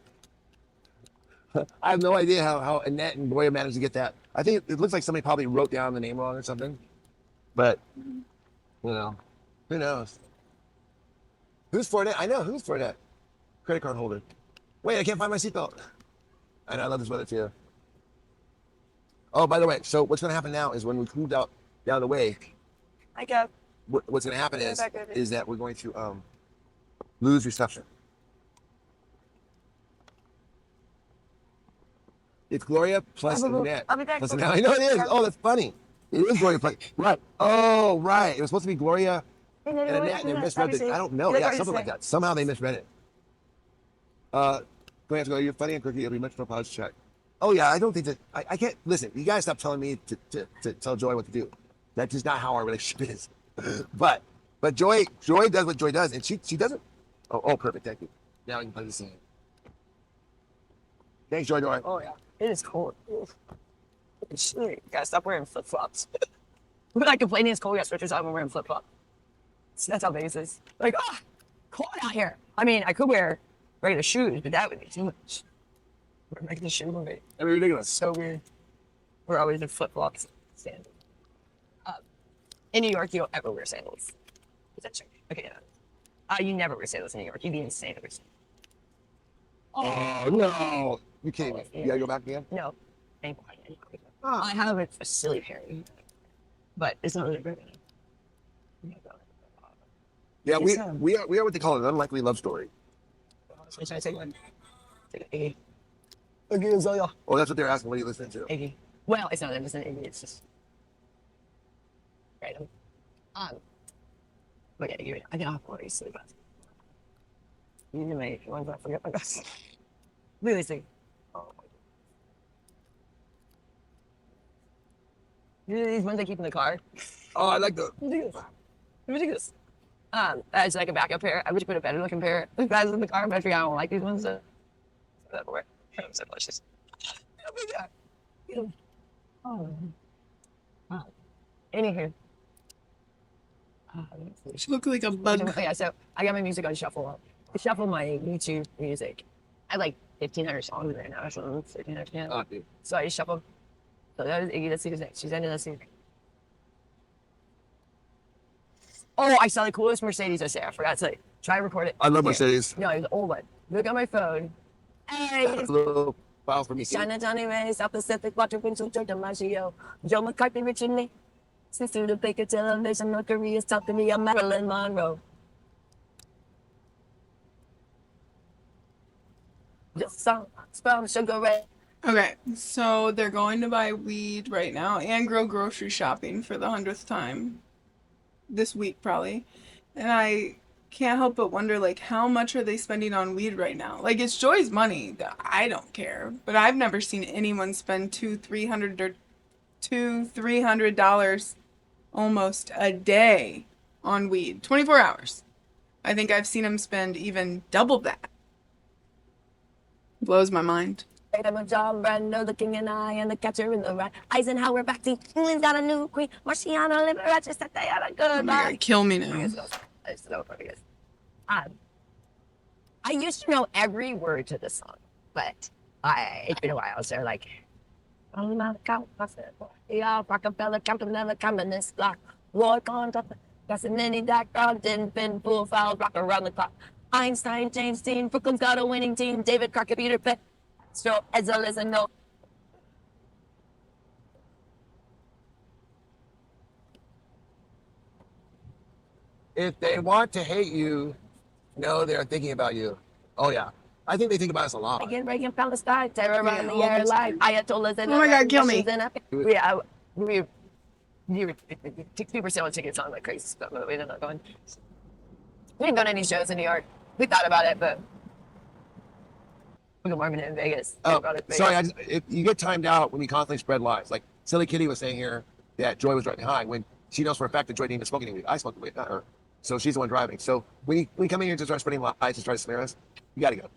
I have no idea how Annette and Boya managed to get that. I think it looks like somebody probably wrote down the name wrong or something. But who knows? Who's Fournette? I know who's Fournette. Credit card holder. Wait, I can't find my seatbelt. I know, I love this weather too. Oh, by the way, so what's gonna happen now is when we moved out the way,
I go.
what's gonna happen is that we're going to lose reception. It's Gloria plus Annette.
I'll be back.
Plus Annette. I know it is. Oh, that's funny. It is Gloria plus. Right. Oh, right. It was supposed to be Gloria and Annette, and they misread it. I don't know. Yeah, something like that. Somehow they misread it. Going to have to go. You're funny and quirky. It'll be much more positive check. Oh yeah, I don't think that. I can't listen. You guys stop telling me to tell Joy what to do. That's just not how our relationship is. but Joy does what Joy does, and she doesn't. Oh, perfect. Thank you. Now we can play the scene. Thanks, Joy.
Oh yeah, it is cold. It's chilly. You gotta stop wearing flip flops. We're like complaining it's cold. We got switchers on. We're wearing flip flops. That's how big this is. Like, cold out here. I mean, I could wear regular shoes, but that would be too much. We're making the shoe movie.
I mean, ridiculous.
So weird. We're always in flip flops. Sandals. In New York, you don't ever wear sandals. Is that true? Okay, yeah. You never wear sandals in New York. You'd be insane to wear sandals.
Oh no! You kidding me? You gotta go back again?
No. Thank God. I have a silly pair, but it's not really good.
Yeah, we are what they call an unlikely love story.
So should I take one? Take an Iggy. Iggy Azalea.
Oh, that's what they're asking. What are you listening to?
Iggy. Well, it's not listening to Iggy. It's just random. But yeah, Iggy. I can what you sleep at. You need to make ones I forget my gosh. Look at this thing. Oh my God. These ones I keep in the car.
Oh, I like the.
Ridiculous. As like a backup pair. I wish I put a better looking pair of guys in the car, but I figure I don't like these ones. So that will work. I'm so delicious. Oh. Wow. Anywho.
She looked like a bug.
Yeah, so I got my music on shuffle. I shuffle my YouTube music. I have like 1,500 songs right now. So 1,300. Yeah.
Oh, dude.
So I just shuffle. So that was Iggy. Let's see who's next. She's ending. Let's see. Oh, I saw the coolest Mercedes yesterday. I forgot to say. Try to record it.
I love
Here.
Mercedes.
No, it's an old one. Look at my phone. Hey,
A little file for me.
China, Johnny Ray, South Pacific, Water, Windsor, Joe DiMaggio, Joe McCarthy, Richard Lee, Sister the Baker, Television, North Korea, South Korea, Marilyn Monroe. Just some spell Sugar Ray.
Okay, so they're going to buy weed right now and go grocery shopping for the 100th time this week, probably. And I can't help but wonder, like, how much are they spending on weed right now? Like, it's Joy's money. I don't care, but I've never seen anyone spend $200 almost a day on weed. 24 hours. I think I've seen them spend even double that. Blows my mind.
I'm a John Brando, the king and I, and the catcher in the rye. Eisenhower back to England's got a new queen. Marciano Liberace, that they had a
Oh
good
my
night.
God, kill me now.
It's so funny. I used to know every word to this song, but it's been a while, so like, oh my God, what's it? Yeah, Rockefeller, Campanella, Communist block, Roy Contra, that's an any that crowd, didn't fin, full foul, rock around the clock. Einstein, James Dean, Brooklyn's got a winning team, David Crockett, Peter Pitt, so Ezel is a no.
If they want to hate you, know they're thinking about you. Oh yeah, I think they think about us a lot.
Again, Reagan, Palestine, terror around the
all
air,
those
life, Ayatollahs, and
Oh my God, kill me.
People were selling tickets on like crazy stuff, but we ended up going. We didn't go to any shows in New York. We thought about it, but we got Mormon in Vegas.
Oh, sorry, if you get timed out when you constantly spread lies. Like Silly Kitty was saying here that Joy was right behind when she knows for a fact that Joy didn't even smoke any weed. I smoked weed, not her. So she's the one driving. So when you come in here to start spreading lies and try to smear us, you gotta go.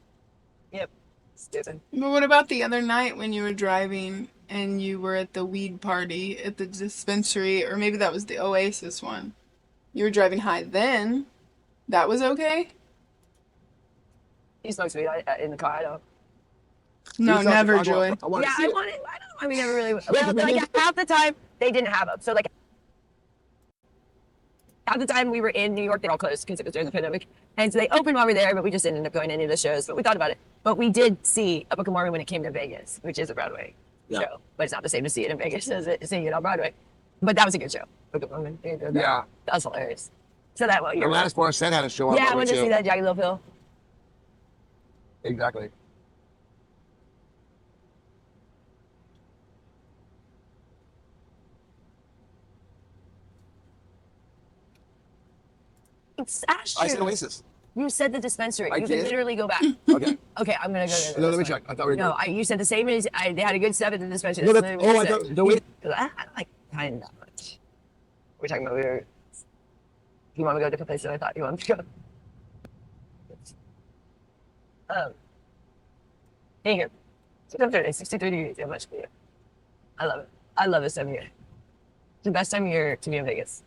Yep. Stupid.
But what about the other night when you were driving and you were at the weed party at the dispensary, or maybe that was the Oasis one? You were driving high then. That was okay?
He smokes weed in the car. I don't.
No,
You
never,
talk-
Joy.
I want to
Yeah,
see
I
it.
wanted. I don't know why we never really. Well, like half the time they didn't have them. So like half the time we were in New York, they'd all closed because it was during the pandemic, and so they opened while we were there, but we just didn't end up going to any of the shows. But we thought about it. But we did see a Book of Mormon when it came to Vegas, which is a Broadway show, but it's not the same to see it in Vegas as it seeing it on Broadway. But that was a good show. Book of Mormon.
Yeah.
That was hilarious. So that well,
The
you're
last Morissette had a show on
yeah, I
Broadway
went to
too.
see that Jagged Little Pill.
Exactly.
It's Asher.
I said Oasis.
You said the dispensary.
I
You can
did?
literally go back.
Okay.
Okay, I'm gonna go to
No, let
this
me
one.
check. I thought we were
No,
good.
you said the same as they had a good stuff at the dispensary.
No,
That's
that-
literally what
oh,
you
I
said.
thought- the way-
'Cause I don't like kind that much. We're talking about you want to go to different places than I thought you wanted to go. Hey here. 63 degrees. Yeah, much for you. I love it. I love this time of year. It's the best time of year to be in Vegas.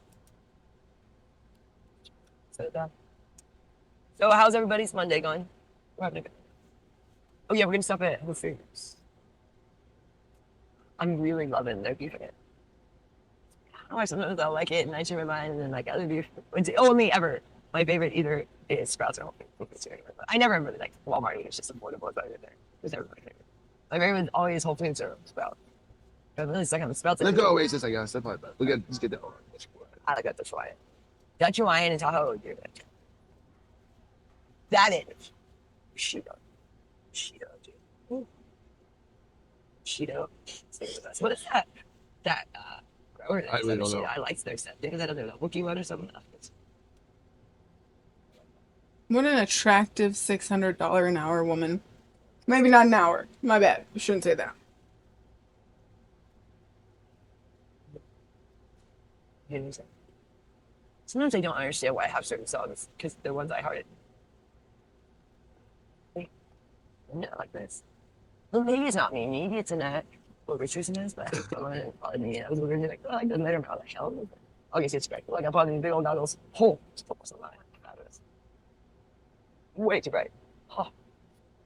So how's everybody's Monday going? We're having a good. Oh yeah, we're gonna stop at Whole Foods. I'm really loving their beef again. I don't know, sometimes I'll like it and I change my mind, and then like other beef. It's only ever my favorite either is Sprouts or Whole Foods. But I never really like Walmart. It's just affordable. It's better there. It's never my favorite. My favorite was always Whole Foods or Sprouts. I'm really stuck on the Sprouts.
Let's go Oasis, I guess. That's fine. We got let's get that one.
I like Dutch Hawaiian. Dutch Hawaiian in Tahoe, dude. That is Cheeto. Cheeto, dude. Ooh. Cheeto. What is that? That grower that
I really don't
Cheeto.
know.
I like their stuff. Is that other Wookiee one or something?
What an attractive $600 an hour woman. Maybe not an hour. My bad. I shouldn't say that.
Sometimes I don't understand why I have certain songs because they're ones I hearted. Not like this. Well, maybe it's not me. Maybe it's Annette or Richardson is, but I mean, I was literally like, oh, I doesn't matter how the hell. I guess it's great. Like I bought these big old goggles. Oh, it's almost a lie. Way too bright. Oh,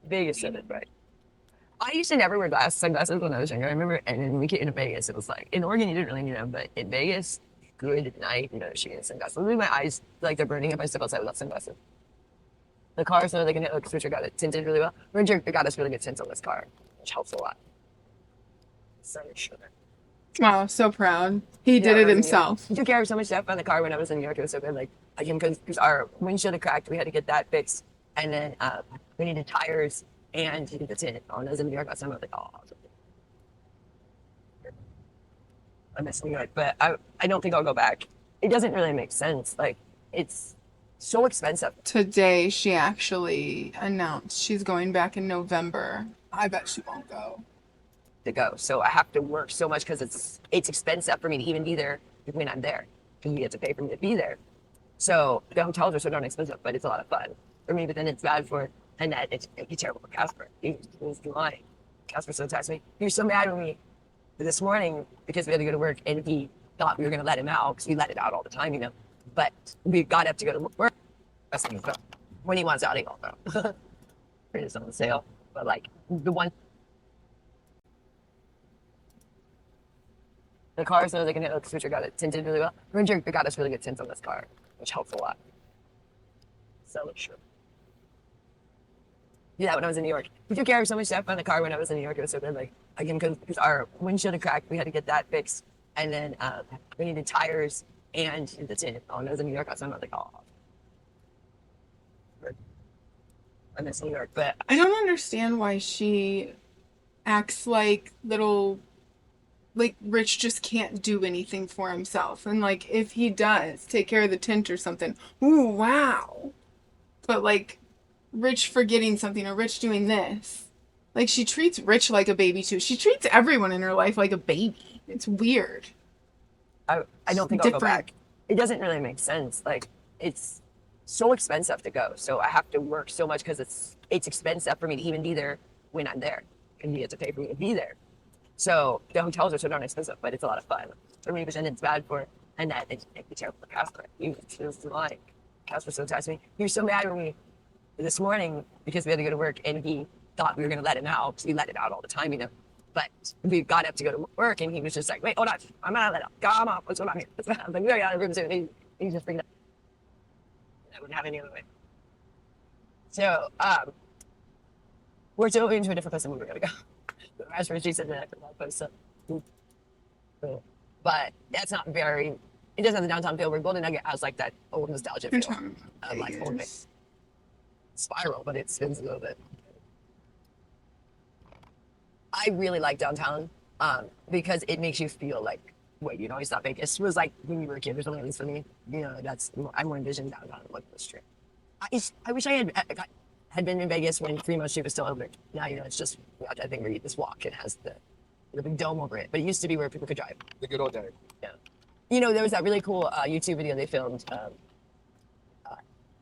biggest of it bright. I used to never wear sunglasses when I was younger. I remember, and then we get into Vegas, it was like, in Oregon, you didn't really need them, but in Vegas, good night. No, she needs sunglasses. Literally, my eyes, like, they're burning if I step outside without sunglasses. The car, so they can hit, like, switcher got it tinted really well. Ranger got us really good tints on this car, which helps a lot. So sure.
Wow, so proud. He
Yeah,
did
when
it
I was in New York.
himself.
He took care of so much stuff on the car when I was in New York. It was so good. Like, again, because our windshield had cracked, we had to get that fixed. And then we needed tires and he did the tint on those in New York last time. I was like, oh, I miss New York, but I don't think I'll go back. It doesn't really make sense. Like, it's so expensive.
Today, she actually announced she's going back in November. I bet she won't go.
To go. So I have to work so much because it's expensive for me to even be there when I'm there. Because we have to pay for me to be there. So the hotels are so darn expensive, but it's a lot of fun for me. But then it's bad for Annette. It'd be terrible for Casper. He was lying. Casper so texted me. He was so mad with me this morning because we had to go to work and he thought we were going to let him out because we let it out all the time, you know. But we got up to go to work. When he wants out, he won't go. It is on sale. But like the one. The car, so they can hit, like, switcher got it tinted really well. Ranger got us really good tints on this car, which helps a lot. So sure. Yeah, when I was in New York. We took care of so much stuff on the car when I was in New York. It was so good. Like, again, because our windshield had cracked, we had to get that fixed. And then we needed tires and the tint on those in New York last time. I was like, oh. I miss New York, but
I don't understand why she acts like Rich just can't do anything for himself. And like, if he does take care of the tint or something, ooh, wow. But like, Rich forgetting something or Rich doing this. Like, she treats Rich like a baby too. She treats everyone in her life like a baby. It's weird.
I don't think I'll go back. It doesn't really make sense. Like, it's so expensive to go. So I have to work so much because it's expensive for me to even be there when I'm there. And you have to pay for me to be there. So the hotels are so darn expensive, but it's a lot of fun for me. But then it's bad for Annette. It'd be terrible for Casper. He was lying. Casper so texted me. He was so mad with me this morning because we had to go to work and he thought we were going to let him out because we let it out all the time, you know. But we got up to go to work and he was just like, wait, hold on. I'm going to let out. Come on. What's going on here? I was like, we got out of the room soon. He just freaked out. I wouldn't have any other way. So we're still moving to a different place than we were going to go. As for she said that post, so. But that's not very. It doesn't have the downtown feel. Where Golden Nugget has like that old nostalgia
You're
feel,
talking about
like old
Vegas.
spiral, but it spins a little bit. I really like downtown because it makes you feel like, wait, you know, it's not Vegas. It was like when you were a kid or something, at least for me. You know, I more envision downtown like the street. I wish I had been in Vegas when Fremont Street was still open. Now, you know, it's just, I think where you just walk. It has the big dome over it. But it used to be where people could drive.
The good old day.
Yeah. You know, there was that really cool YouTube video they filmed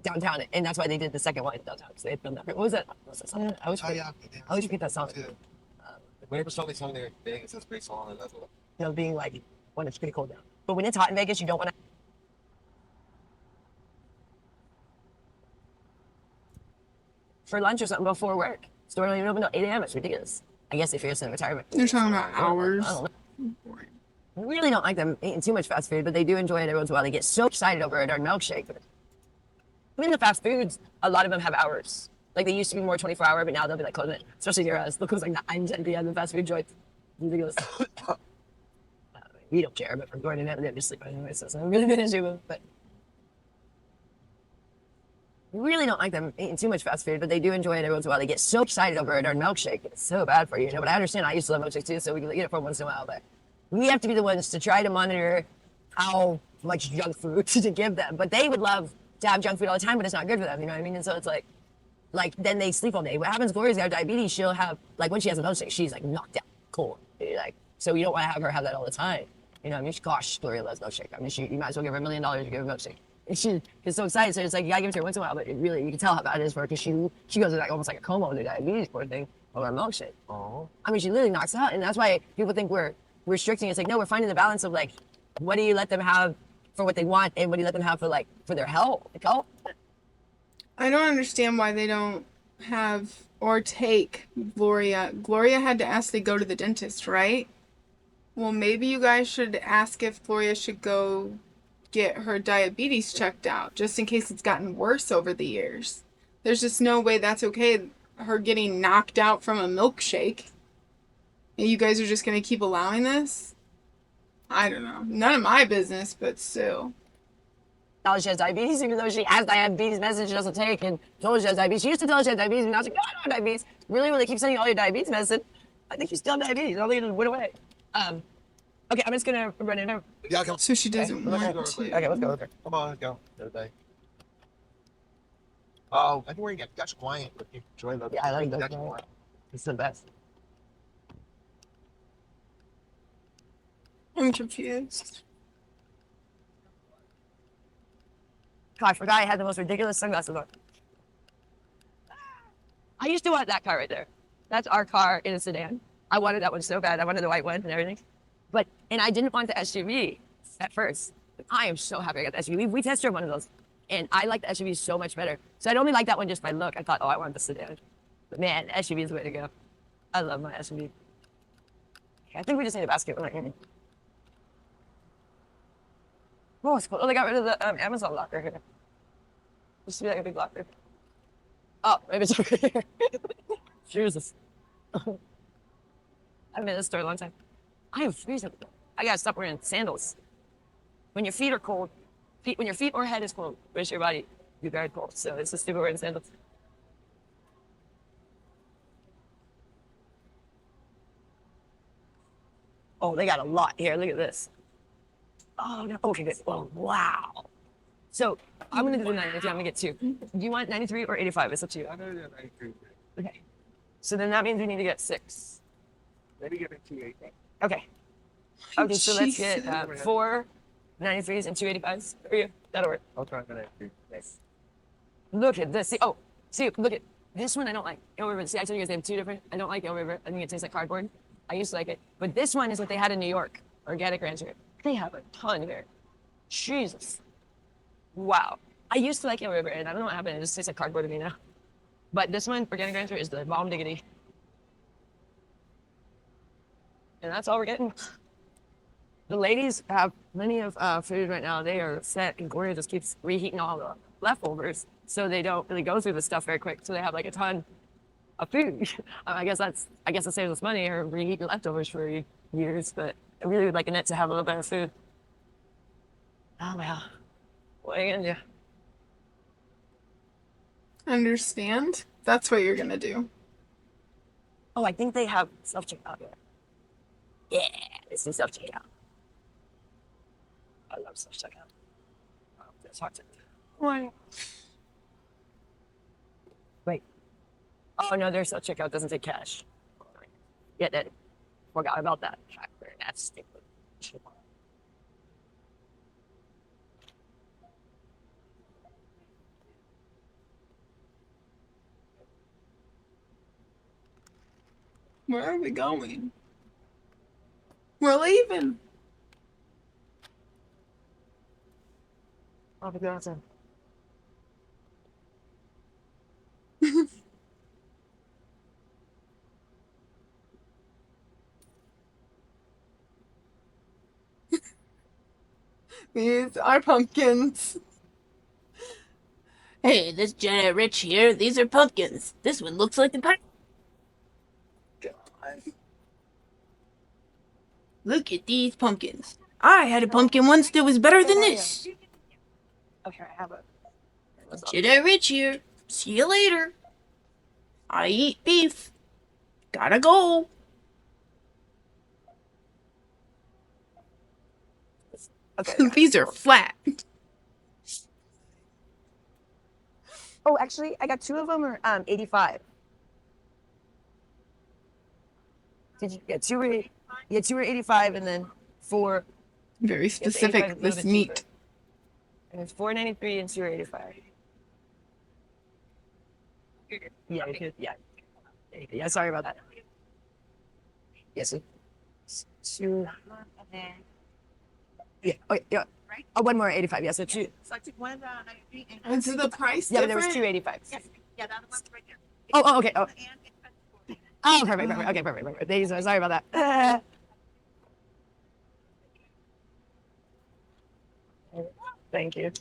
downtown. And that's why they did the second one downtown. Because they had filmed that. What was that? What was that song? I always forget that song.
Whenever somebody's sung there in Vegas, that's a great song. I love it.
You know, being like, when it's pretty cold now. But when it's hot in Vegas, you don't want to. For lunch or something before work. Store don't even open until 8 a.m. It's ridiculous. I guess if you're in retirement.
They're talking about hours.
I don't know. I really don't like them eating too much fast food, but they do enjoy it every once in a while. They get so excited over it, our milkshake. I mean, the fast foods, a lot of them have hours. Like, they used to be more 24-hour, but now they'll be like closing it. Especially near us. They'll close like 9, 10 p.m. the fast food joints. Ridiculous. We don't care, but for Gordon and Emily, they just sleep anyway, so it's not really an issue. But we really don't like them eating too much fast food, but they do enjoy it every once in a while. They get so excited over it, our milkshake. It's so bad for you, you know. But I understand. I used to love milkshake too, so we can eat it for once in a while. But we have to be the ones to try to monitor how much junk food to give them. But they would love to have junk food all the time, but it's not good for them. You know what I mean? And so it's like then they sleep all day. What happens? Gloria's got diabetes. She'll have like when she has a milkshake, she's like knocked out cold. Like so, you don't want to have her have that all the time. You know, I mean, gosh, Gloria loves milkshake. I mean, you might as well give her $1 million to give her a milkshake. And she is so excited. So it's like, you gotta give it to her once in a while, but it really, you can tell how bad it is for her because she goes like almost like a coma with her diabetes, poor thing, over a milkshake. Oh. I mean, she literally knocks out. And that's why people think we're restricting. It's like, no, we're finding the balance of like, what do you let them have for what they want and what do you let them have for their health? Like, health?
I don't understand why they don't have or take Gloria. Gloria had to ask to go to the dentist, right? Well, maybe you guys should ask if Gloria should go get her diabetes checked out just in case it's gotten worse over the years. There's just no way that's okay. Her getting knocked out from a milkshake. And you guys are just going to keep allowing this? I don't know. None of my business, but still.
Now she has diabetes, even though she has diabetes medicine she doesn't take, and told she has diabetes. She used to tell us she had diabetes, and now she's like, no, I don't have diabetes. Really, when they keep sending all your diabetes medicine, I think you still have diabetes. I don't think it just went away. Okay, I'm just gonna run in there.
Yeah, come.
So she doesn't want to.
Okay, let's go.
Come on, go. Oh, I think we're gonna get Dutch wine. Enjoy the.
Yeah, I like
Dutch
that.
wine.
It's the best.
I'm confused.
God, I forgot I had the most ridiculous sunglasses on. I used to want that car right there. That's our car in a sedan. I wanted that one so bad. I wanted the white one and everything. And I didn't want the SUV at first. I am so happy I got the SUV. We test drove one of those, and I like the SUV so much better. So I'd only like that one just by look. I thought, oh, I want the sedan. But man, the SUV is the way to go. I love my SUV. Okay, I think we just need a basket. We're not hearing. Oh, it's cool. Oh, they got rid of the Amazon locker here. Used to be like a big locker. Oh, maybe it's over here. Jesus. I haven't been in this store in a long time. I am freezing. I gotta stop wearing sandals. When your feet are cold, when your feet or head is cold, where's your body? You're very cold. So it's just stupid wearing sandals. Oh, they got a lot here. Look at this. Oh, no. Okay, good. Oh, wow. So I'm gonna do the 93. I'm gonna get two. Do you want 93 or 85? It's up to you.
I'm gonna do 93.
Okay. So then that means we need to get 6.
Maybe give it 280.
Okay. Okay, so let's
Jesus.
get 4 93s and 2 85s for you. That'll work.
I'll try 93.
Nice. Look at this. See, look at this one. I don't like Eel River. See, I told you guys they have 2 different. I don't like Eel River. I think it tastes like cardboard. I used to like it. But this one is what they had in New York, Organic Rancher. They have a ton here. Jesus. Wow. I used to like Eel River, and I don't know what happened. It just tastes like cardboard to me now. But this one, Organic Rancher, is the bomb diggity. And that's all we're getting. The ladies have plenty of food right now. They are set, and Gloria just keeps reheating all the leftovers, so they don't really go through the stuff very quick. So they have like a ton of food. I guess it saves us money or reheating leftovers for years. But I really would like Annette to have a little bit of food. Oh well, what are you gonna do?
Understand? That's what you're gonna do.
Oh, I think they have self checkout here. Yeah, this is self checkout. I love self checkout. Oh, that's hard to do. Why? Wait. Oh no, their self checkout doesn't take cash. Yeah, that forgot about that. That's stupid.
Where are we going? We're leaving.
Oh, my God.
These are pumpkins.
Hey, this Janet Rich here. These are pumpkins. This one looks like the pie.
God.
Look at these pumpkins. I had a pumpkin once that was better than this.
Okay, I have it.
Janet Rich here. See you later. I eat beef. Gotta go.
Okay.
These are flat.
Oh, actually, I got 2 of them are 85. Did you get 2 were 2 were 85 and then 4
Very
yes, 85 is a
specific,
little
this
bit
meat.
cheaper. And it's 493 and 2 are 85. Yeah, yeah. Yeah, sorry about that. Yes. 2 Yeah. Oh, yeah. Oh, one more 85. Yeah, so 2.
So I took one of the 93 and
And so the price
Yeah, but there was
different?
2 85s.
yes, yeah, the other one's right there.
Oh, okay. Oh,
And it's $4.
perfect. Okay, perfect. Thank you. Sorry about that. Thank you.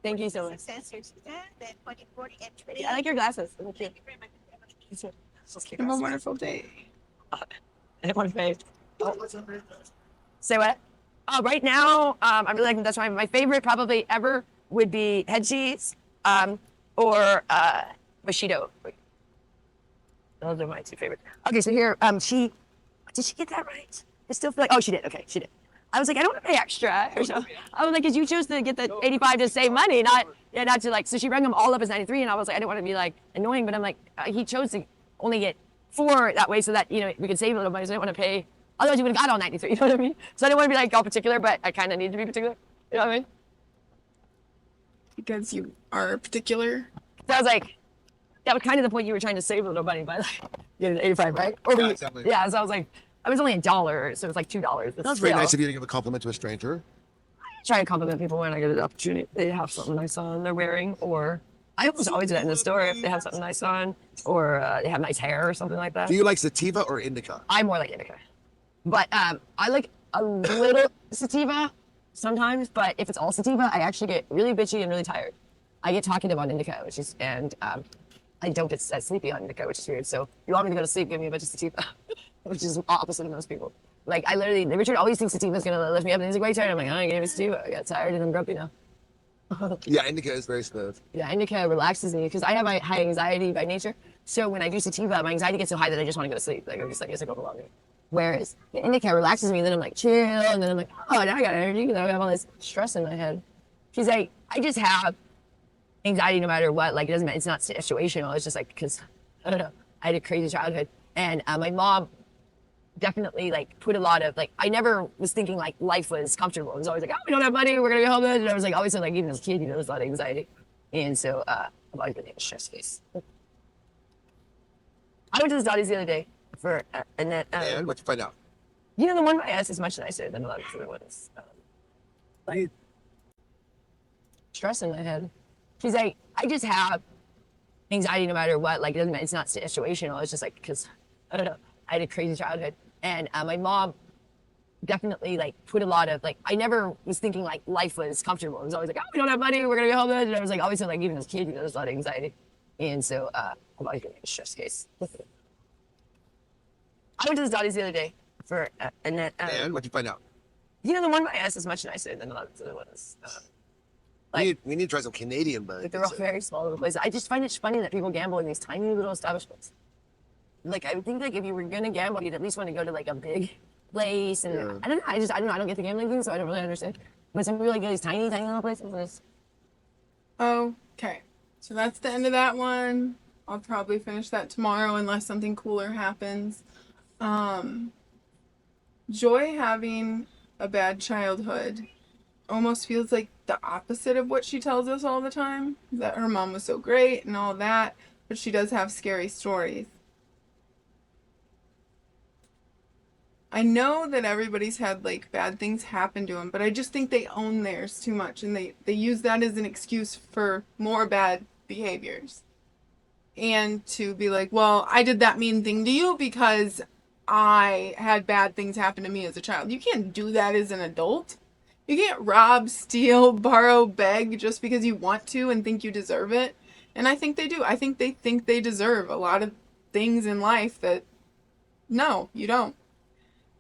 Thank you so much.
Sensors, then 2040 and 20.
I like your glasses. Thank you.
Thank you very much.
Have a wonderful day.
I didn't want to pay. Say what? Right now, I'm really liking that's my favorite probably ever would be head cheese, or mosquito. Those are my two favorites. Okay, so here, did she get that right? I still feel like, oh, she did. Okay, she did. I was like, I don't want to pay extra. Or so. I was like, because you chose to get the 85 to save money, not to like. So she rang them all up as 93, and I was like, I didn't want to be like annoying, but I'm like, he chose to only get 4 that way so that we could save a little money. So I didn't want to pay. Otherwise, you would have got all 93. You know what I mean? So I didn't want to be like all particular, but I kind of need to be particular. You know what I mean?
Because you are particular.
So I was like, that was kind of the point you were trying to save a little money by like getting 85, right? Or
Yeah, exactly.
Yeah, so I was like, I was only $1, so it was like $2.
That's very nice of you to give a compliment to a stranger.
I try and compliment people when I get an opportunity. They have something nice on they're wearing, or I almost always do that in the store if they have something nice on, or they have nice hair or something like that.
Do you like sativa or indica?
I'm more like indica, but I like a little sativa sometimes. But if it's all sativa, I actually get really bitchy and really tired. I get talkative on indica, and I don't get as sleepy on indica, which is weird. So if you want me to go to sleep, give me a bunch of sativa, which is opposite of most people. Like I literally, Richard always thinks sativa is gonna lift me up, and he's like, "Why are you tired?" I'm like, "I gave me sativa. I got tired and I'm grumpy now."
Yeah, indica is very smooth.
Yeah, indica relaxes me because I have high anxiety by nature. So when I do sativa, my anxiety gets so high that I just want to go to sleep. Like I'm just like, it's like overwhelming. Whereas the indica relaxes me, and then I'm like chill, and then I'm like, oh, now I got energy because I have all this stress in my head. She's like, I just have anxiety no matter what. Like it doesn't matter. It's not situational. It's just like because I don't know. I had a crazy childhood, and my mom definitely like put a lot of like I never was thinking like life was comfortable. It was always like, oh, we don't have money, we're gonna be homeless. And I was like always like even as a kid, there's a lot of anxiety. And so I've always been in a stress face. I went to the studies the other day for and then
And what'd you find out?
the one by us is much nicer than a lot of the other ones. Like stress in my head. She's like, I just have anxiety no matter what. Like it doesn't matter. It's not situational. It's just like because I don't know. I had a crazy childhood, and my mom definitely like put a lot of like I never was thinking like life was comfortable. It was always like, oh, we don't have money, we're gonna be homeless. And I was like always like even as a kid, there's a lot of anxiety, and so I've always been in a stress case. I went to the studies the other day for and then
And what'd you find out?
the one by us is much nicer than a lot of the other ones.
We need to try some Canadian bud.
Like they're all very small little places. I just find it funny that people gamble in these tiny little establishments. Like I would think like if you were gonna gamble, you'd at least want to go to like a big place. And
Yeah.
I don't know. I don't know. I don't get the gambling thing, so I don't really understand. But some people like go to these tiny little places.
Okay. So that's the end of that one. I'll probably finish that tomorrow unless something cooler happens. Joy having a bad childhood almost feels like the opposite of what she tells us all the time. That her mom was so great and all that, but she does have scary stories. I know that everybody's had like bad things happen to them, but I just think they own theirs too much and they use that as an excuse for more bad behaviors. And to be like, well, I did that mean thing to you because I had bad things happen to me as a child. You can't do that as an adult. You can't rob, steal, borrow, beg just because you want to and think you deserve it. And I think they do. I think they deserve a lot of things in life that no, you don't.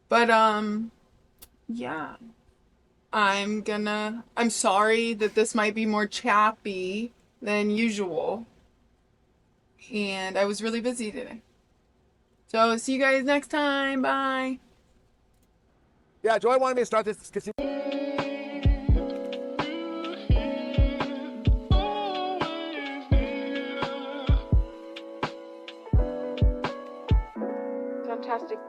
But yeah. I'm sorry that this might be more choppy than usual. And I was really busy today. So see you guys next time. Bye.
Yeah, Joy wanted me to start this because
Fantastic.